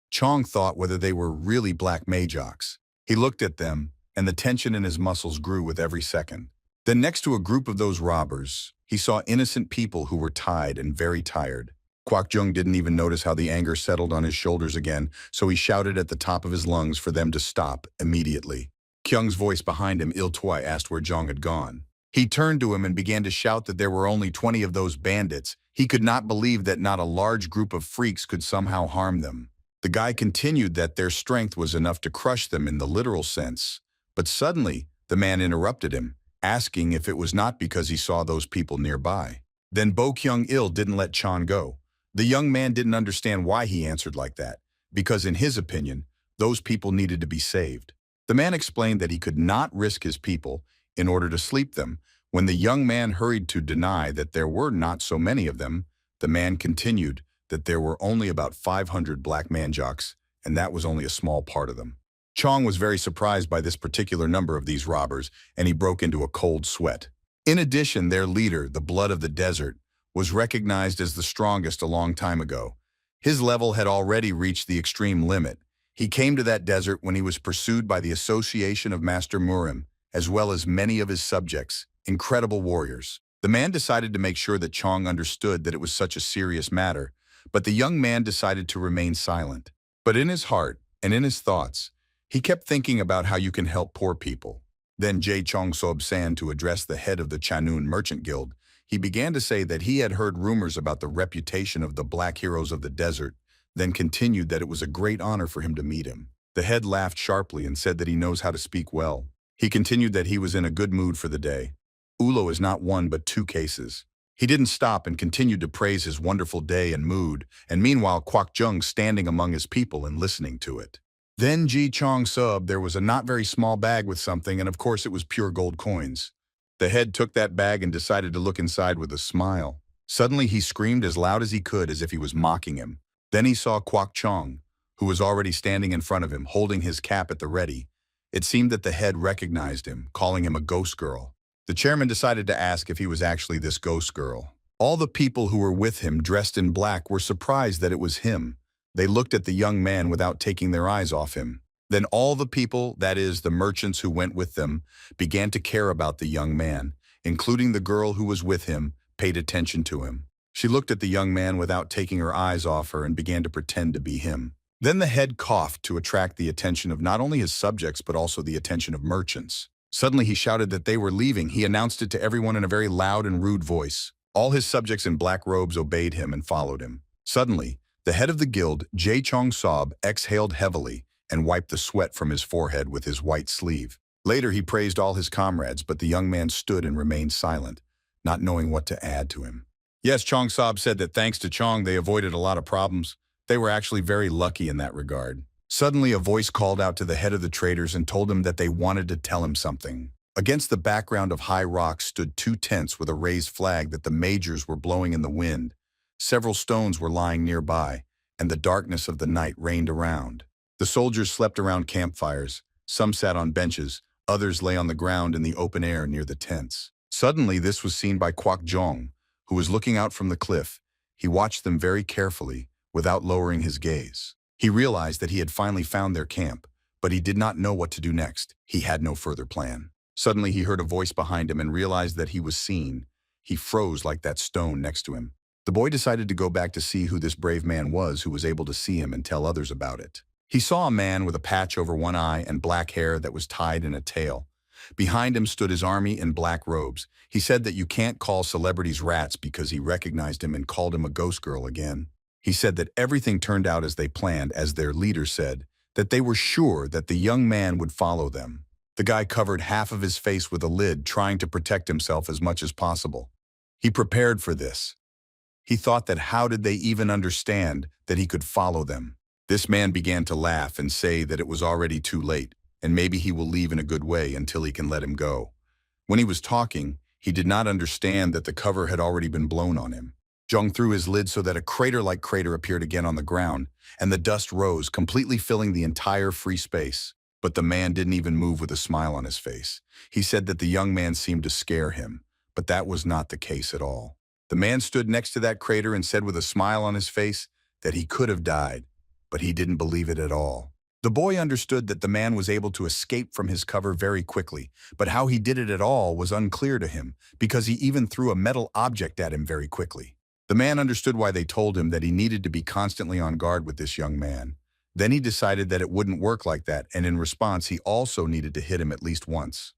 Chong thought whether they were really black Majoks. He looked at them, and the tension in his muscles grew with every second. Then next to a group of those robbers, he saw innocent people who were tied and very tired. Kwak Jung didn't even notice how the anger settled on his shoulders again, so he shouted at the top of his lungs for them to stop immediately. Kyung's voice behind him, Il Twai, asked where Jong had gone. He turned to him and began to shout that there were only 20 of those bandits. He could not believe that not a large group of freaks could somehow harm them. The guy continued that their strength was enough to crush them in the literal sense. But suddenly, the man interrupted him, asking if it was not because he saw those people nearby. Then Bo Kyung-il didn't let Chan go. The young man didn't understand why he answered like that, because in his opinion, those people needed to be saved. The man explained that he could not risk his people in order to sleep them. When the young man hurried to deny that there were not so many of them, the man continued that there were only about 500 black Manjocks, and that was only a small part of them. Chong was very surprised by this particular number of these robbers, and he broke into a cold sweat. In addition, their leader, the Blood of the Desert, was recognized as the strongest a long time ago. His level had already reached the extreme limit. He came to that desert when he was pursued by the Association of Master Murim, as well as many of his subjects, incredible warriors. The man decided to make sure that Chong understood that it was such a serious matter, but the young man decided to remain silent. But in his heart and in his thoughts, he kept thinking about how you can help poor people. Then Jae Chong-sob-san, to address the head of the Chanun Merchant Guild, he began to say that he had heard rumors about the reputation of the black heroes of the desert, then continued that it was a great honor for him to meet him. The head laughed sharply and said that he knows how to speak well. He continued that he was in a good mood for the day. Ulo is not one but two cases. He didn't stop and continued to praise his wonderful day and mood, and meanwhile Kwak Jung standing among his people and listening to it. Then Ji Chong sub, there was a not very small bag with something, and of course it was pure gold coins. The head took that bag and decided to look inside with a smile. Suddenly he screamed as loud as he could as if he was mocking him. Then he saw Kwok Chong, who was already standing in front of him, holding his cap at the ready. It seemed that the head recognized him, calling him a ghost girl. The chairman decided to ask if he was actually this ghost girl. All the people who were with him dressed in black were surprised that it was him. They looked at the young man without taking their eyes off him. Then all the people, that is, the merchants who went with them, began to care about the young man, including the girl who was with him, paid attention to him. She looked at the young man without taking her eyes off her and began to pretend to be him. Then the head coughed to attract the attention of not only his subjects but also the attention of merchants. Suddenly he shouted that they were leaving. He announced it to everyone in a very loud and rude voice. All his subjects in black robes obeyed him and followed him. Suddenly, the head of the guild, Jae Chong Sob, exhaled heavily and wiped the sweat from his forehead with his white sleeve. Later he praised all his comrades, but the young man stood and remained silent, not knowing what to add to him. Yes, Chong Sob said that thanks to Chong they avoided a lot of problems. They were actually very lucky in that regard. Suddenly a voice called out to the head of the traders and told him that they wanted to tell him something. Against the background of high rocks stood two tents with a raised flag that the majors were blowing in the wind. Several stones were lying nearby, and the darkness of the night reigned around. The soldiers slept around campfires. Some sat on benches, others lay on the ground in the open air near the tents. Suddenly this was seen by Kwok Jong, who was looking out from the cliff. He watched them very carefully, without lowering his gaze. He realized that he had finally found their camp, but he did not know what to do next. He had no further plan. Suddenly he heard a voice behind him and realized that he was seen. He froze like that stone next to him. The boy decided to go back to see who this brave man was who was able to see him and tell others about it. He saw a man with a patch over one eye and black hair that was tied in a tail. Behind him stood his army in black robes. He said that you can't call celebrities rats because he recognized him and called him a ghost girl again. He said that everything turned out as they planned, as their leader said, that they were sure that the young man would follow them. The guy covered half of his face with a lid, trying to protect himself as much as possible. He prepared for this. He thought that how did they even understand that he could follow them? This man began to laugh and say that it was already too late, and maybe he will leave in a good way until he can let him go. When he was talking, he did not understand that the cover had already been blown on him. Jung threw his lid so that a crater-like crater appeared again on the ground, and the dust rose, completely filling the entire free space. But the man didn't even move with a smile on his face. He said that the young man seemed to scare him, but that was not the case at all. The man stood next to that crater and said with a smile on his face that he could have died, but he didn't believe it at all. The boy understood that the man was able to escape from his cover very quickly, but how he did it at all was unclear to him, because he even threw a metal object at him very quickly. The man understood why they told him that he needed to be constantly on guard with this young man. Then he decided that it wouldn't work like that, and in response he also needed to hit him at least once.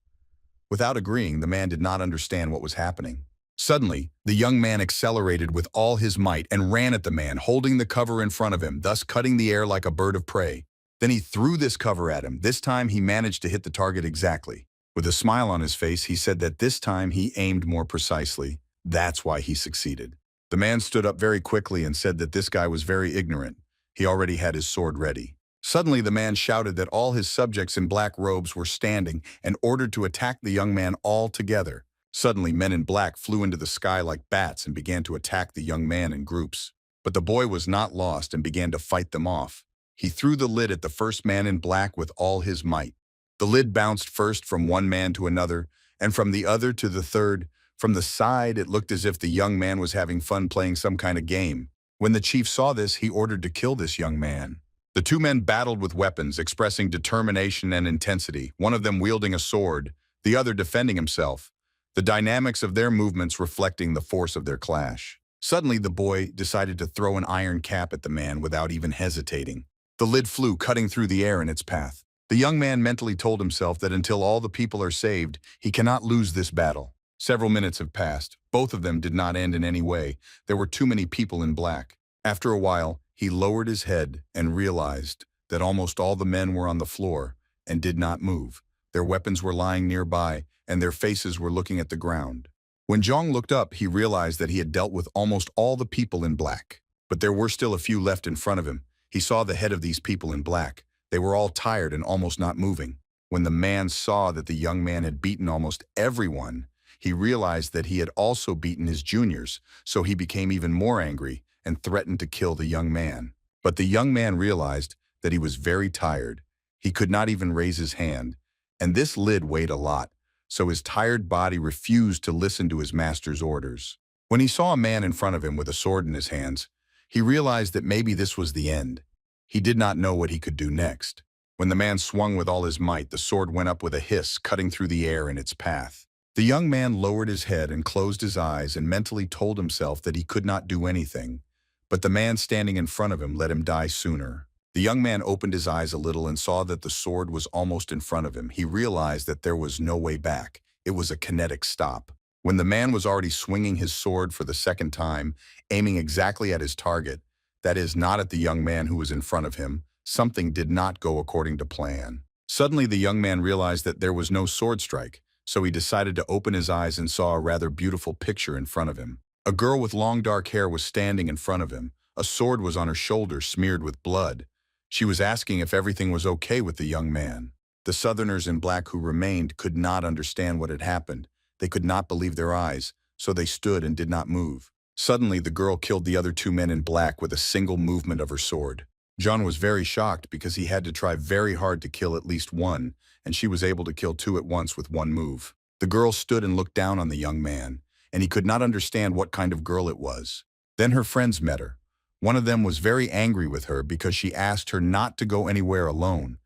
Without agreeing, the man did not understand what was happening. Suddenly, the young man accelerated with all his might and ran at the man, holding the cover in front of him, thus cutting the air like a bird of prey. Then he threw this cover at him. This time he managed to hit the target exactly. With a smile on his face, he said that this time he aimed more precisely. That's why he succeeded. The man stood up very quickly and said that this guy was very ignorant. He already had his sword ready. Suddenly the man shouted that all his subjects in black robes were standing and ordered to attack the young man all together. Suddenly men in black flew into the sky like bats and began to attack the young man in groups. But the boy was not lost and began to fight them off. He threw the lid at the first man in black with all his might. The lid bounced first from one man to another, and from the other to the third. From the side, it looked as if the young man was having fun playing some kind of game. When the chief saw this, he ordered to kill this young man. The two men battled with weapons, expressing determination and intensity, one of them wielding a sword, the other defending himself, the dynamics of their movements reflecting the force of their clash. Suddenly, the boy decided to throw an iron cap at the man without even hesitating. The lid flew, cutting through the air in its path. The young man mentally told himself that until all the people are saved, he cannot lose this battle. Several minutes have passed. Both of them did not end in any way. There were too many people in black. After a while, he lowered his head and realized that almost all the men were on the floor and did not move. Their weapons were lying nearby, and their faces were looking at the ground. When Zhang looked up, he realized that he had dealt with almost all the people in black. But there were still a few left in front of him. He saw the head of these people in black. They were all tired and almost not moving. When the man saw that the young man had beaten almost everyone, he realized that he had also beaten his juniors, so he became even more angry and threatened to kill the young man. But the young man realized that he was very tired. He could not even raise his hand, and this lid weighed a lot, so his tired body refused to listen to his master's orders. When he saw a man in front of him with a sword in his hands, he realized that maybe this was the end. He did not know what he could do next. When the man swung with all his might, the sword went up with a hiss, cutting through the air in its path. The young man lowered his head and closed his eyes and mentally told himself that he could not do anything. But the man standing in front of him let him die sooner. The young man opened his eyes a little and saw that the sword was almost in front of him. He realized that there was no way back. It was a kinetic stop. When the man was already swinging his sword for the second time, aiming exactly at his target, that is, not at the young man who was in front of him, something did not go according to plan. Suddenly, the young man realized that there was no sword strike, so he decided to open his eyes and saw a rather beautiful picture in front of him. A girl with long dark hair was standing in front of him. A sword was on her shoulder, smeared with blood. She was asking if everything was okay with the young man. The Southerners in black who remained could not understand what had happened. They could not believe their eyes, so they stood and did not move. Suddenly, the girl killed the other two men in black with a single movement of her sword. John was very shocked because he had to try very hard to kill at least one, and she was able to kill two at once with one move. The girl stood and looked down on the young man, and he could not understand what kind of girl it was. Then her friends met her. One of them was very angry with her because she asked her not to go anywhere alone.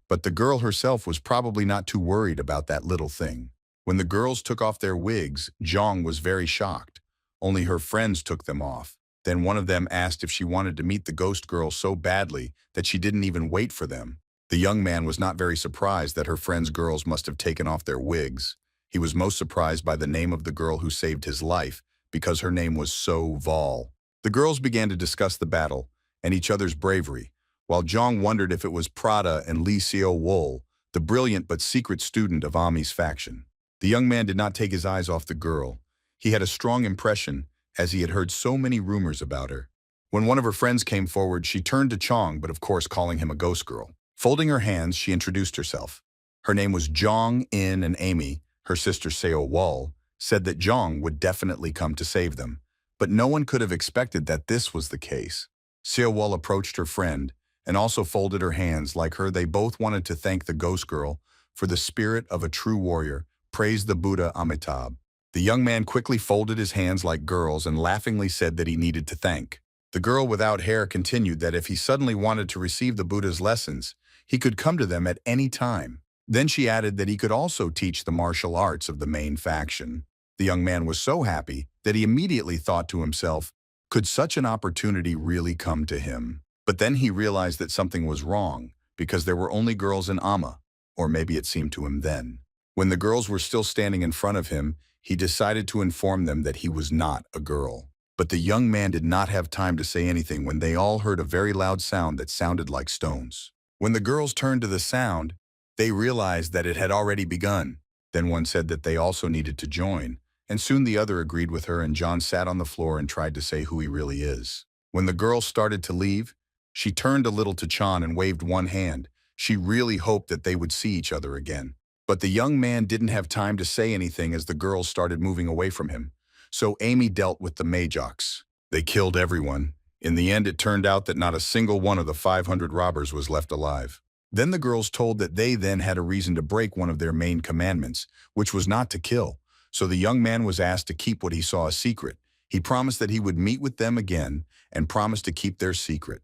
But the girl herself was probably not too worried about that little thing. When the girls took off their wigs, Jong was very shocked. Only her friends took them off. Then one of them asked if she wanted to meet the ghost girl so badly that she didn't even wait for them. The young man was not very surprised that her friends' girls must have taken off their wigs. He was most surprised by the name of the girl who saved his life, because her name was So Vol. The girls began to discuss the battle and each other's bravery, while Jong wondered if it was Prada and Lee Seo Wol, the brilliant but secret student of Ami's faction. The young man did not take his eyes off the girl. He had a strong impression, as he had heard so many rumors about her. When one of her friends came forward, she turned to Chong, but of course calling him a ghost girl. Folding her hands, she introduced herself. Her name was Jong In, and Amy, her sister Seo Wol, said that Jong would definitely come to save them. But no one could have expected that this was the case. Seo Wol approached her friend and also folded her hands. Like her, they both wanted to thank the ghost girl for the spirit of a true warrior, praised the Buddha Amitabh. The young man quickly folded his hands like girls and laughingly said that he needed to thank. The girl without hair continued that if he suddenly wanted to receive the Buddha's lessons, he could come to them at any time. Then she added that he could also teach the martial arts of the main faction. The young man was so happy that he immediately thought to himself, could such an opportunity really come to him? But then he realized that something was wrong, because there were only girls in Amma, or maybe it seemed to him then. When the girls were still standing in front of him, he decided to inform them that he was not a girl. But the young man did not have time to say anything when they all heard a very loud sound that sounded like stones. When the girls turned to the sound, they realized that it had already begun. Then one said that they also needed to join, and soon the other agreed with her, and John sat on the floor and tried to say who he really is. When the girls started to leave, she turned a little to Chan and waved one hand. She really hoped that they would see each other again. But the young man didn't have time to say anything as the girls started moving away from him. So Amy dealt with the Majoks. They killed everyone. In the end, it turned out that not a single one of the 500 robbers was left alive. Then the girls told that they then had a reason to break one of their main commandments, which was not to kill. So the young man was asked to keep what he saw a secret. He promised that he would meet with them again and promised to keep their secret.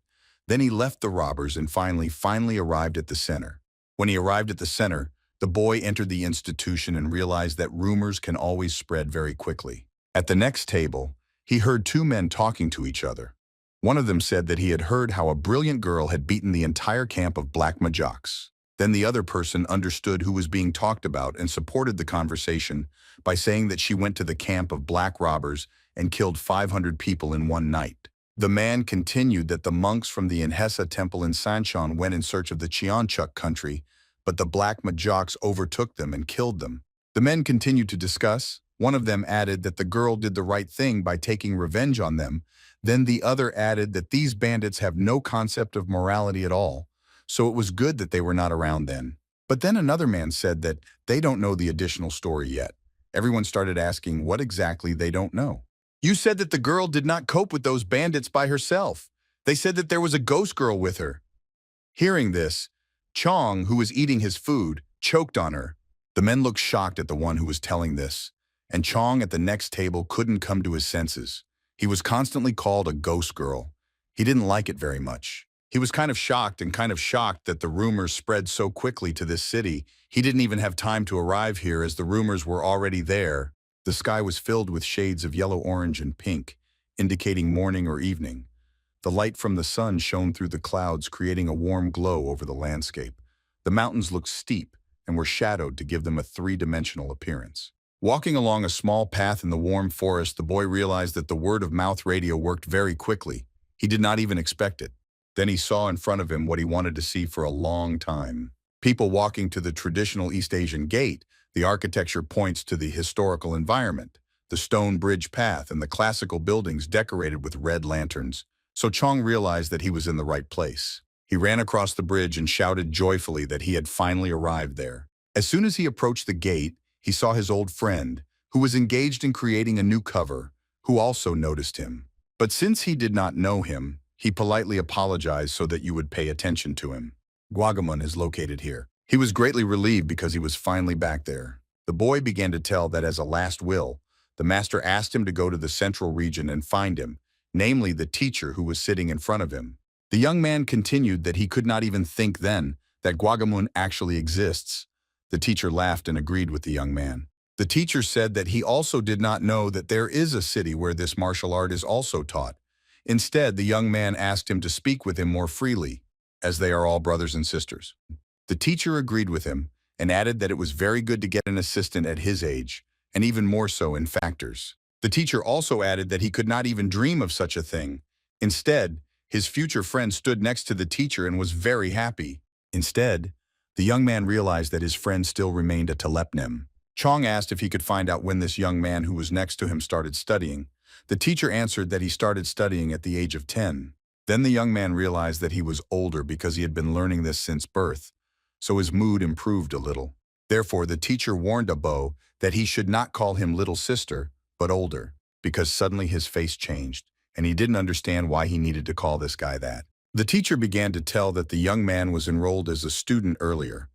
Then he left the robbers and finally arrived at the center. When he arrived at the center, the boy entered the institution and realized that rumors can always spread very quickly. At the next table, he heard two men talking to each other. One of them said that he had heard how a brilliant girl had beaten the entire camp of black Majoks. Then the other person understood who was being talked about and supported the conversation by saying that she went to the camp of black robbers and killed 500 people in one night. The man continued that the monks from the Inhesa temple in Sancheon went in search of the Cheonchuk country, but the black Majoks overtook them and killed them. The men continued to discuss. One of them added that the girl did the right thing by taking revenge on them. Then the other added that these bandits have no concept of morality at all, so it was good that they were not around then. But then another man said that they don't know the additional story yet. Everyone started asking what exactly they don't know. You said that the girl did not cope with those bandits by herself. They said that there was a ghost girl with her. Hearing this, Chong, who was eating his food, choked on her. The men looked shocked at the one who was telling this, and Chong at the next table couldn't come to his senses. He was constantly called a ghost girl. He didn't like it very much. He was kind of shocked that the rumors spread so quickly to this city. He didn't even have time to arrive here as the rumors were already there. The sky was filled with shades of yellow, orange, and pink, indicating morning or evening. The light from the sun shone through the clouds, creating a warm glow over the landscape. The mountains looked steep and were shadowed to give them a three-dimensional appearance. Walking along a small path in the warm forest, the boy realized that the word-of-mouth radio worked very quickly. He did not even expect it. Then he saw in front of him what he wanted to see for a long time. People walking to the traditional East Asian gate. The architecture points to the historical environment, the stone bridge path, and the classical buildings decorated with red lanterns. So Chong realized that he was in the right place. He ran across the bridge and shouted joyfully that he had finally arrived there. As soon as he approached the gate, he saw his old friend, who was engaged in creating a new cover, who also noticed him. But since he did not know him, he politely apologized so that you would pay attention to him. Guagamon is located here. He was greatly relieved because he was finally back there. The boy began to tell that as a last will, the master asked him to go to the central region and find him, namely the teacher who was sitting in front of him. The young man continued that he could not even think then that Guagamon actually exists. The teacher laughed and agreed with the young man. The teacher said that he also did not know that there is a city where this martial art is also taught. Instead, the young man asked him to speak with him more freely, as they are all brothers and sisters. The teacher agreed with him and added that it was very good to get an assistant at his age, and even more so in factors. The teacher also added that he could not even dream of such a thing. Instead, his future friend stood next to the teacher and was very happy. Instead, the young man realized that his friend still remained a telepnym. Chong asked if he could find out when this young man who was next to him started studying. The teacher answered that he started studying at the age of 10. Then the young man realized that he was older because he had been learning this since birth, so his mood improved a little. Therefore, the teacher warned Abo that he should not call him little sister, but older, because suddenly his face changed, and he didn't understand why he needed to call this guy that. The teacher began to tell that the young man was enrolled as a student earlier,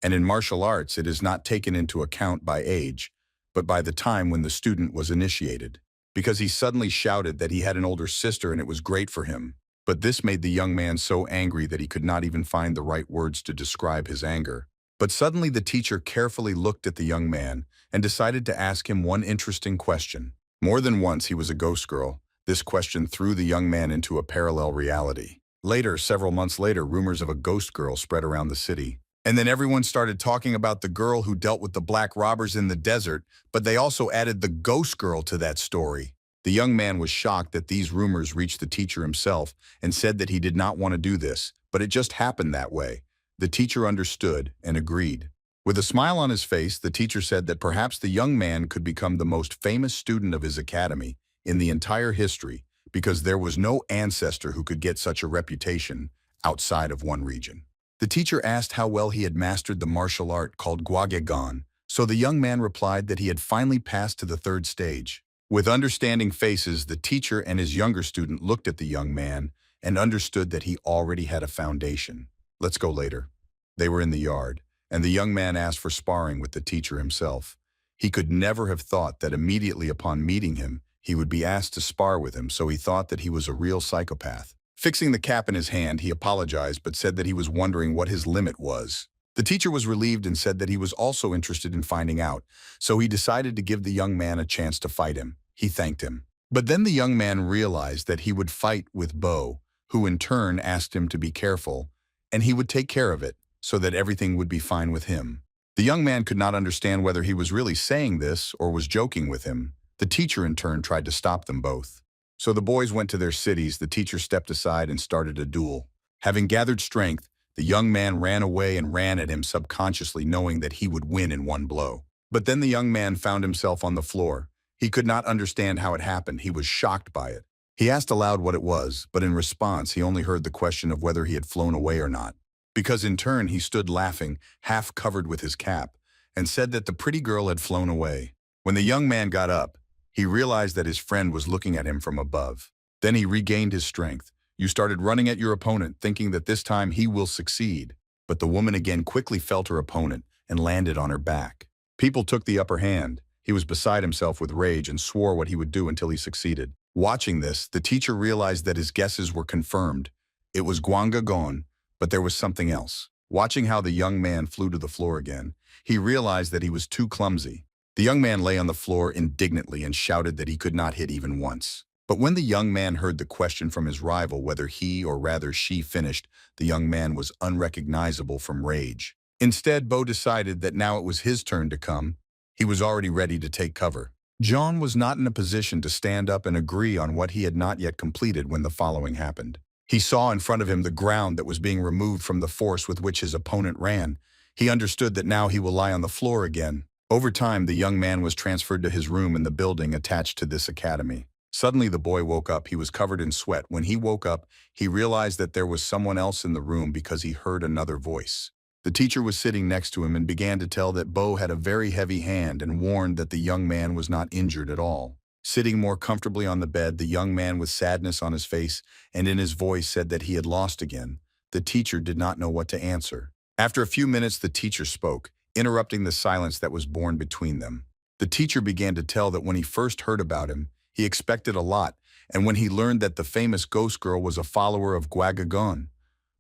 and in martial arts it is not taken into account by age, but by the time when the student was initiated. Because he suddenly shouted that he had an older sister and it was great for him. But this made the young man so angry that he could not even find the right words to describe his anger. But suddenly the teacher carefully looked at the young man and decided to ask him one interesting question. More than once he was a ghost girl. This question threw the young man into a parallel reality. Later, several months later, rumors of a ghost girl spread around the city. And then everyone started talking about the girl who dealt with the black robbers in the desert, but they also added the ghost girl to that story. The young man was shocked that these rumors reached the teacher himself and said that he did not want to do this, but it just happened that way. The teacher understood and agreed. With a smile on his face, the teacher said that perhaps the young man could become the most famous student of his academy in the entire history, because there was no ancestor who could get such a reputation outside of one region. The teacher asked how well he had mastered the martial art called Gwagegon, so the young man replied that he had finally passed to the third stage. With understanding faces, the teacher and his younger student looked at the young man and understood that he already had a foundation. Let's go later. They were in the yard, and the young man asked for sparring with the teacher himself. He could never have thought that immediately upon meeting him, he would be asked to spar with him, so he thought that he was a real psychopath. Fixing the cap in his hand, he apologized but said that he was wondering what his limit was. The teacher was relieved and said that he was also interested in finding out, so he decided to give the young man a chance to fight him. He thanked him. But then the young man realized that he would fight with Bo, who in turn asked him to be careful, and he would take care of it, so that everything would be fine with him. The young man could not understand whether he was really saying this or was joking with him. The teacher in turn tried to stop them both. So the boys went to their cities. The teacher stepped aside and started a duel. Having gathered strength, the young man ran away and ran at him subconsciously, knowing that he would win in one blow. But then the young man found himself on the floor. He could not understand how it happened. He was shocked by it. He asked aloud what it was, but in response he only heard the question of whether he had flown away or not. because in turn he stood laughing, half covered with his cap, and said that the pretty girl had flown away. When the young man got up, he realized that his friend was looking at him from above. Then he regained his strength. You started running at your opponent, thinking that this time he will succeed. But the woman again quickly felt her opponent and landed on her back. People took the upper hand. He was beside himself with rage and swore what he would do until he succeeded. Watching this, the teacher realized that his guesses were confirmed. It was Gwanga gone, but there was something else. Watching how the young man flew to the floor again, he realized that he was too clumsy. The young man lay on the floor indignantly and shouted that he could not hit even once. But when the young man heard the question from his rival whether he or rather she finished, the young man was unrecognizable from rage. Instead, Bo decided that now it was his turn to come. He was already ready to take cover. John was not in a position to stand up and agree on what he had not yet completed when the following happened. He saw in front of him the ground that was being removed from the force with which his opponent ran. He understood that now he will lie on the floor again. Over time, the young man was transferred to his room in the building attached to this academy. Suddenly, the boy woke up. He was covered in sweat. When he woke up, he realized that there was someone else in the room because he heard another voice. The teacher was sitting next to him and began to tell that Bo had a very heavy hand and warned that the young man was not injured at all. Sitting more comfortably on the bed, the young man with sadness on his face and in his voice said that he had lost again. The teacher did not know what to answer. After a few minutes, the teacher spoke, interrupting the silence that was born between them. The teacher began to tell that when he first heard about him, he expected a lot, and when he learned that the famous ghost girl was a follower of Gwagagon.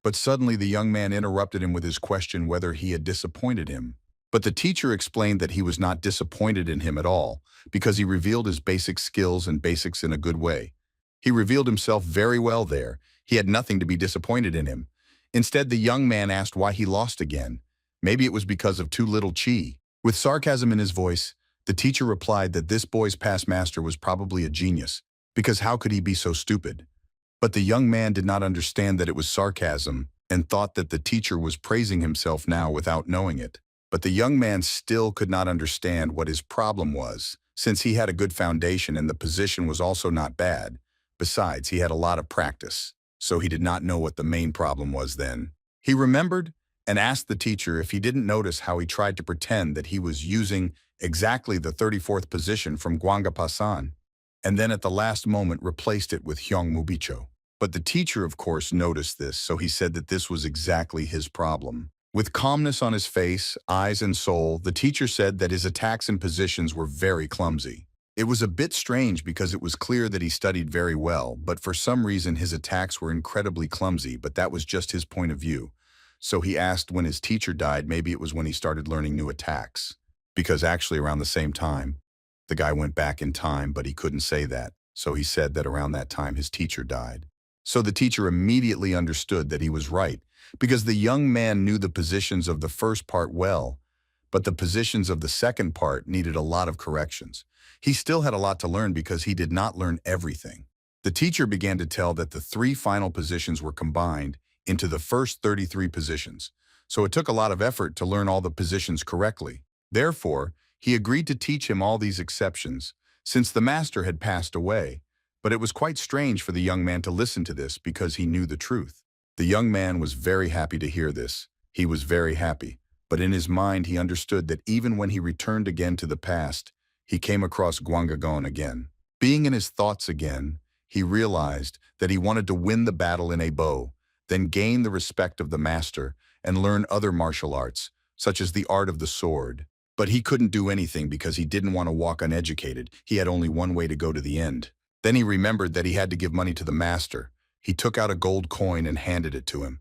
But suddenly the young man interrupted him with his question whether he had disappointed him. But the teacher explained that he was not disappointed in him at all, because he revealed his basic skills and basics in a good way. He revealed himself very well there. He had nothing to be disappointed in him. Instead, the young man asked why he lost again. Maybe it was because of too little chi. With sarcasm in his voice, the teacher replied that this boy's past master was probably a genius, because how could he be so stupid? But the young man did not understand that it was sarcasm and thought that the teacher was praising himself now without knowing it. But the young man still could not understand what his problem was, since he had a good foundation and the position was also not bad. Besides, he had a lot of practice, so he did not know what the main problem was then. He remembered and asked the teacher if he didn't notice how he tried to pretend that he was using exactly the 34th position from Gwanga Pasan, and then at the last moment replaced it with Hyung Mubicho. But the teacher, of course, noticed this, so he said that this was exactly his problem. With calmness on his face, eyes, and soul, the teacher said that his attacks and positions were very clumsy. It was a bit strange because it was clear that he studied very well, but for some reason his attacks were incredibly clumsy, but that was just his point of view. So he asked when his teacher died, maybe it was when he started learning new attacks. Because actually around the same time, the guy went back in time, but he couldn't say that. So he said that around that time his teacher died. So the teacher immediately understood that he was right, because the young man knew the positions of the first part well, but the positions of the second part needed a lot of corrections. He still had a lot to learn because he did not learn everything. The teacher began to tell that the 3 final positions were combined into the first 33 positions, so it took a lot of effort to learn all the positions correctly. Therefore, he agreed to teach him all these exceptions, since the master had passed away, but it was quite strange for the young man to listen to this because he knew the truth. The young man was very happy to hear this. He was very happy, but in his mind he understood that even when he returned again to the past, he came across Gwangagon again. Being in his thoughts again, he realized that he wanted to win the battle in a bow, then gain the respect of the master and learn other martial arts, such as the art of the sword. But he couldn't do anything because he didn't want to walk uneducated. He had only one way to go to the end. Then he remembered that he had to give money to the master. He took out a gold coin and handed it to him.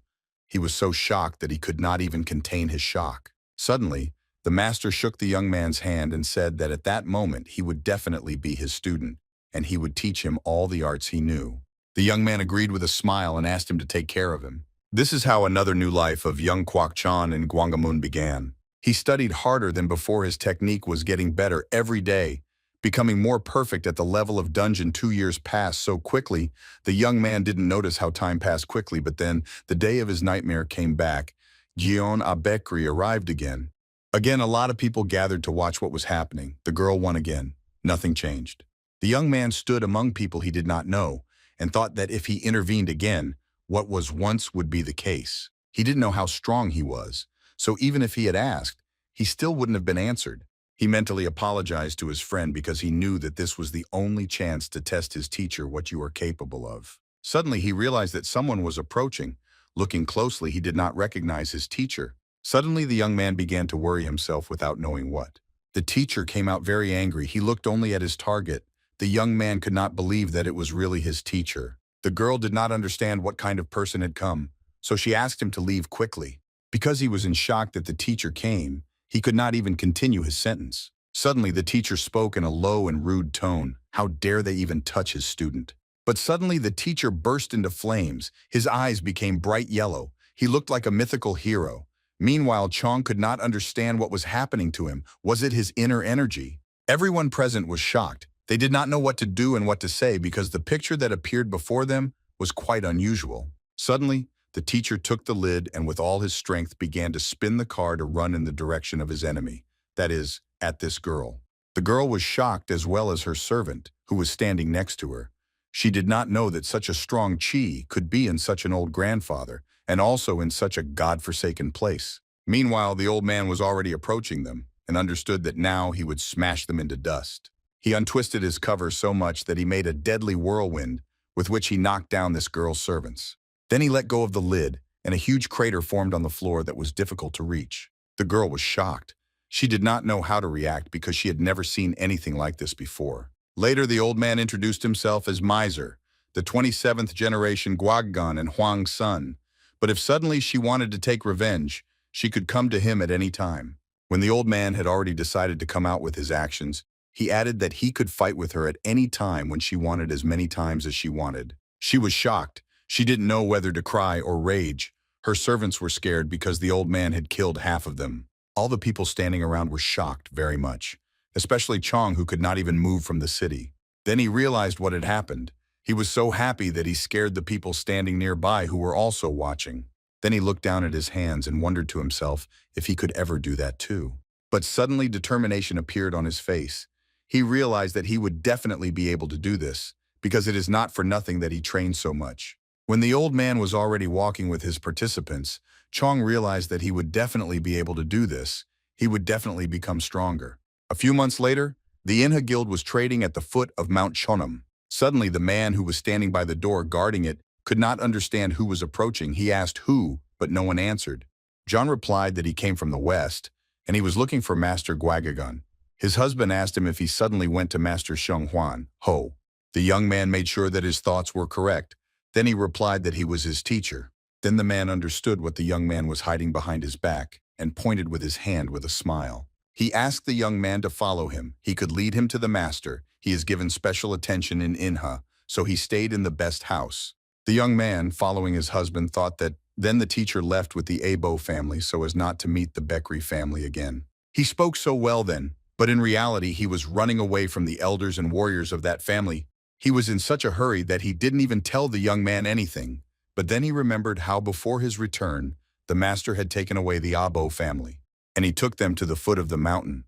He was so shocked that he could not even contain his shock. Suddenly, the master shook the young man's hand and said that at that moment he would definitely be his student, and he would teach him all the arts he knew. The young man agreed with a smile and asked him to take care of him. This is how another new life of young Kwok Chan in Gwangamun began. He studied harder than before. His technique was getting better every day, becoming more perfect at the level of dungeon. 2 years passed so quickly, the young man didn't notice how time passed quickly, but then the day of his nightmare came back. Gion Abekri arrived again. Again, a lot of people gathered to watch what was happening. The girl won again. Nothing changed. The young man stood among people he did not know and thought that if he intervened again, what was once would be the case. He didn't know how strong he was, so even if he had asked, he still wouldn't have been answered. He mentally apologized to his friend because he knew that this was the only chance to test his teacher what you are capable of. Suddenly, he realized that someone was approaching. Looking closely, he did not recognize his teacher. Suddenly, the young man began to worry himself without knowing what. The teacher came out very angry. He looked only at his target. The young man could not believe that it was really his teacher. The girl did not understand what kind of person had come, so she asked him to leave quickly. Because he was in shock that the teacher came, he could not even continue his sentence. Suddenly, the teacher spoke in a low and rude tone. How dare they even touch his student? But suddenly, the teacher burst into flames. His eyes became bright yellow. He looked like a mythical hero. Meanwhile, Chong could not understand what was happening to him. Was it his inner energy? Everyone present was shocked. They did not know what to do and what to say because the picture that appeared before them was quite unusual. Suddenly, the teacher took the lid and with all his strength began to spin the car to run in the direction of his enemy, that is, at this girl. The girl was shocked as well as her servant, who was standing next to her. She did not know that such a strong chi could be in such an old grandfather, and also in such a god-forsaken place. Meanwhile, the old man was already approaching them, and understood that now he would smash them into dust. He untwisted his cover so much that he made a deadly whirlwind, with which he knocked down this girl's servants. Then he let go of the lid, and a huge crater formed on the floor that was difficult to reach. The girl was shocked. She did not know how to react because she had never seen anything like this before. Later, the old man introduced himself as Miser, the 27th generation Guaggan and Huang's son. But if suddenly she wanted to take revenge, she could come to him at any time. When the old man had already decided to come out with his actions, he added that he could fight with her at any time when she wanted as many times as she wanted. She was shocked. She didn't know whether to cry or rage. Her servants were scared because the old man had killed half of them. All the people standing around were shocked very much, especially Chong, who could not even move from the city. Then he realized what had happened. He was so happy that he scared the people standing nearby who were also watching. Then he looked down at his hands and wondered to himself if he could ever do that too. But suddenly determination appeared on his face. He realized that he would definitely be able to do this, because it is not for nothing that he trained so much. When the old man was already walking with his participants, Chong realized that he would definitely be able to do this. He would definitely become stronger. A few months later, the Inha Guild was trading at the foot of Mount Chonam. Suddenly, the man who was standing by the door guarding it could not understand who was approaching. He asked who, but no one answered. John replied that he came from the west, and he was looking for Master Guagagun. His husband asked him if he suddenly went to Master Sheng Huan, Ho. The young man made sure that his thoughts were correct. Then he replied that he was his teacher. Then the man understood what the young man was hiding behind his back and pointed with his hand with a smile. He asked the young man to follow him. He could lead him to the master. He is given special attention in Inha, so he stayed in the best house. The young man, following his husband, thought that then the teacher left with the Abo family so as not to meet the Becky family again. He spoke so well then, but in reality he was running away from the elders and warriors of that family. He was in such a hurry that he didn't even tell the young man anything. But then he remembered how before his return, the master had taken away the Abo family, and he took them to the foot of the mountain,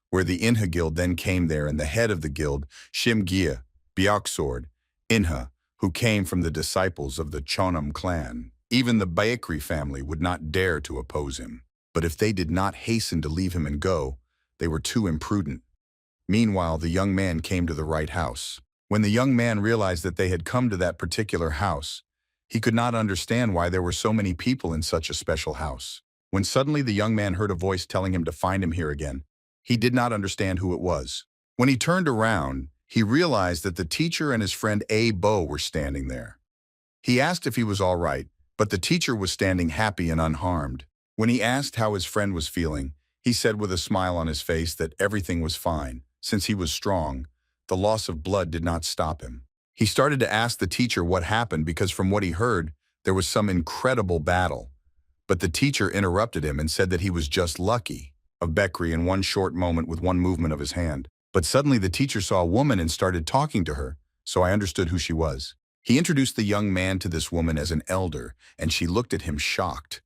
where the Inha Guild then came there, and the head of the guild, Shim Gia, Byaksword, Inha, who came from the disciples of the Chonam clan. Even the Becky family would not dare to oppose him. But if they did not hasten to leave him and go, they were too imprudent. Meanwhile, the young man came to the right house. When the young man realized that they had come to that particular house, he could not understand why there were so many people in such a special house. When suddenly the young man heard a voice telling him to find him here again, he did not understand who it was. When he turned around, he realized that the teacher and his friend A Bo were standing there. He asked if he was all right, but the teacher was standing happy and unharmed. When he asked how his friend was feeling, he said with a smile on his face that everything was fine. Since he was strong, the loss of blood did not stop him. He started to ask the teacher what happened because from what he heard, there was some incredible battle. But the teacher interrupted him and said that he was just lucky of Becky in one short moment with one movement of his hand. But suddenly the teacher saw a woman and started talking to her, so I understood who she was. He introduced the young man to this woman as an elder, and she looked at him shocked.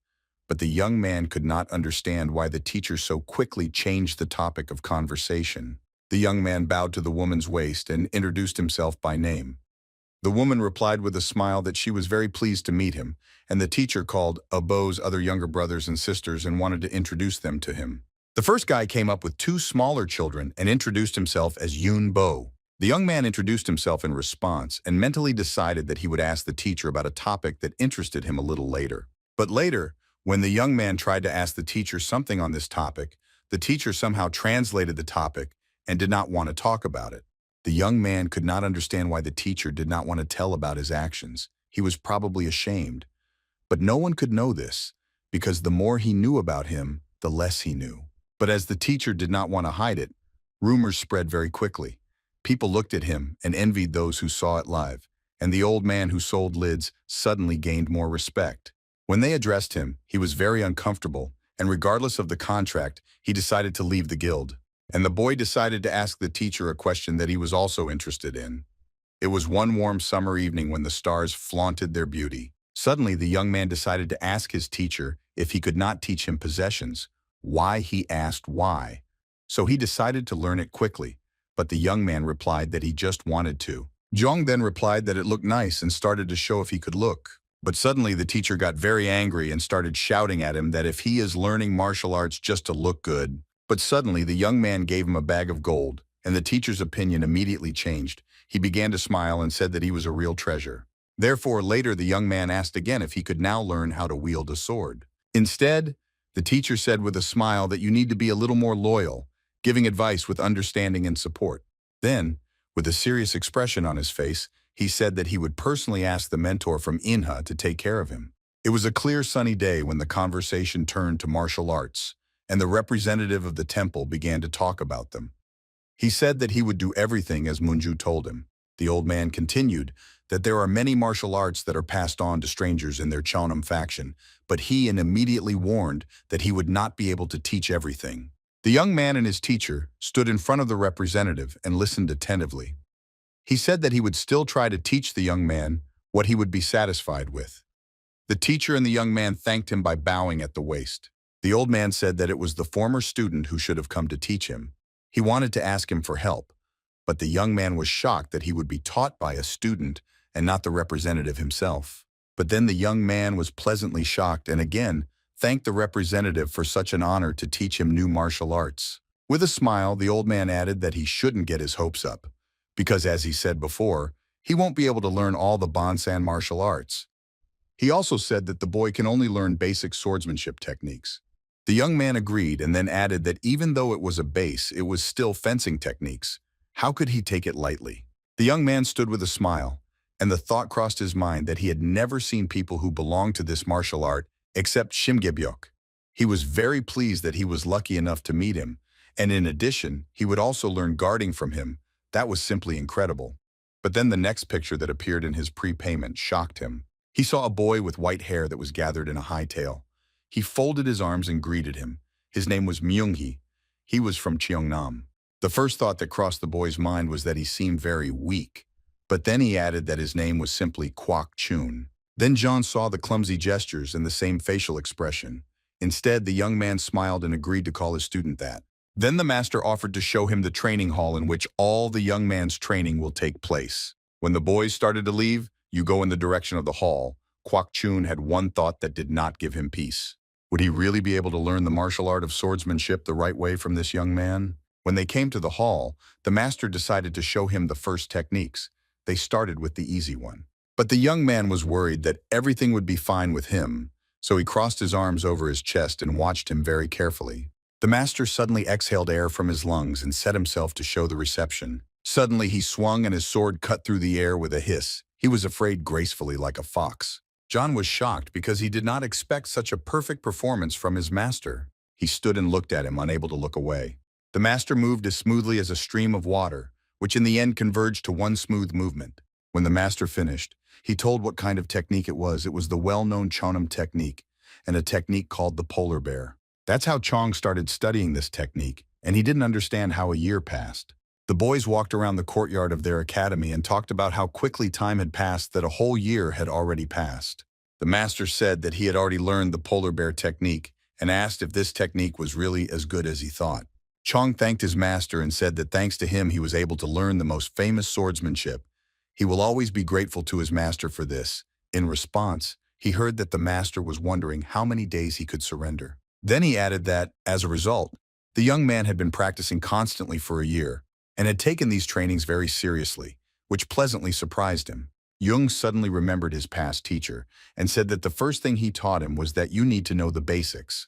But the young man could not understand why the teacher so quickly changed the topic of conversation. The young man bowed to the woman's waist and introduced himself by name. The woman replied with a smile that she was very pleased to meet him, and the teacher called Abo's other younger brothers and sisters and wanted to introduce them to him. The first guy came up with two smaller children and introduced himself as Yun Bo. The young man introduced himself in response and mentally decided that he would ask the teacher about a topic that interested him a little later. But later, when the young man tried to ask the teacher something on this topic, the teacher somehow translated the topic and did not want to talk about it. The young man could not understand why the teacher did not want to tell about his actions. He was probably ashamed. But no one could know this, because the more he knew about him, the less he knew. But as the teacher did not want to hide it, rumors spread very quickly. People looked at him and envied those who saw it live, and the old man who sold lids suddenly gained more respect. When they addressed him, he was very uncomfortable, and regardless of the contract, he decided to leave the guild. And the boy decided to ask the teacher a question that he was also interested in. It was one warm summer evening when the stars flaunted their beauty. Suddenly, the young man decided to ask his teacher if he could not teach him possessions. Why, he asked why. So he decided to learn it quickly, but the young man replied that he just wanted to. Jong then replied that it looked nice and started to show if he could look. But suddenly the teacher got very angry and started shouting at him that if he is learning martial arts just to look good. But suddenly the young man gave him a bag of gold, and the teacher's opinion immediately changed. He began to smile and said that he was a real treasure. Therefore, later the young man asked again if he could now learn how to wield a sword. Instead, the teacher said with a smile that you need to be a little more loyal, giving advice with understanding and support. Then, with a serious expression on his face, he said that he would personally ask the mentor from Inha to take care of him. It was a clear sunny day when the conversation turned to martial arts, and the representative of the temple began to talk about them. He said that he would do everything as Munju told him. The old man continued that there are many martial arts that are passed on to strangers in their Cheonan faction, but he immediately warned that he would not be able to teach everything. The young man and his teacher stood in front of the representative and listened attentively. He said that he would still try to teach the young man what he would be satisfied with. The teacher and the young man thanked him by bowing at the waist. The old man said that it was the former student who should have come to teach him. He wanted to ask him for help, but the young man was shocked that he would be taught by a student and not the representative himself. But then the young man was pleasantly shocked and again thanked the representative for such an honor to teach him new martial arts. With a smile, the old man added that he shouldn't get his hopes up, because as he said before, he won't be able to learn all the Bonsan martial arts. He also said that the boy can only learn basic swordsmanship techniques. The young man agreed and then added that even though it was a base, it was still fencing techniques. How could he take it lightly? The young man stood with a smile, and the thought crossed his mind that he had never seen people who belonged to this martial art except Shimgebyok. He was very pleased that he was lucky enough to meet him, and in addition, he would also learn guarding from him. That was simply incredible. But then the next picture that appeared in his prepayment shocked him. He saw a boy with white hair that was gathered in a high tail. He folded his arms and greeted him. His name was Myunghee. He was from Cheongnam. The first thought that crossed the boy's mind was that he seemed very weak. But then he added that his name was simply Kwok Chun. Then John saw the clumsy gestures and the same facial expression. Instead, the young man smiled and agreed to call his student that. Then the master offered to show him the training hall in which all the young man's training will take place. When the boys started to leave, you go in the direction of the hall. Kwok Chun had one thought that did not give him peace. Would he really be able to learn the martial art of swordsmanship the right way from this young man? When they came to the hall, the master decided to show him the first techniques. They started with the easy one. But the young man was worried that everything would be fine with him, so he crossed his arms over his chest and watched him very carefully. The master suddenly exhaled air from his lungs and set himself to show the reception. Suddenly he swung and his sword cut through the air with a hiss. He was afraid gracefully like a fox. John was shocked because he did not expect such a perfect performance from his master. He stood and looked at him, unable to look away. The master moved as smoothly as a stream of water, which in the end converged to one smooth movement. When the master finished, he told what kind of technique it was. It was the well-known Cheonan technique, and a technique called the polar bear. That's how Chong started studying this technique, and he didn't understand how a year passed. The boys walked around the courtyard of their academy and talked about how quickly time had passed, that a whole year had already passed. The master said that he had already learned the polar bear technique and asked if this technique was really as good as he thought. Chong thanked his master and said that thanks to him he was able to learn the most famous swordsmanship. He will always be grateful to his master for this. In response, he heard that the master was wondering how many days he could surrender. Then he added that, as a result, the young man had been practicing constantly for a year and had taken these trainings very seriously, which pleasantly surprised him. Jung suddenly remembered his past teacher and said that the first thing he taught him was that you need to know the basics.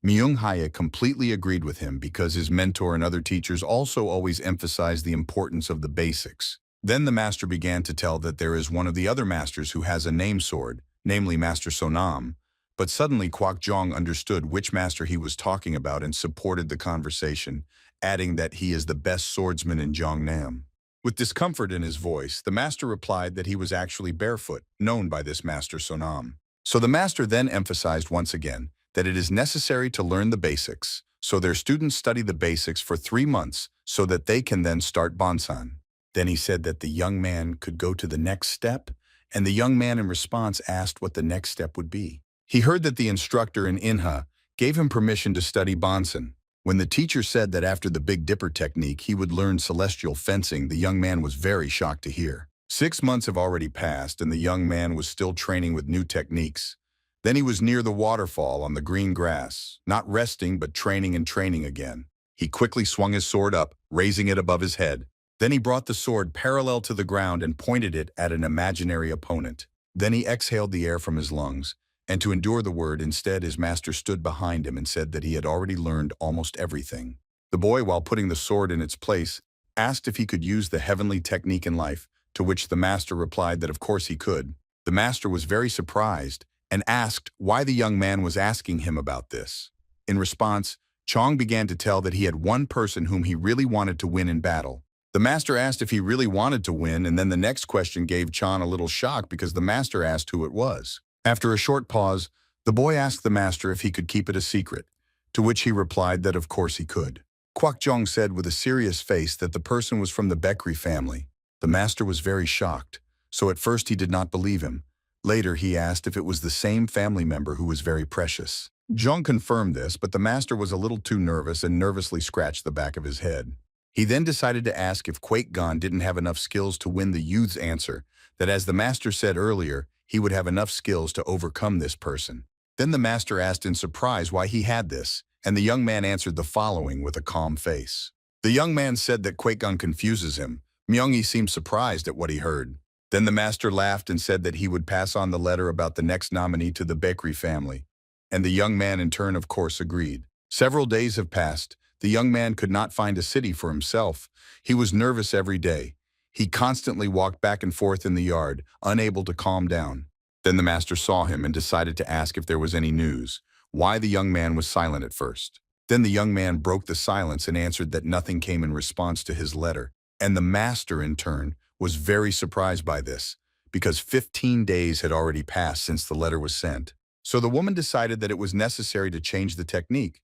Myung-hae completely agreed with him because his mentor and other teachers also always emphasized the importance of the basics. Then the master began to tell that there is one of the other masters who has a name sword, namely Master Sonam, but suddenly Kwak Jong understood which master he was talking about and supported the conversation, adding that he is the best swordsman in Jongnam. With discomfort in his voice, the master replied that he was actually Barefoot, known by this Master Sonam. So the master then emphasized once again that it is necessary to learn the basics, so their students study the basics for 3 months so that they can then start Bonsan. Then he said that the young man could go to the next step, and the young man in response asked what the next step would be. He heard that the instructor in Inha gave him permission to study Bonsan. When the teacher said that after the Big Dipper technique he would learn celestial fencing, the young man was very shocked to hear. 6 months have already passed and the young man was still training with new techniques. Then he was near the waterfall on the green grass, not resting but training and training again. He quickly swung his sword up, raising it above his head. Then he brought the sword parallel to the ground and pointed it at an imaginary opponent. Then he exhaled the air from his lungs, and to endure the word instead his master stood behind him and said that he had already learned almost everything. The boy, while putting the sword in its place, asked if he could use the heavenly technique in life, to which the master replied that of course he could. The master was very surprised and asked why the young man was asking him about this. In response, Chong began to tell that he had one person whom he really wanted to win in battle. The master asked if he really wanted to win, and then the next question gave Chan a little shock because the master asked who it was. After a short pause, the boy asked the master if he could keep it a secret, to which he replied that of course he could. Kwak Jong said with a serious face that the person was from the Becky family. The master was very shocked, so at first he did not believe him. Later he asked if it was the same family member who was very precious. Jong confirmed this, but the master was a little too nervous and nervously scratched the back of his head. He then decided to ask if Kwak Gon didn't have enough skills to win the youth's answer, that as the master said earlier, he would have enough skills to overcome this person. Then the master asked in surprise why he had this, and the young man answered the following with a calm face. The young man said that Kwak Gon confuses him. Myung-hee seemed surprised at what he heard. Then the master laughed and said that he would pass on the letter about the next nominee to the Becky family. And the young man in turn of course agreed. Several days have passed. The young man could not find a city for himself. He was nervous every day. He constantly walked back and forth in the yard, unable to calm down. Then the master saw him and decided to ask if there was any news, why the young man was silent at first. Then the young man broke the silence and answered that nothing came in response to his letter. And the master, in turn, was very surprised by this, because 15 days had already passed since the letter was sent. So the woman decided that it was necessary to change the technique,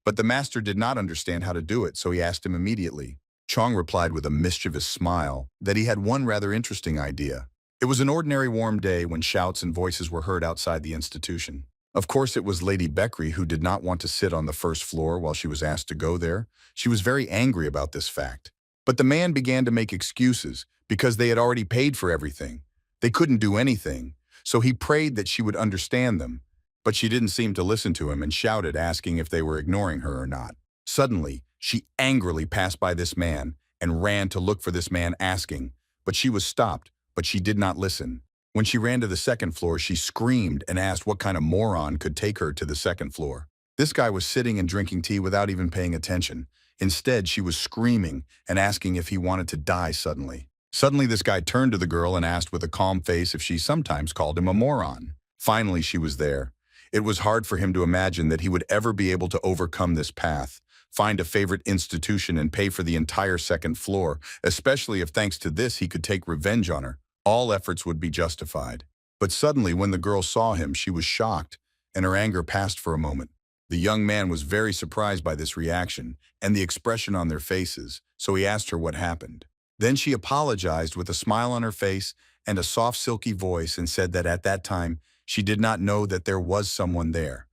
but the master did not understand how to do it, so he asked him immediately. Chong replied with a mischievous smile that he had one rather interesting idea. It was an ordinary warm day when shouts and voices were heard outside the institution. Of course, it was Lady Becky who did not want to sit on the first floor while she was asked to go there. She was very angry about this fact. But the man began to make excuses because they had already paid for everything. They couldn't do anything, so he prayed that she would understand them. But she didn't seem to listen to him and shouted, asking if they were ignoring her or not. Suddenly, she angrily passed by this man and ran to look for this man asking, but she was stopped, but she did not listen. When she ran to the second floor, she screamed and asked what kind of moron could take her to the second floor. This guy was sitting and drinking tea without even paying attention. Instead, she was screaming and asking if he wanted to die suddenly. Suddenly, this guy turned to the girl and asked with a calm face if she sometimes called him a moron. Finally, she was there. It was hard for him to imagine that he would ever be able to overcome this path, find a favorite institution and pay for the entire second floor, especially if thanks to this he could take revenge on her. All efforts would be justified. But suddenly, when the girl saw him, she was shocked, and her anger passed for a moment. The young man was very surprised by this reaction and the expression on their faces, so he asked her what happened. Then she apologized with a smile on her face and a soft, silky voice and said that at that time, she did not know that there was someone there.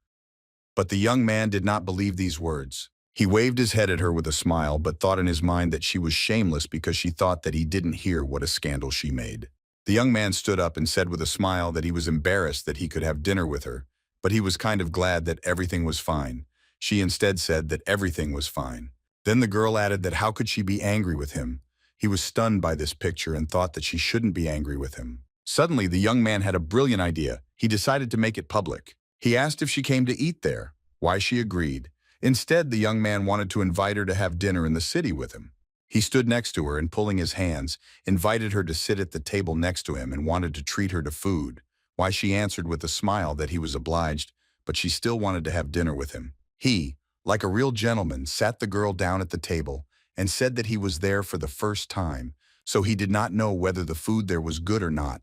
But the young man did not believe these words. He waved his head at her with a smile, but thought in his mind that she was shameless because she thought that he didn't hear what a scandal she made. The young man stood up and said with a smile that he was embarrassed that he could have dinner with her, but he was kind of glad that everything was fine. She instead said that everything was fine. Then the girl added that how could she be angry with him? He was stunned by this picture and thought that she shouldn't be angry with him. Suddenly, the young man had a brilliant idea. He decided to make it public. He asked if she came to eat there, why she agreed. Instead, the young man wanted to invite her to have dinner in the city with him. He stood next to her and, pulling his hands, invited her to sit at the table next to him and wanted to treat her to food. Why she answered with a smile that he was obliged, but she still wanted to have dinner with him. He, like a real gentleman, sat the girl down at the table and said that he was there for the first time, so he did not know whether the food there was good or not.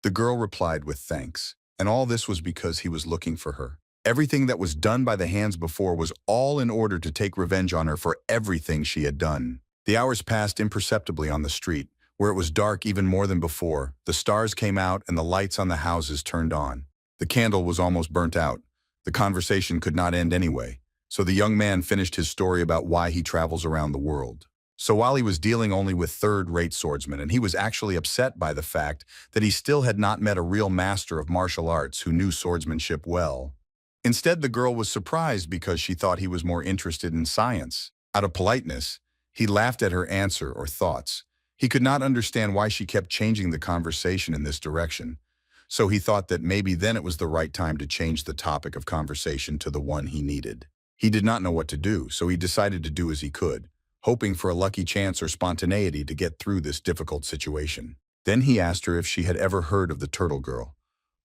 The girl replied with thanks, and all this was because he was looking for her. Everything that was done by the hands before was all in order to take revenge on her for everything she had done. The hours passed imperceptibly on the street, where it was dark even more than before. The stars came out and the lights on the houses turned on. The candle was almost burnt out. The conversation could not end anyway, so the young man finished his story about why he travels around the world. So while he was dealing only with third-rate swordsmen, and he was actually upset by the fact that he still had not met a real master of martial arts who knew swordsmanship well. Instead, the girl was surprised because she thought he was more interested in science. Out of politeness, he laughed at her answer or thoughts. He could not understand why she kept changing the conversation in this direction, so he thought that maybe then it was the right time to change the topic of conversation to the one he needed. He did not know what to do, so he decided to do as he could, hoping for a lucky chance or spontaneity to get through this difficult situation. Then he asked her if she had ever heard of the turtle girl,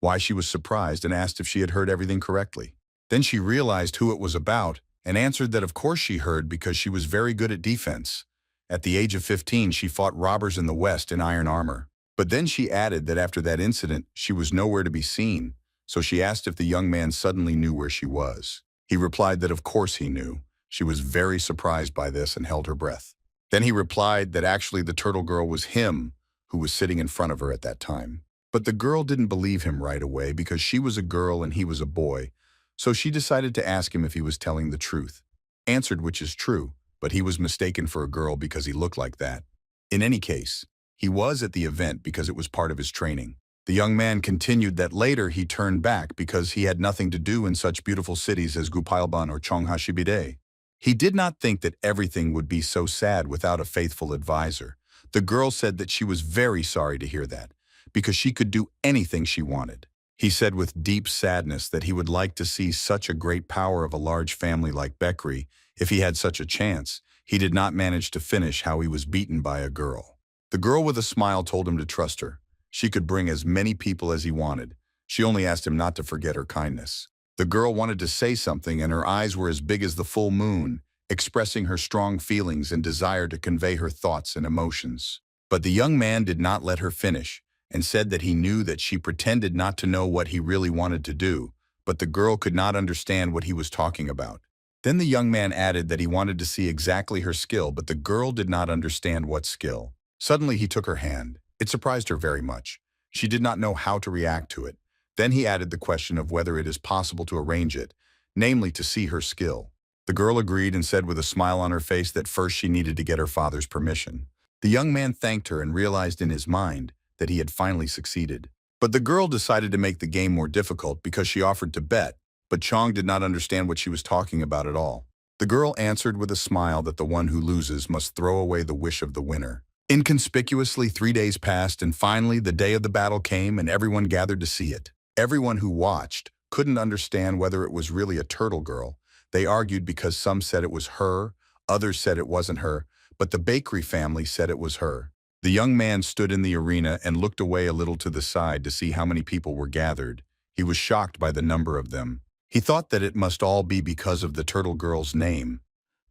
why she was surprised, and asked if she had heard everything correctly. Then she realized who it was about and answered that of course she heard because she was very good at defense. At the age of 15, she fought robbers in the West in iron armor. But then she added that after that incident, she was nowhere to be seen, so she asked if the young man suddenly knew where she was. He replied that of course he knew. She was very surprised by this and held her breath. Then he replied that actually the turtle girl was him who was sitting in front of her at that time. But the girl didn't believe him right away because she was a girl and he was a boy, so she decided to ask him if he was telling the truth. Answered which is true, but he was mistaken for a girl because he looked like that. In any case, he was at the event because it was part of his training. The young man continued that later he turned back because he had nothing to do in such beautiful cities as Gupalban or Chonghashibide. He did not think that everything would be so sad without a faithful advisor. The girl said that she was very sorry to hear that, because she could do anything she wanted. He said with deep sadness that he would like to see such a great power of a large family like Becky if he had such a chance. He did not manage to finish how he was beaten by a girl. The girl with a smile told him to trust her. She could bring as many people as he wanted. She only asked him not to forget her kindness. The girl wanted to say something and her eyes were as big as the full moon, expressing her strong feelings and desire to convey her thoughts and emotions. But the young man did not let her finish, and said that he knew that she pretended not to know what he really wanted to do, but the girl could not understand what he was talking about. Then the young man added that he wanted to see exactly her skill, but the girl did not understand what skill. Suddenly he took her hand. It surprised her very much. She did not know how to react to it. Then he added the question of whether it is possible to arrange it, namely to see her skill. The girl agreed and said with a smile on her face that first she needed to get her father's permission. The young man thanked her and realized in his mind that he had finally succeeded. But the girl decided to make the game more difficult because she offered to bet, but Chong did not understand what she was talking about at all. The girl answered with a smile that the one who loses must throw away the wish of the winner. Inconspicuously, 3 days passed, and finally the day of the battle came and everyone gathered to see it. Everyone who watched couldn't understand whether it was really a turtle girl. They argued because some said it was her, others said it wasn't her, but the bakery family said it was her. The young man stood in the arena and looked away a little to the side to see how many people were gathered. He was shocked by the number of them. He thought that it must all be because of the turtle girl's name.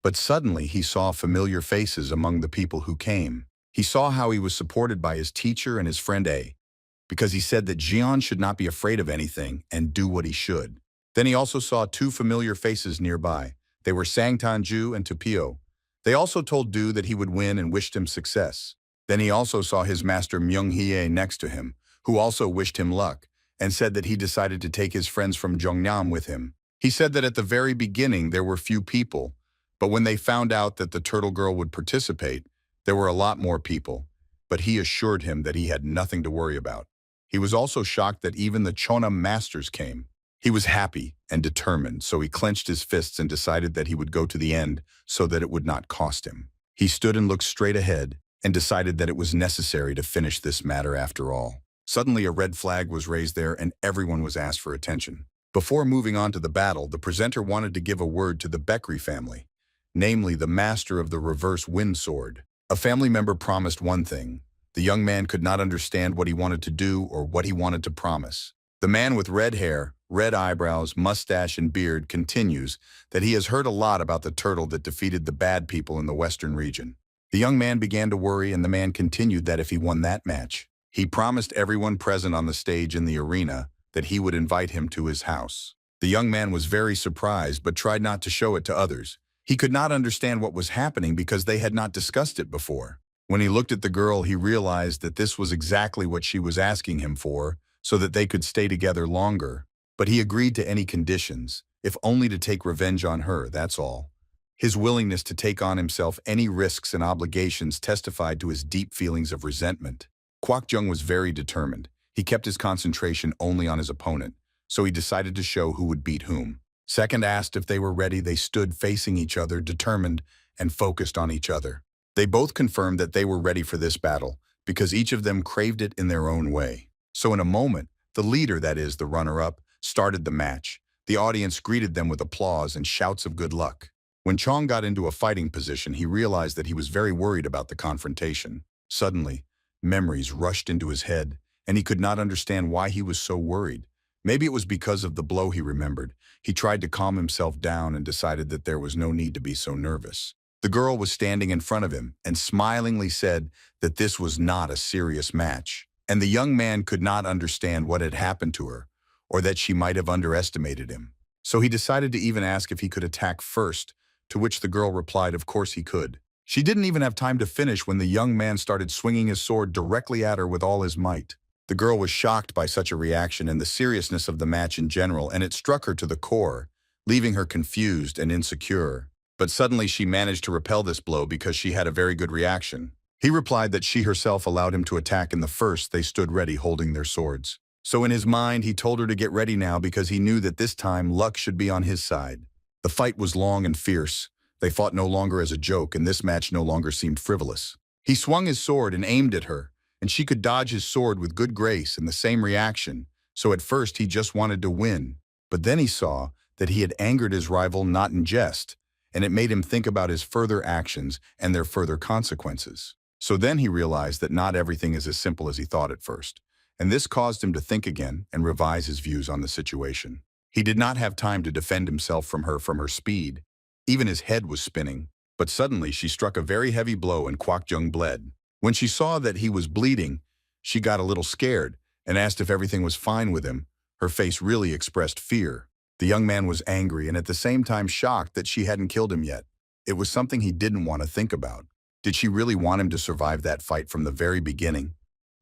But suddenly he saw familiar faces among the people who came. He saw how he was supported by his teacher and his friend A, because he said that Jian should not be afraid of anything and do what he should. Then he also saw 2 familiar faces nearby. They were Sang Tanju and Tupio. They also told Du that he would win and wished him success. Then he also saw his master Myung-hye next to him, who also wished him luck, and said that he decided to take his friends from Jongnam with him. He said that at the very beginning there were few people, But when they found out that the turtle girl would participate, there were a lot more people, but he assured him that he had nothing to worry about. He was also shocked that even the Chona masters came. He was happy and determined, so he clenched his fists and decided that he would go to the end so that it would not cost him. He stood and looked straight ahead and decided that it was necessary to finish this matter after all. Suddenly, a red flag was raised there and everyone was asked for attention. Before moving on to the battle, the presenter wanted to give a word to the Becky family, namely the master of the reverse wind sword. A family member promised one thing. The young man could not understand what he wanted to do or what he wanted to promise. The man with red hair, red eyebrows, mustache, and beard continues that he has heard a lot about the turtle that defeated the bad people in the western region. The young man began to worry, and the man continued that if he won that match, he promised everyone present on the stage in the arena that he would invite him to his house. The young man was very surprised but tried not to show it to others. He could not understand what was happening because they had not discussed it before. When he looked at the girl, he realized that this was exactly what she was asking him for, so that they could stay together longer. But he agreed to any conditions, if only to take revenge on her, that's all. His willingness to take on himself any risks and obligations testified to his deep feelings of resentment. Kwok Jung was very determined. He kept his concentration only on his opponent, so he decided to show who would beat whom. Second asked if they were ready. They stood facing each other, determined and focused on each other. They both confirmed that they were ready for this battle because each of them craved it in their own way. So in a moment, the leader, that is, the runner-up, started the match. The audience greeted them with applause and shouts of good luck. When Chong got into a fighting position, he realized that he was very worried about the confrontation. Suddenly, memories rushed into his head, and he could not understand why he was so worried. Maybe it was because of the blow he remembered. He tried to calm himself down and decided that there was no need to be so nervous. The girl was standing in front of him and smilingly said that this was not a serious match, and the young man could not understand what had happened to her, or that she might have underestimated him. So he decided to even ask if he could attack first, to which the girl replied of course he could. She didn't even have time to finish when the young man started swinging his sword directly at her with all his might. The girl was shocked by such a reaction and the seriousness of the match in general, and it struck her to the core, leaving her confused and insecure. But suddenly she managed to repel this blow because she had a very good reaction. He replied that she herself allowed him to attack in the first. They stood ready holding their swords. So in his mind, he told her to get ready now because he knew that this time luck should be on his side. The fight was long and fierce. They fought no longer as a joke, and this match no longer seemed frivolous. He swung his sword and aimed at her, and she could dodge his sword with good grace and the same reaction. So at first he just wanted to win. But then he saw that he had angered his rival not in jest, and it made him think about his further actions and their further consequences. So then he realized that not everything is as simple as he thought at first, and this caused him to think again and revise his views on the situation. He did not have time to defend himself from her speed. Even his head was spinning, but suddenly she struck a very heavy blow and Kwok Jung bled. When she saw that he was bleeding, she got a little scared and asked if everything was fine with him. Her face really expressed fear. The young man was angry and at the same time shocked that she hadn't killed him yet. It was something he didn't want to think about. Did she really want him to survive that fight from the very beginning?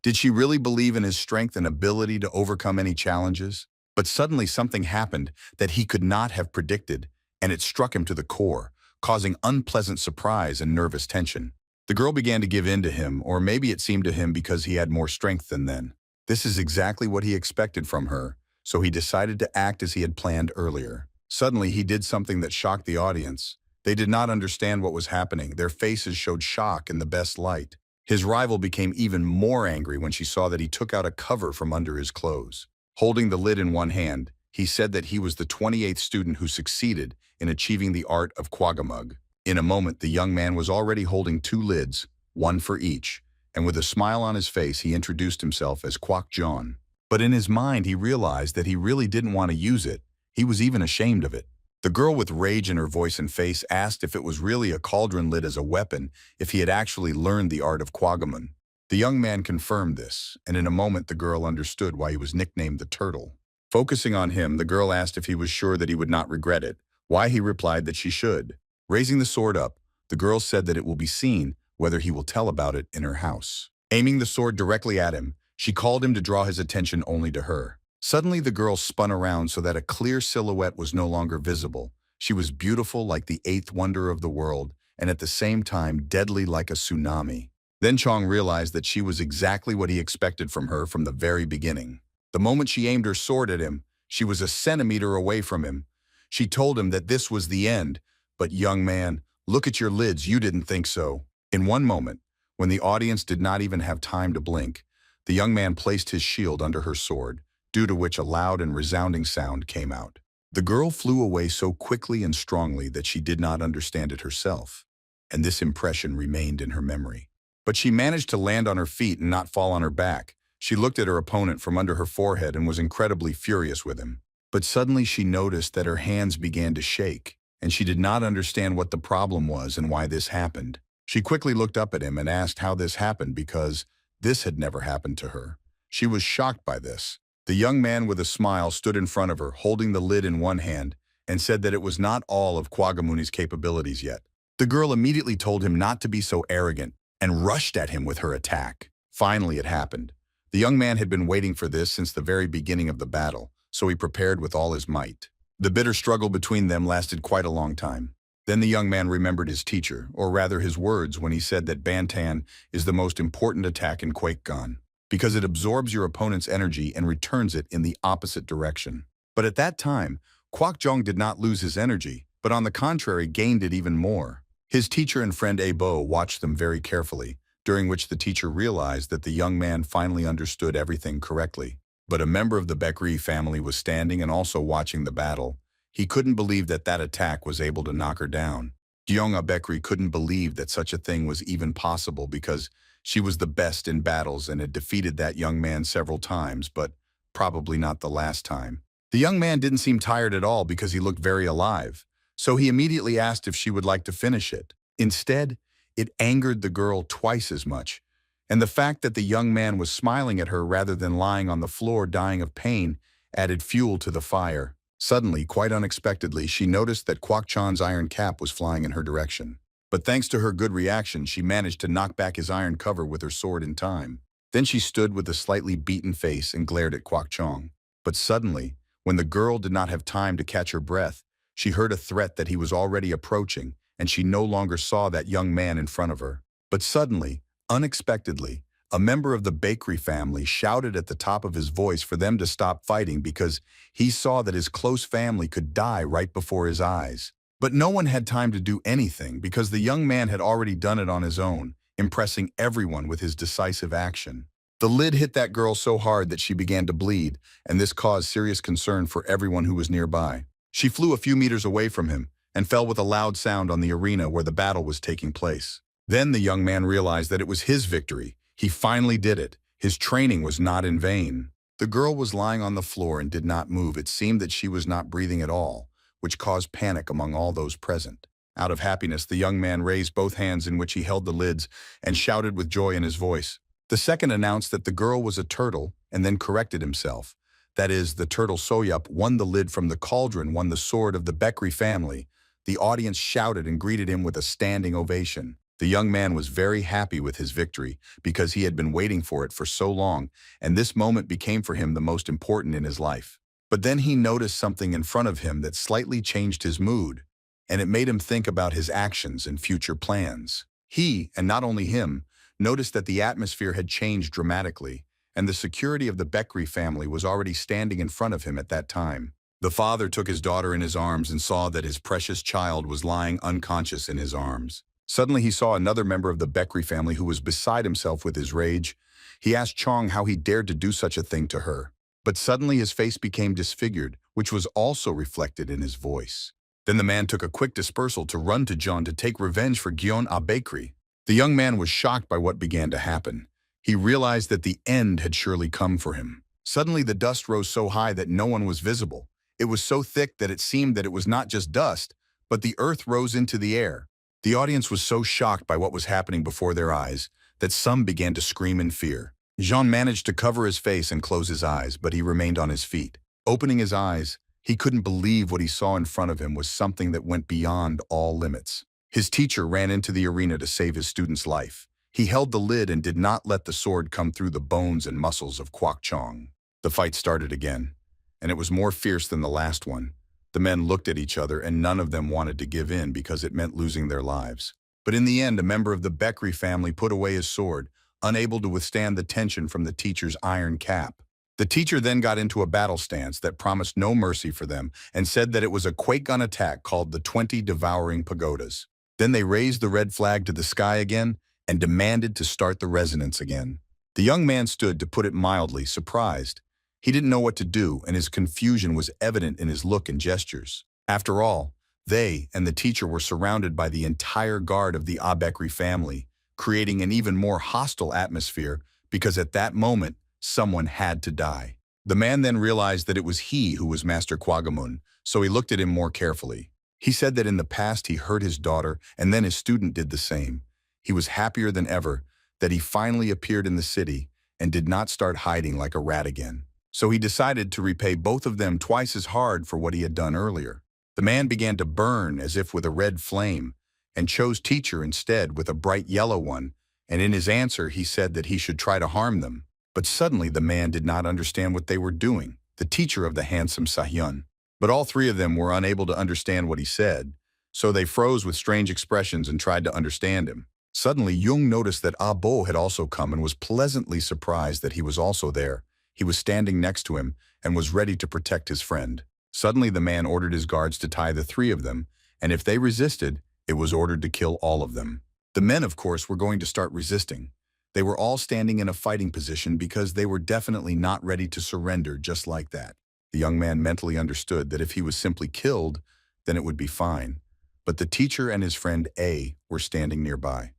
Did she really believe in his strength and ability to overcome any challenges? But suddenly something happened that he could not have predicted, and it struck him to the core, causing unpleasant surprise and nervous tension. The girl began to give in to him, or maybe it seemed to him because he had more strength than then. This is exactly what he expected from her, so he decided to act as he had planned earlier. Suddenly, he did something that shocked the audience. They did not understand what was happening. Their faces showed shock in the best light. His rival became even more angry when she saw that he took out a cover from under his clothes. Holding the lid in one hand, he said that he was the 28th student who succeeded in achieving the art of quaggamug. In a moment, the young man was already holding two lids, one for each, and with a smile on his face, he introduced himself as Kwok Jong. But in his mind, he realized that he really didn't want to use it. He was even ashamed of it. The girl with rage in her voice and face asked if it was really a cauldron lid as a weapon, if he had actually learned the art of quaggamun. The young man confirmed this, and in a moment the girl understood why he was nicknamed the Turtle. Focusing on him, the girl asked if he was sure that he would not regret it, why he replied that she should. Raising the sword up, the girl said that it will be seen whether he will tell about it in her house. Aiming the sword directly at him, she called him to draw his attention only to her. Suddenly the girl spun around so that a clear silhouette was no longer visible. She was beautiful like the eighth wonder of the world, and at the same time deadly like a tsunami. Then Chong realized that she was exactly what he expected from her from the very beginning. The moment she aimed her sword at him, she was a centimeter away from him. She told him that this was the end. But young man, look at your lids, you didn't think so. In one moment, when the audience did not even have time to blink, the young man placed his shield under her sword, due to which a loud and resounding sound came out. The girl flew away so quickly and strongly that she did not understand it herself, and this impression remained in her memory. But she managed to land on her feet and not fall on her back. She looked at her opponent from under her forehead and was incredibly furious with him. But suddenly she noticed that her hands began to shake, and she did not understand what the problem was and why this happened. She quickly looked up at him and asked how this happened because this had never happened to her. She was shocked by this. The young man with a smile stood in front of her, holding the lid in one hand, and said that it was not all of Quagamuni's capabilities yet. The girl immediately told him not to be so arrogant and rushed at him with her attack. Finally, it happened. The young man had been waiting for this since the very beginning of the battle, so he prepared with all his might. The bitter struggle between them lasted quite a long time. Then the young man remembered his teacher, or rather his words, when he said that Bantan is the most important attack in Quakegon, because it absorbs your opponent's energy and returns it in the opposite direction. But at that time, Kwakjong did not lose his energy, but on the contrary gained it even more. His teacher and friend Abo watched them very carefully, during which the teacher realized that the young man finally understood everything correctly. But a member of the Becky family was standing and also watching the battle. He couldn't believe that that attack was able to knock her down. Gyeonga Becky couldn't believe that such a thing was even possible because she was the best in battles and had defeated that young man several times, but probably not the last time. The young man didn't seem tired at all because he looked very alive, so he immediately asked if she would like to finish it. Instead, it angered the girl twice as much, and the fact that the young man was smiling at her rather than lying on the floor dying of pain added fuel to the fire. Suddenly, quite unexpectedly, she noticed that Kwak-chan's iron cap was flying in her direction. But thanks to her good reaction, she managed to knock back his iron cover with her sword in time. Then she stood with a slightly beaten face and glared at Kwak-chong. But suddenly, when the girl did not have time to catch her breath, she heard a threat that he was already approaching, and she no longer saw that young man in front of her. But suddenly, unexpectedly, a member of the Becky family shouted at the top of his voice for them to stop fighting because he saw that his close family could die right before his eyes. But no one had time to do anything because the young man had already done it on his own, impressing everyone with his decisive action. The lid hit that girl so hard that she began to bleed, and this caused serious concern for everyone who was nearby. She flew a few meters away from him and fell with a loud sound on the arena where the battle was taking place. Then the young man realized that it was his victory. He finally did it. His training was not in vain. The girl was lying on the floor and did not move. It seemed that she was not breathing at all, which caused panic among all those present. Out of happiness, the young man raised both hands in which he held the lids and shouted with joy in his voice. The second announced that the girl was a turtle and then corrected himself. That is, the turtle Soyup won the lid from the cauldron, won the sword of the Becky family. The audience shouted and greeted him with a standing ovation. The young man was very happy with his victory because he had been waiting for it for so long, and this moment became for him the most important in his life. But then he noticed something in front of him that slightly changed his mood, and it made him think about his actions and future plans. He, and not only him, noticed that the atmosphere had changed dramatically, and the security of the Becky family was already standing in front of him at that time. The father took his daughter in his arms and saw that his precious child was lying unconscious in his arms. Suddenly he saw another member of the Becky family who was beside himself with his rage. He asked Chong how he dared to do such a thing to her. But suddenly his face became disfigured, which was also reflected in his voice. Then the man took a quick dispersal to run to John to take revenge for Gyeon-a Becky. The young man was shocked by what began to happen. He realized that the end had surely come for him. Suddenly the dust rose so high that no one was visible. It was so thick that it seemed that it was not just dust, but the earth rose into the air. The audience was so shocked by what was happening before their eyes that some began to scream in fear. Jean managed to cover his face and close his eyes, but he remained on his feet. Opening his eyes, he couldn't believe what he saw in front of him was something that went beyond all limits. His teacher ran into the arena to save his student's life. He held the lid and did not let the sword come through the bones and muscles of Kwak-chong. The fight started again, and it was more fierce than the last one. The men looked at each other and none of them wanted to give in because it meant losing their lives. But in the end, a member of the Becky family put away his sword, unable to withstand the tension from the teacher's iron cap. The teacher then got into a battle stance that promised no mercy for them and said that it was a quake-gun attack called the 20 Devouring Pagodas. Then they raised the red flag to the sky again and demanded to start the resonance again. The young man stood, to put it mildly, surprised. He didn't know what to do, and his confusion was evident in his look and gestures. After all, they and the teacher were surrounded by the entire guard of the Becky family, creating an even more hostile atmosphere because at that moment, someone had to die. The man then realized that it was he who was Master Quagamon, so he looked at him more carefully. He said that in the past he hurt his daughter, and then his student did the same. He was happier than ever that he finally appeared in the city and did not start hiding like a rat again. So he decided to repay both of them twice as hard for what he had done earlier. The man began to burn as if with a red flame, and chose teacher instead with a bright yellow one, and in his answer he said that he should try to harm them. But suddenly the man did not understand what they were doing, the teacher of the handsome Sahyun. But all three of them were unable to understand what he said, so they froze with strange expressions and tried to understand him. Suddenly Jung noticed that Bo had also come and was pleasantly surprised that he was also there. He was standing next to him and was ready to protect his friend. Suddenly the man ordered his guards to tie the three of them, and if they resisted, it was ordered to kill all of them. The men, of course, were going to start resisting. They were all standing in a fighting position because they were definitely not ready to surrender just like that. The young man mentally understood that if he was simply killed, then it would be fine. But the teacher and his friend A were standing nearby.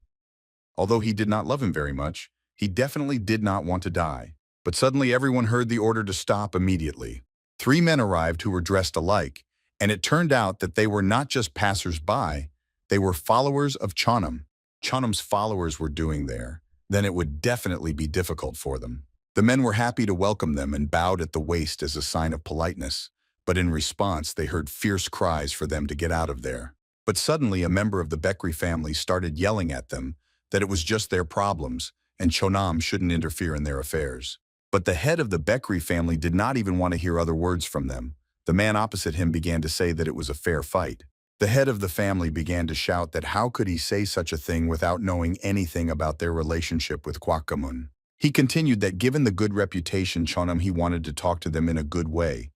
Although he did not love him very much, he definitely did not want to die. But suddenly everyone heard the order to stop immediately. Three men arrived who were dressed alike, and it turned out that they were not just passers-by, they were followers of Chonam. Chonam's followers were doing there. Then it would definitely be difficult for them. The men were happy to welcome them and bowed at the waist as a sign of politeness, but in response they heard fierce cries for them to get out of there. But suddenly a member of the Becky family started yelling at them that it was just their problems and Chonam shouldn't interfere in their affairs. But the head of the Becky family did not even want to hear other words from them. The man opposite him began to say that it was a fair fight. The head of the family began to shout that how could he say such a thing without knowing anything about their relationship with Quagamon. He continued that given the good reputation Chonam, he wanted to talk to them in a good way.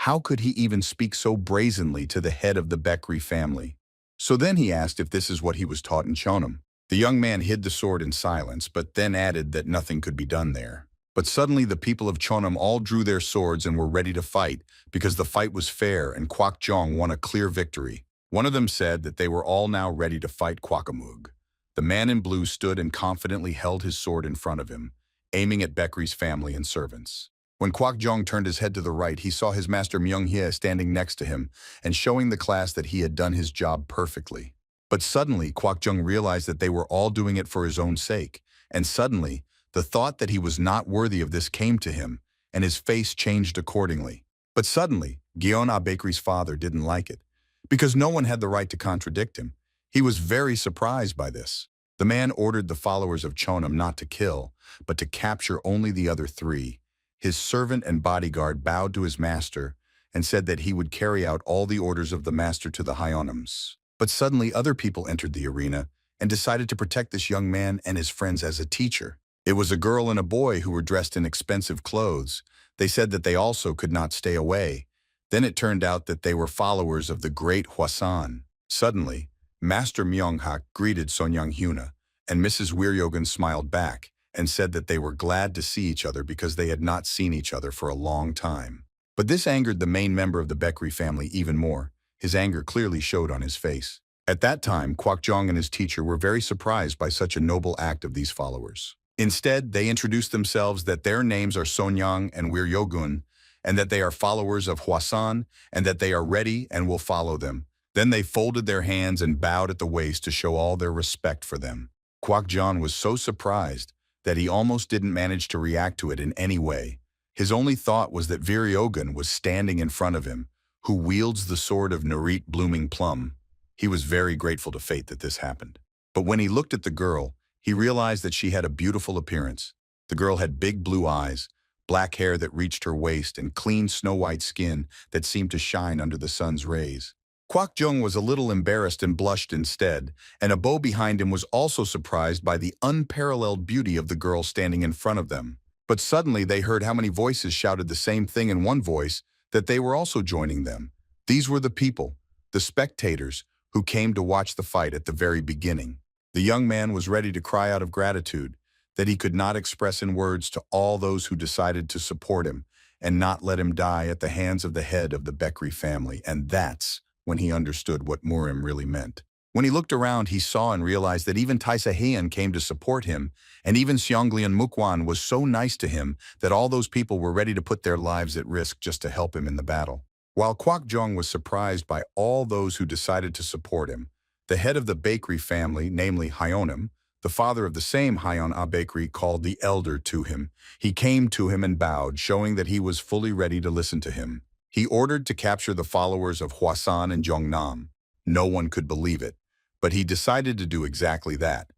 How could he even speak so brazenly to the head of the Becky family? So then he asked if this is what he was taught in Chonam. The young man hid the sword in silence, but then added that nothing could be done there. But suddenly the people of Chonam all drew their swords and were ready to fight because the fight was fair and Kwak Jong won a clear victory. One of them said that they were all now ready to fight Quagamug. The man in blue stood and confidently held his sword in front of him, aiming at Becky's family and servants. When Kwak Jong turned his head to the right, he saw his master Myung Hye standing next to him and showing the class that he had done his job perfectly. But suddenly, Kwak Jong realized that they were all doing it for his own sake, and suddenly, the thought that he was not worthy of this came to him, and his face changed accordingly. But suddenly, Gyeon Bakery's father didn't like it, because no one had the right to contradict him. He was very surprised by this. The man ordered the followers of Chonam not to kill, but to capture only the other three. His servant and bodyguard bowed to his master and said that he would carry out all the orders of the master to the Hyonams. But suddenly other people entered the arena and decided to protect this young man and his friends as a teacher. It was a girl and a boy who were dressed in expensive clothes. They said that they also could not stay away. Then it turned out that they were followers of the great Hwasan. Suddenly, Master Myung-hak greeted Sonyang Hyuna, and Mrs. Wiryogan smiled back and said that they were glad to see each other because they had not seen each other for a long time. But this angered the main member of the Becky family even more. His anger clearly showed on his face. At that time, Kwak Jong and his teacher were very surprised by such a noble act of these followers. Instead, they introduced themselves that their names are Sonyang and Wiryogun, and that they are followers of Hwasan, and that they are ready and will follow them. Then they folded their hands and bowed at the waist to show all their respect for them. Kwak Jong was so surprised that he almost didn't manage to react to it in any way. His only thought was that Wiryogun was standing in front of him, who wields the sword of Narit Blooming Plum. He was very grateful to fate that this happened. But when he looked at the girl, he realized that she had a beautiful appearance. The girl had big blue eyes, black hair that reached her waist and clean snow-white skin that seemed to shine under the sun's rays. Kwak Jung was a little embarrassed and blushed instead, and a beau behind him was also surprised by the unparalleled beauty of the girl standing in front of them. But suddenly they heard how many voices shouted the same thing in one voice, that they were also joining them. These were the people, the spectators, who came to watch the fight at the very beginning. The young man was ready to cry out of gratitude, that he could not express in words to all those who decided to support him and not let him die at the hands of the head of the Becky family, and that's when he understood what Murim really meant. When he looked around, he saw and realized that even Taisa Heian came to support him, and even Seonglian Mukwan was so nice to him that all those people were ready to put their lives at risk just to help him in the battle. While Kwak Jong was surprised by all those who decided to support him, the head of the bakery family, namely Hyonim, the father of the same Hyon A bakery, called the elder to him. He came to him and bowed, showing that he was fully ready to listen to him. He ordered to capture the followers of Hwasan and Jeongnam. No one could believe it, but he decided to do exactly that.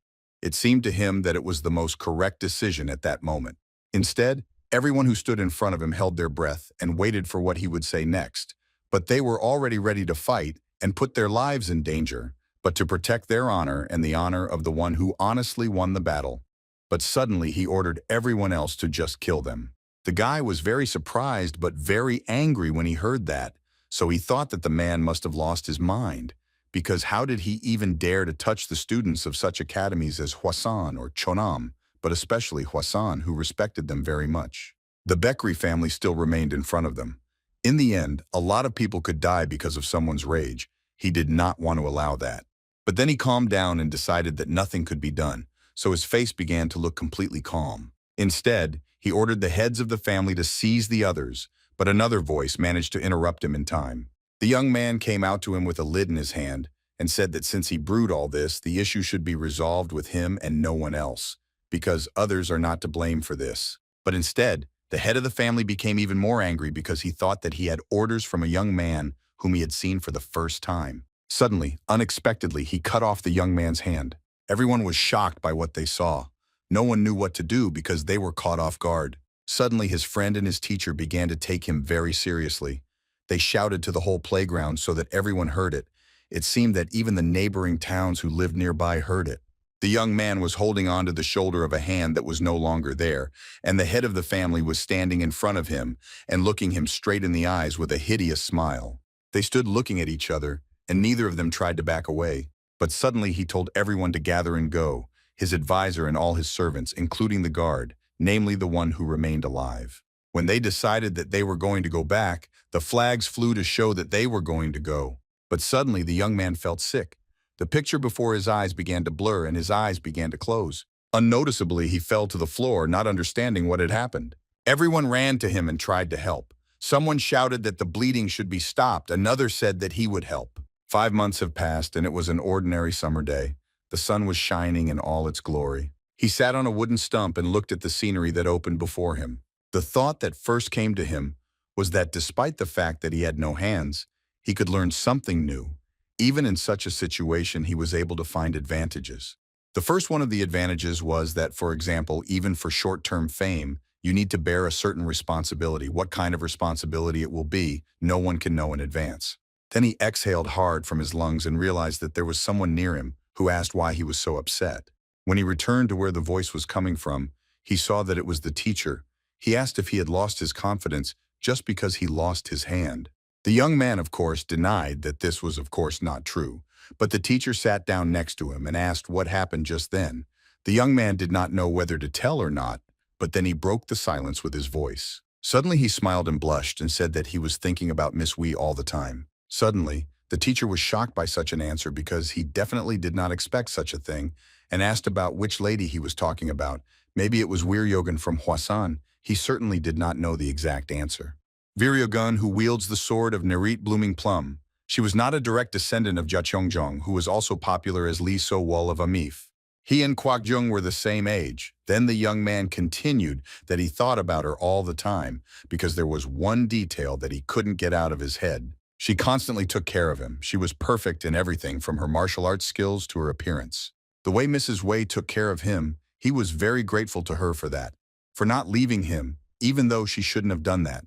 It seemed to him that it was the most correct decision at that moment. Instead, everyone who stood in front of him held their breath and waited for what he would say next. But they were already ready to fight and put their lives in danger, but to protect their honor and the honor of the one who honestly won the battle. But suddenly he ordered everyone else to just kill them. The guy was very surprised but very angry when he heard that, so he thought that the man must have lost his mind, because how did he even dare to touch the students of such academies as Hwasan or Chonam, but especially Hwasan, who respected them very much. The Becky family still remained in front of them. In the end, a lot of people could die because of someone's rage. He did not want to allow that. But then he calmed down and decided that nothing could be done, so his face began to look completely calm. Instead, he ordered the heads of the family to seize the others, but another voice managed to interrupt him in time. The young man came out to him with a lid in his hand and said that since he brewed all this, the issue should be resolved with him and no one else, because others are not to blame for this. But instead, the head of the family became even more angry because he thought that he had orders from a young man whom he had seen for the first time. Suddenly, unexpectedly, he cut off the young man's hand. Everyone was shocked by what they saw. No one knew what to do because they were caught off guard. Suddenly, his friend and his teacher began to take him very seriously. They shouted to the whole playground so that everyone heard it. It seemed that even the neighboring towns who lived nearby heard it. The young man was holding on to the shoulder of a hand that was no longer there, and the head of the family was standing in front of him and looking him straight in the eyes with a hideous smile. They stood looking at each other, and neither of them tried to back away. But suddenly he told everyone to gather and go, his advisor and all his servants, including the guard, namely the one who remained alive. When they decided that they were going to go back, the flags flew to show that they were going to go. But suddenly the young man felt sick. The picture before his eyes began to blur and his eyes began to close. Unnoticeably, he fell to the floor, not understanding what had happened. Everyone ran to him and tried to help. Someone shouted that the bleeding should be stopped. Another said that he would help. 5 months have passed, and it was an ordinary summer day. The sun was shining in all its glory. He sat on a wooden stump and looked at the scenery that opened before him. The thought that first came to him was that despite the fact that he had no hands, he could learn something new. Even in such a situation, he was able to find advantages. The first one of the advantages was that, for example, even for short-term fame, you need to bear a certain responsibility. What kind of responsibility it will be, no one can know in advance. Then he exhaled hard from his lungs and realized that there was someone near him who asked why he was so upset. When he returned to where the voice was coming from, he saw that it was the teacher. He asked if he had lost his confidence just because he lost his hand. The young man, of course, denied that this was, of course, not true, but the teacher sat down next to him and asked what happened just then. The young man did not know whether to tell or not, but then he broke the silence with his voice. Suddenly he smiled and blushed and said that he was thinking about Miss Wee all the time. Suddenly, the teacher was shocked by such an answer because he definitely did not expect such a thing and asked about which lady he was talking about. Maybe it was Wiryogun from Hwasan. He certainly did not know the exact answer. Viryogun, who wields the sword of Nerit Blooming Plum. She was not a direct descendant of Jachongjong, who was also popular as Lee So-wol of Amif. He and Kwak Jung were the same age. Then the young man continued that he thought about her all the time because there was one detail that he couldn't get out of his head. She constantly took care of him. She was perfect in everything from her martial arts skills to her appearance. The way Mrs. Wei took care of him, he was very grateful to her for that, for not leaving him, even though she shouldn't have done that.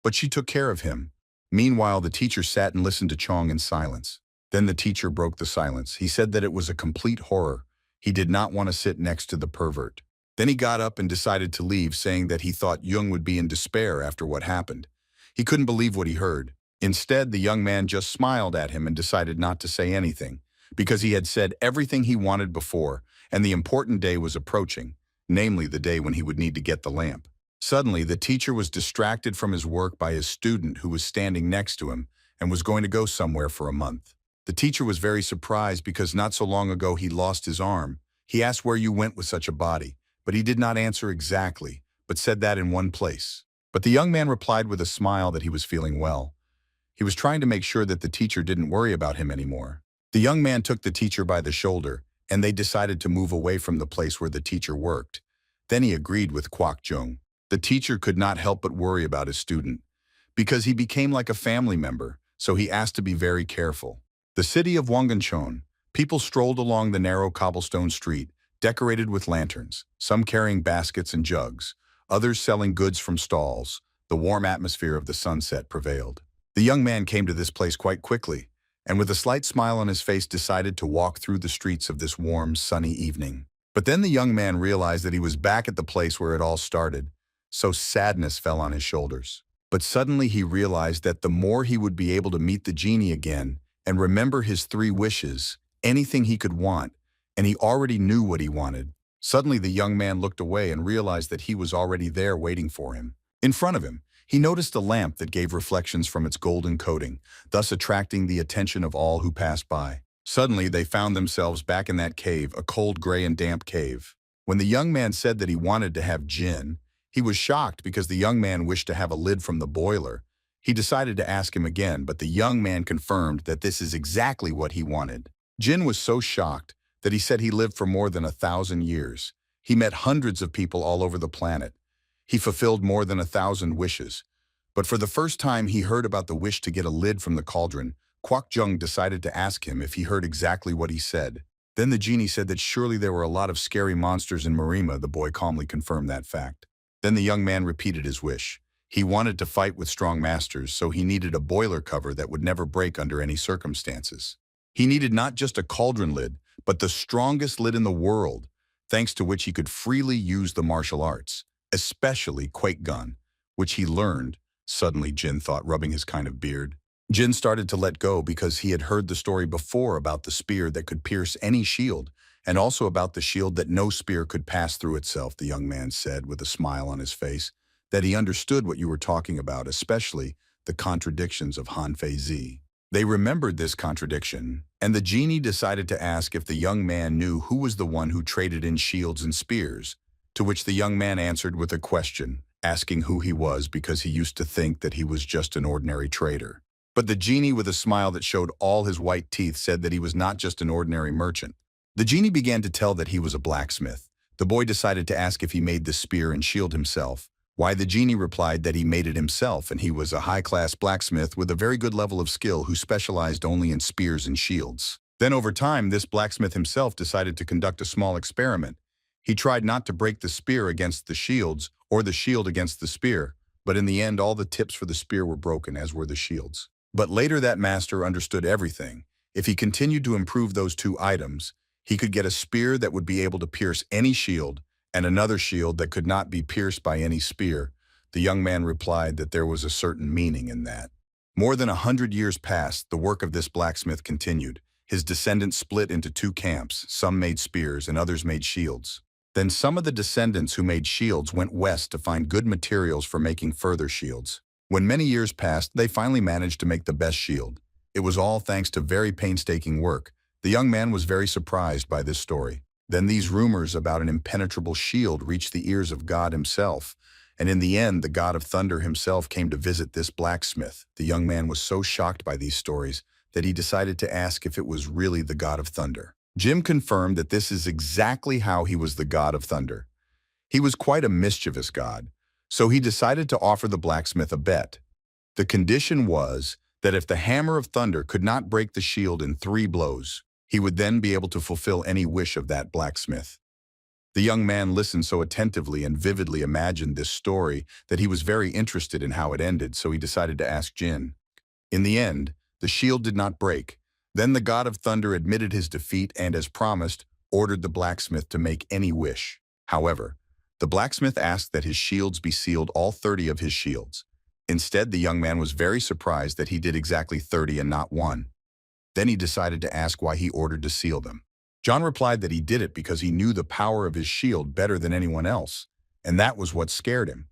But she took care of him. Meanwhile, the teacher sat and listened to Chong in silence. Then the teacher broke the silence. He said that it was a complete horror. He did not want to sit next to the pervert. Then he got up and decided to leave, saying that he thought Jung would be in despair after what happened. He couldn't believe what he heard. Instead, the young man just smiled at him and decided not to say anything, because he had said everything he wanted before, and the important day was approaching, namely the day when he would need to get the lamp. Suddenly, the teacher was distracted from his work by his student who was standing next to him and was going to go somewhere for a month. The teacher was very surprised because not so long ago he lost his arm. He asked where you went with such a body, but he did not answer exactly, but said that in one place. But the young man replied with a smile that he was feeling well. He was trying to make sure that the teacher didn't worry about him anymore. The young man took the teacher by the shoulder, and they decided to move away from the place where the teacher worked. Then he agreed with Kwok Jung. The teacher could not help but worry about his student, because he became like a family member, so he asked to be very careful. The city of Wanganchon, people strolled along the narrow cobblestone street, decorated with lanterns, some carrying baskets and jugs, others selling goods from stalls. The warm atmosphere of the sunset prevailed. The young man came to this place quite quickly, and with a slight smile on his face decided to walk through the streets of this warm, sunny evening. But then the young man realized that he was back at the place where it all started, so sadness fell on his shoulders. But suddenly he realized that the more he would be able to meet the genie again and remember his 3 wishes, anything he could want, and he already knew what he wanted. Suddenly the young man looked away and realized that he was already there waiting for him. In front of him, he noticed a lamp that gave reflections from its golden coating, thus attracting the attention of all who passed by. Suddenly they found themselves back in that cave, a cold, gray and damp cave. When the young man said that he wanted to have gin, he was shocked because the young man wished to have a lid from the boiler. He decided to ask him again, but the young man confirmed that this is exactly what he wanted. Jin was so shocked that he said he lived for more than 1,000 years. He met hundreds of people all over the planet. He fulfilled more than 1,000 wishes. But for the first time he heard about the wish to get a lid from the cauldron. Kwok Jung decided to ask him if he heard exactly what he said. Then the genie said that surely there were a lot of scary monsters in Marima. The boy calmly confirmed that fact. Then the young man repeated his wish. He wanted to fight with strong masters, so he needed a boiler cover that would never break under any circumstances. He needed not just a cauldron lid, but the strongest lid in the world, thanks to which he could freely use the martial arts, especially Quake Gun, which he learned. Suddenly Jin thought, rubbing his kind of beard. Jin started to let go because he had heard the story before about the spear that could pierce any shield, and also about the shield that no spear could pass through itself. The young man said with a smile on his face that he understood what you were talking about, especially the contradictions of Han Fei Zi. They remembered this contradiction, and the genie decided to ask if the young man knew who was the one who traded in shields and spears, to which the young man answered with a question, asking who he was because he used to think that he was just an ordinary trader. But the genie, with a smile that showed all his white teeth, said that he was not just an ordinary merchant. The genie began to tell that he was a blacksmith. The boy decided to ask if he made the spear and shield himself. Why, the genie replied that he made it himself, and he was a high-class blacksmith with a very good level of skill who specialized only in spears and shields. Then over time, this blacksmith himself decided to conduct a small experiment. He tried not to break the spear against the shields or the shield against the spear, but in the end all the tips for the spear were broken, as were the shields. But later that master understood everything. If he continued to improve those 2 items, he could get a spear that would be able to pierce any shield and another shield that could not be pierced by any spear. The young man replied that there was a certain meaning in that. More than 100 years passed. The work of this blacksmith continued. His descendants split into 2 camps. Some made spears and others made shields. Then some of the descendants who made shields went west to find good materials for making further shields. When many years passed, they finally managed to make the best shield. It was all thanks to very painstaking work. The young man was very surprised by this story. Then these rumors about an impenetrable shield reached the ears of God himself, and in the end the God of Thunder himself came to visit this blacksmith. The young man was so shocked by these stories that he decided to ask if it was really the God of Thunder. Jim confirmed that this is exactly how he was the God of Thunder. He was quite a mischievous god, so he decided to offer the blacksmith a bet. The condition was that if the hammer of thunder could not break the shield in 3 blows, he would then be able to fulfill any wish of that blacksmith. The young man listened so attentively and vividly imagined this story that he was very interested in how it ended, so he decided to ask Jin. In the end, the shield did not break. Then the god of thunder admitted his defeat and, as promised, ordered the blacksmith to make any wish. However, the blacksmith asked that his shields be sealed, all 30 of his shields. Instead, the young man was very surprised that he did exactly 30 and not one. Then he decided to ask why he ordered to seal them. John replied that he did it because he knew the power of his shield better than anyone else, and that was what scared him.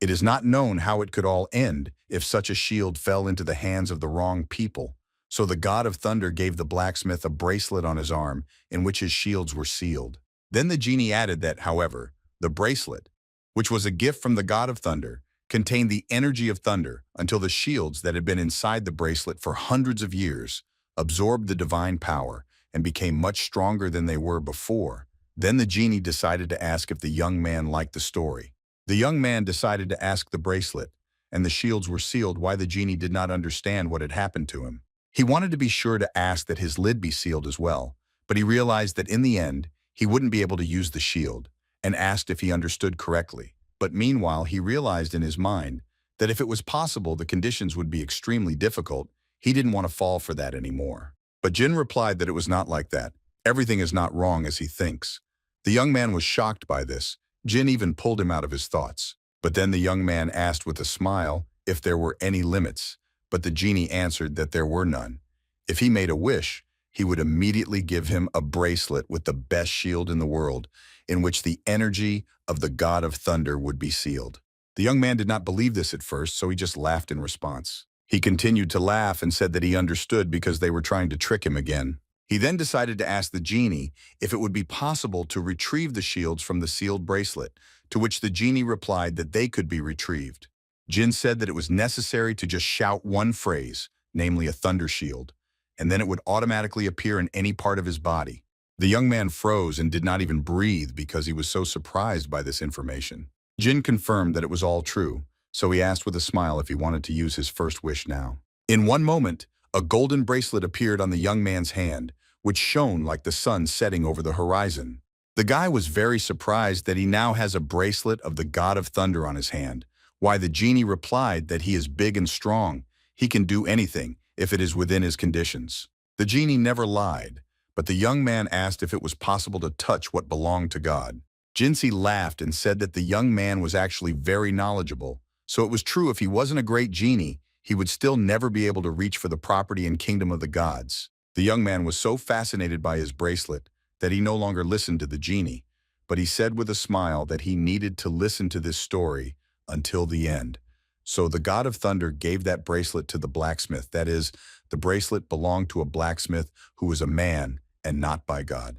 It is not known how it could all end if such a shield fell into the hands of the wrong people, so the god of thunder gave the blacksmith a bracelet on his arm in which his shields were sealed. Then the genie added that, however, the bracelet, which was a gift from the god of thunder, contained the energy of thunder until the shields that had been inside the bracelet for hundreds of years absorbed the divine power and became much stronger than they were before. Then the genie decided to ask if the young man liked the story. The young man decided to ask the bracelet, and the shields were sealed, why the genie did not understand what had happened to him. He wanted to be sure to ask that his lid be sealed as well, but he realized that in the end, he wouldn't be able to use the shield, and asked if he understood correctly. But meanwhile, he realized in his mind that if it was possible the conditions would be extremely difficult, he didn't want to fall for that anymore. But Jin replied that it was not like that. Everything is not wrong as he thinks. The young man was shocked by this. Jin even pulled him out of his thoughts. But then the young man asked with a smile if there were any limits, but the genie answered that there were none. If he made a wish, he would immediately give him a bracelet with the best shield in the world, in which the energy of the god of thunder would be sealed. The young man did not believe this at first, so he just laughed in response. He continued to laugh and said that he understood because they were trying to trick him again. He then decided to ask the genie if it would be possible to retrieve the shields from the sealed bracelet, to which the genie replied that they could be retrieved. Jin said that it was necessary to just shout one phrase, namely a thunder shield, and then it would automatically appear in any part of his body. The young man froze and did not even breathe because he was so surprised by this information. Jin confirmed that it was all true, so he asked with a smile if he wanted to use his first wish now. In one moment, a golden bracelet appeared on the young man's hand, which shone like the sun setting over the horizon. The guy was very surprised that he now has a bracelet of the god of thunder on his hand, why the genie replied that he is big and strong. He can do anything if it is within his conditions. The genie never lied, but the young man asked if it was possible to touch what belonged to God. Jinsi laughed and said that the young man was actually very knowledgeable, so it was true if he wasn't a great genie, he would still never be able to reach for the property and kingdom of the gods. The young man was so fascinated by his bracelet that he no longer listened to the genie, but he said with a smile that he needed to listen to this story until the end. So the god of thunder gave that bracelet to the blacksmith. That is, the bracelet belonged to a blacksmith who was a man and not by God.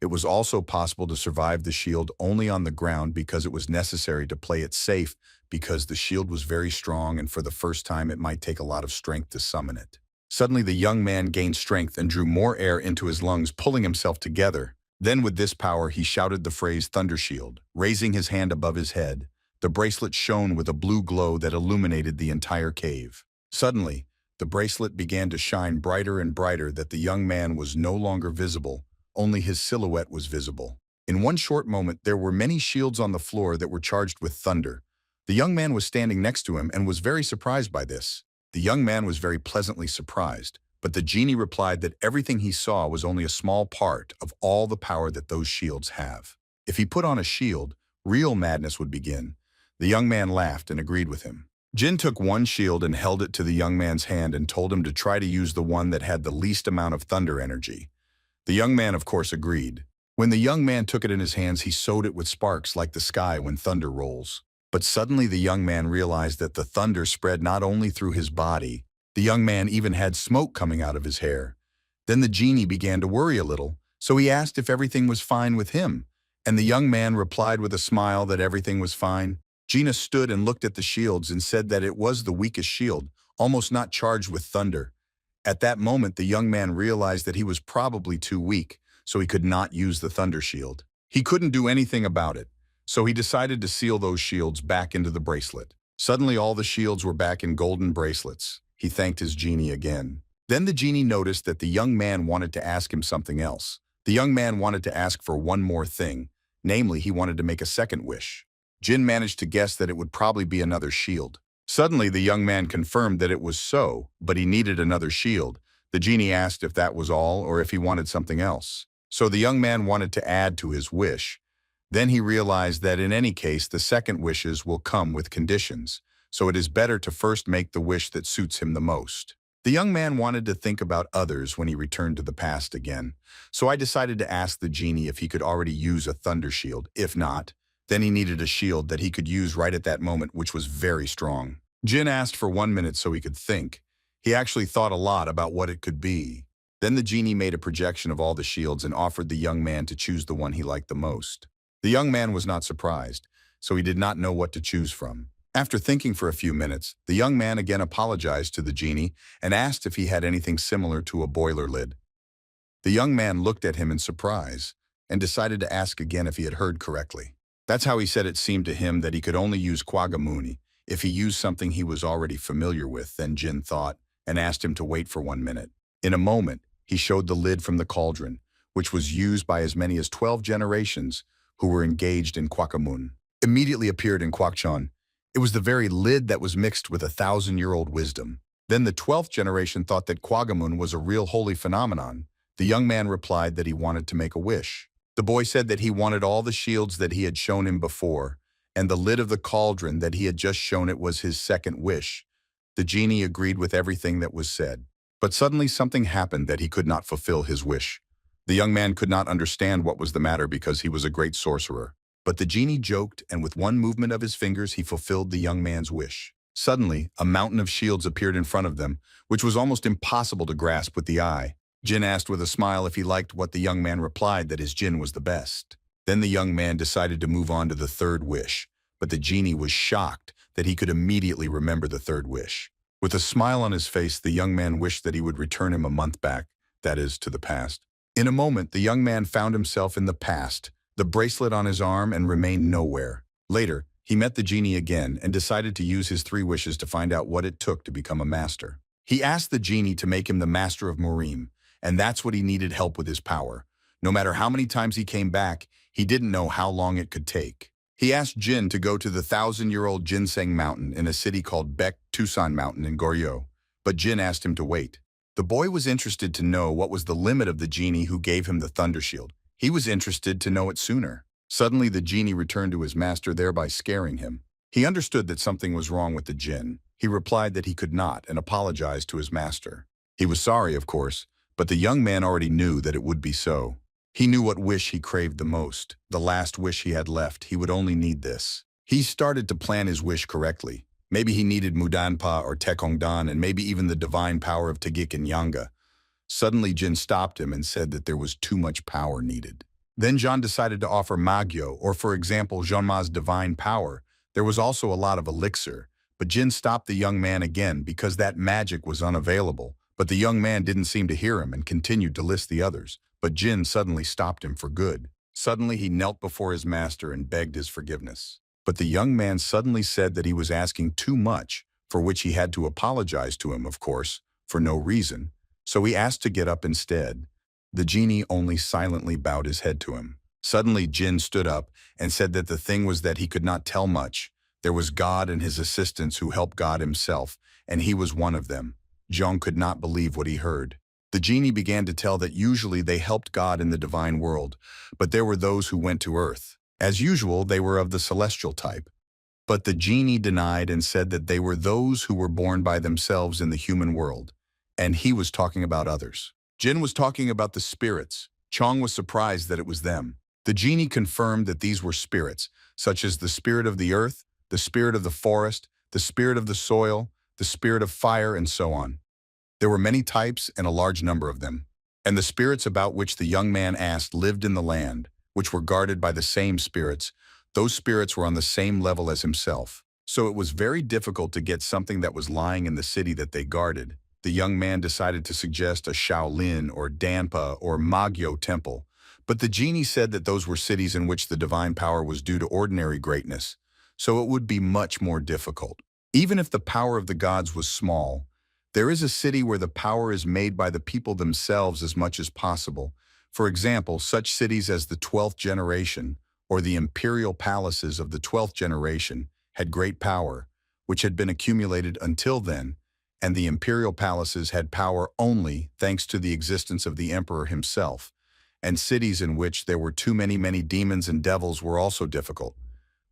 It was also possible to survive the shield only on the ground because it was necessary to play it safe, because the shield was very strong and for the first time it might take a lot of strength to summon it. Suddenly the young man gained strength and drew more air into his lungs, pulling himself together. Then with this power he shouted the phrase Thunder Shield, raising his hand above his head. The bracelet shone with a blue glow that illuminated the entire cave. Suddenly, the bracelet began to shine brighter and brighter that the young man was no longer visible, only his silhouette was visible. In one short moment there were many shields on the floor that were charged with thunder. The young man was standing next to him and was very surprised by this. The young man was very pleasantly surprised, but the genie replied that everything he saw was only a small part of all the power that those shields have. If he put on a shield, real madness would begin. The young man laughed and agreed with him. Jin took one shield and held it to the young man's hand and told him to try to use the one that had the least amount of thunder energy. The young man, of course, agreed. When the young man took it in his hands, he sowed it with sparks like the sky when thunder rolls. But suddenly the young man realized that the thunder spread not only through his body, the young man even had smoke coming out of his hair. Then the genie began to worry a little, so he asked if everything was fine with him, and the young man replied with a smile that everything was fine. Gina stood and looked at the shields and said that it was the weakest shield, almost not charged with thunder. At that moment, the young man realized that he was probably too weak, so he could not use the thunder shield. He couldn't do anything about it, so he decided to seal those shields back into the bracelet. Suddenly, all the shields were back in golden bracelets. He thanked his genie again. Then the genie noticed that the young man wanted to ask him something else. The young man wanted to ask for one more thing, Namely, he wanted to make a second wish. Jin managed to guess that it would probably be another shield. Suddenly, the young man confirmed that it was so, but he needed another shield. The genie asked if that was all or if he wanted something else. So the young man wanted to add to his wish. Then he realized that in any case, the second wishes will come with conditions, so it is better to first make the wish that suits him the most. The young man wanted to think about others when he returned to the past again, so I decided to ask the genie if he could already use a thunder shield. If not, then he needed a shield that he could use right at that moment, which was very strong. Jin asked for 1 minute so he could think. He actually thought a lot about what it could be. Then the genie made a projection of all the shields and offered the young man to choose the one he liked the most. The young man was not surprised, so he did not know what to choose from. After thinking for a few minutes, the young man again apologized to the genie and asked if he had anything similar to a boiler lid. The young man looked at him in surprise and decided to ask again if he had heard correctly. That's how he said it seemed to him that he could only use Kwagamuni if he used something he was already familiar with, then Jin thought, and asked him to wait for 1 minute. In a moment, he showed the lid from the cauldron, which was used by as many as 12 generations who were engaged in Kwakamun. Immediately appeared in Kwakchon. It was the very lid that was mixed with 1,000-year-old wisdom. Then the 12th generation thought that Kwagamun was a real holy phenomenon. The young man replied that he wanted to make a wish. The boy said that he wanted all the shields that he had shown him before, and the lid of the cauldron that he had just shown it was his second wish. The genie agreed with everything that was said. But suddenly something happened that he could not fulfill his wish. The young man could not understand what was the matter because he was a great sorcerer. But the genie joked, and with one movement of his fingers he fulfilled the young man's wish. Suddenly, a mountain of shields appeared in front of them, which was almost impossible to grasp with the eye. Jin asked with a smile if he liked what the young man replied that his Jin was the best. Then the young man decided to move on to the third wish, but the genie was shocked that he could immediately remember the third wish. With a smile on his face, the young man wished that he would return him a month back, that is, to the past. In a moment, the young man found himself in the past, the bracelet on his arm, and remained nowhere. Later, he met the genie again and decided to use his 3 wishes to find out what it took to become a master. He asked the genie to make him the master of Murim, and that's what he needed help with his power. No matter how many times he came back, he didn't know how long it could take. He asked Jin to go to the 1,000-year-old Ginseng Mountain in a city called Beck Tucson Mountain in Goryeo, but Jin asked him to wait. The boy was interested to know what was the limit of the genie who gave him the thunder shield. He was interested to know it sooner. Suddenly, the genie returned to his master, thereby scaring him. He understood that something was wrong with the Jinn. He replied that he could not and apologized to his master. He was sorry, of course, but the young man already knew that it would be so. He knew what wish he craved the most, the last wish he had left. He would only need this. He started to plan his wish correctly. Maybe he needed Mudanpa or Tekongdan, and maybe even the divine power of Tagik and Yanga. Suddenly, Jin stopped him and said that there was too much power needed. Then Jean decided to offer Magyo, or for example, Jeanma's divine power. There was also a lot of elixir, but Jin stopped the young man again because that magic was unavailable. But the young man didn't seem to hear him and continued to list the others. But Jin suddenly stopped him for good. Suddenly, he knelt before his master and begged his forgiveness. But the young man suddenly said that he was asking too much, for which he had to apologize to him, of course, for no reason. So he asked to get up instead. The genie only silently bowed his head to him. Suddenly, Jin stood up and said that the thing was that he could not tell much. There was God and his assistants who helped God himself, and he was one of them. Zhang could not believe what he heard. The genie began to tell that usually they helped God in the divine world, but there were those who went to earth. As usual, they were of the celestial type. But the genie denied and said that they were those who were born by themselves in the human world, and he was talking about others. Jin was talking about the spirits. Chong was surprised that it was them. The genie confirmed that these were spirits, such as the spirit of the earth, the spirit of the forest, the spirit of the soil, the spirit of fire, and so on. There were many types and a large number of them. And the spirits about which the young man asked lived in the land, which were guarded by the same spirits. Those spirits were on the same level as himself. So it was very difficult to get something that was lying in the city that they guarded. The young man decided to suggest a Shaolin or Danpa or Magyo temple, but the genie said that those were cities in which the divine power was due to ordinary greatness, so it would be much more difficult. Even if the power of the gods was small, there is a city where the power is made by the people themselves as much as possible. For example, such cities as the 12th generation, or the imperial palaces of the 12th generation, had great power, which had been accumulated until then, and the imperial palaces had power only thanks to the existence of the emperor himself, and cities in which there were too many demons and devils were also difficult.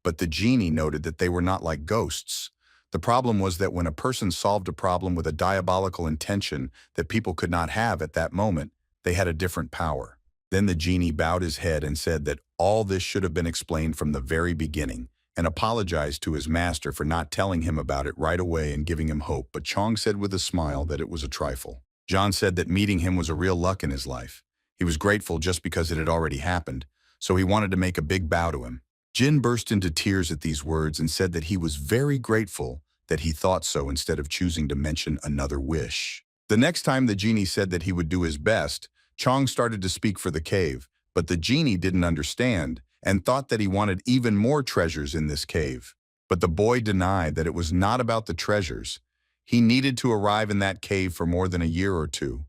But the genie noted that they were not like ghosts. The problem was that when a person solved a problem with a diabolical intention that people could not have at that moment, they had a different power. Then the genie bowed his head and said that all this should have been explained from the very beginning, and apologized to his master for not telling him about it right away and giving him hope, but Chong said with a smile that it was a trifle. John said that meeting him was a real luck in his life. He was grateful just because it had already happened, so he wanted to make a big bow to him. Jin burst into tears at these words and said that he was very grateful that he thought so instead of choosing to mention another wish. The next time the genie said that he would do his best, Chong started to speak for the cave, but the genie didn't understand and thought that he wanted even more treasures in this cave. But the boy denied that it was not about the treasures. He needed to arrive in that cave for more than a year or two,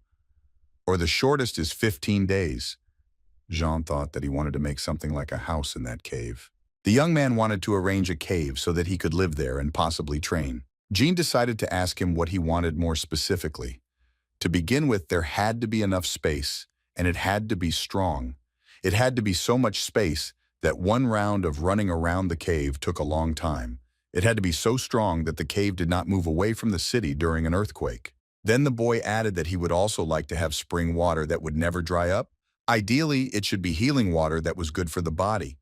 or the shortest is 15 days. Jean thought that he wanted to make something like a house in that cave. The young man wanted to arrange a cave so that he could live there and possibly train. Jean decided to ask him what he wanted more specifically. To begin with, there had to be enough space, and it had to be strong. It had to be so much space that one round of running around the cave took a long time. It had to be so strong that the cave did not move away from the city during an earthquake. Then the boy added that he would also like to have spring water that would never dry up. Ideally, it should be healing water that was good for the body.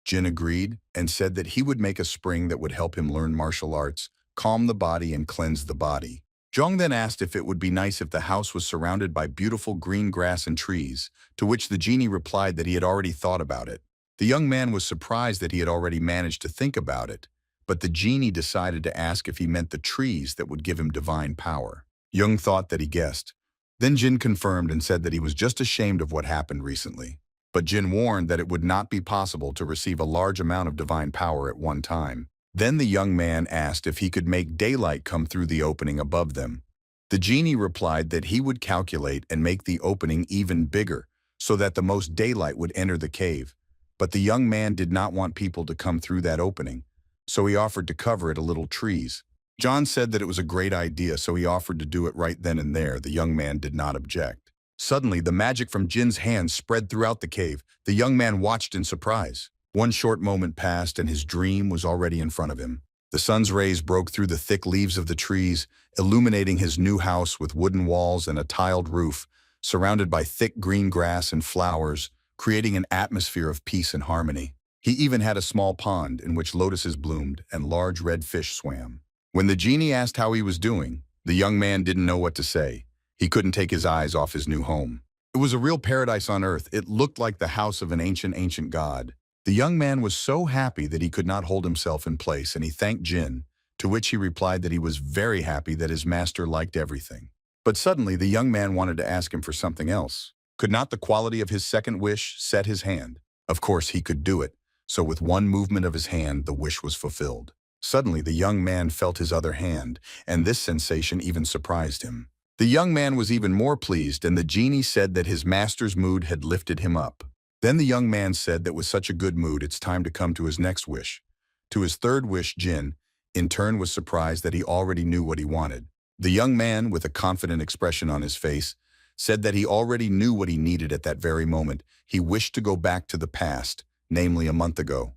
Jin agreed and said that he would make a spring that would help him learn martial arts, calm the body, and cleanse the body. Zhong then asked if it would be nice if the house was surrounded by beautiful green grass and trees, to which the genie replied that he had already thought about it. The young man was surprised that he had already managed to think about it, but the genie decided to ask if he meant the trees that would give him divine power. Jung thought that he guessed. Then Jin confirmed and said that he was just ashamed of what happened recently. But Jin warned that it would not be possible to receive a large amount of divine power at one time. Then the young man asked if he could make daylight come through the opening above them. The genie replied that he would calculate and make the opening even bigger, so that the most daylight would enter the cave. But the young man did not want people to come through that opening, so he offered to cover it with little trees. John said that it was a great idea, so he offered to do it right then and there. The young man did not object. Suddenly, the magic from Jin's hands spread throughout the cave. The young man watched in surprise. One short moment passed, and his dream was already in front of him. The sun's rays broke through the thick leaves of the trees, illuminating his new house with wooden walls and a tiled roof, surrounded by thick green grass and flowers, creating an atmosphere of peace and harmony. He even had a small pond in which lotuses bloomed and large red fish swam. When the genie asked how he was doing, the young man didn't know what to say. He couldn't take his eyes off his new home. It was a real paradise on earth. It looked like the house of an ancient god. The young man was so happy that he could not hold himself in place, and he thanked Jin, to which he replied that he was very happy that his master liked everything. But suddenly, the young man wanted to ask him for something else. Could not the quality of his second wish set his hand? Of course, he could do it. So with one movement of his hand, the wish was fulfilled. Suddenly, the young man felt his other hand, and this sensation even surprised him. The young man was even more pleased, and the genie said that his master's mood had lifted him up. Then the young man said that with such a good mood, it's time to come to his next wish. To his third wish, Jin, in turn, was surprised that he already knew what he wanted. The young man, with a confident expression on his face, said that he already knew what he needed at that very moment. He wished to go back to the past, namely a month ago.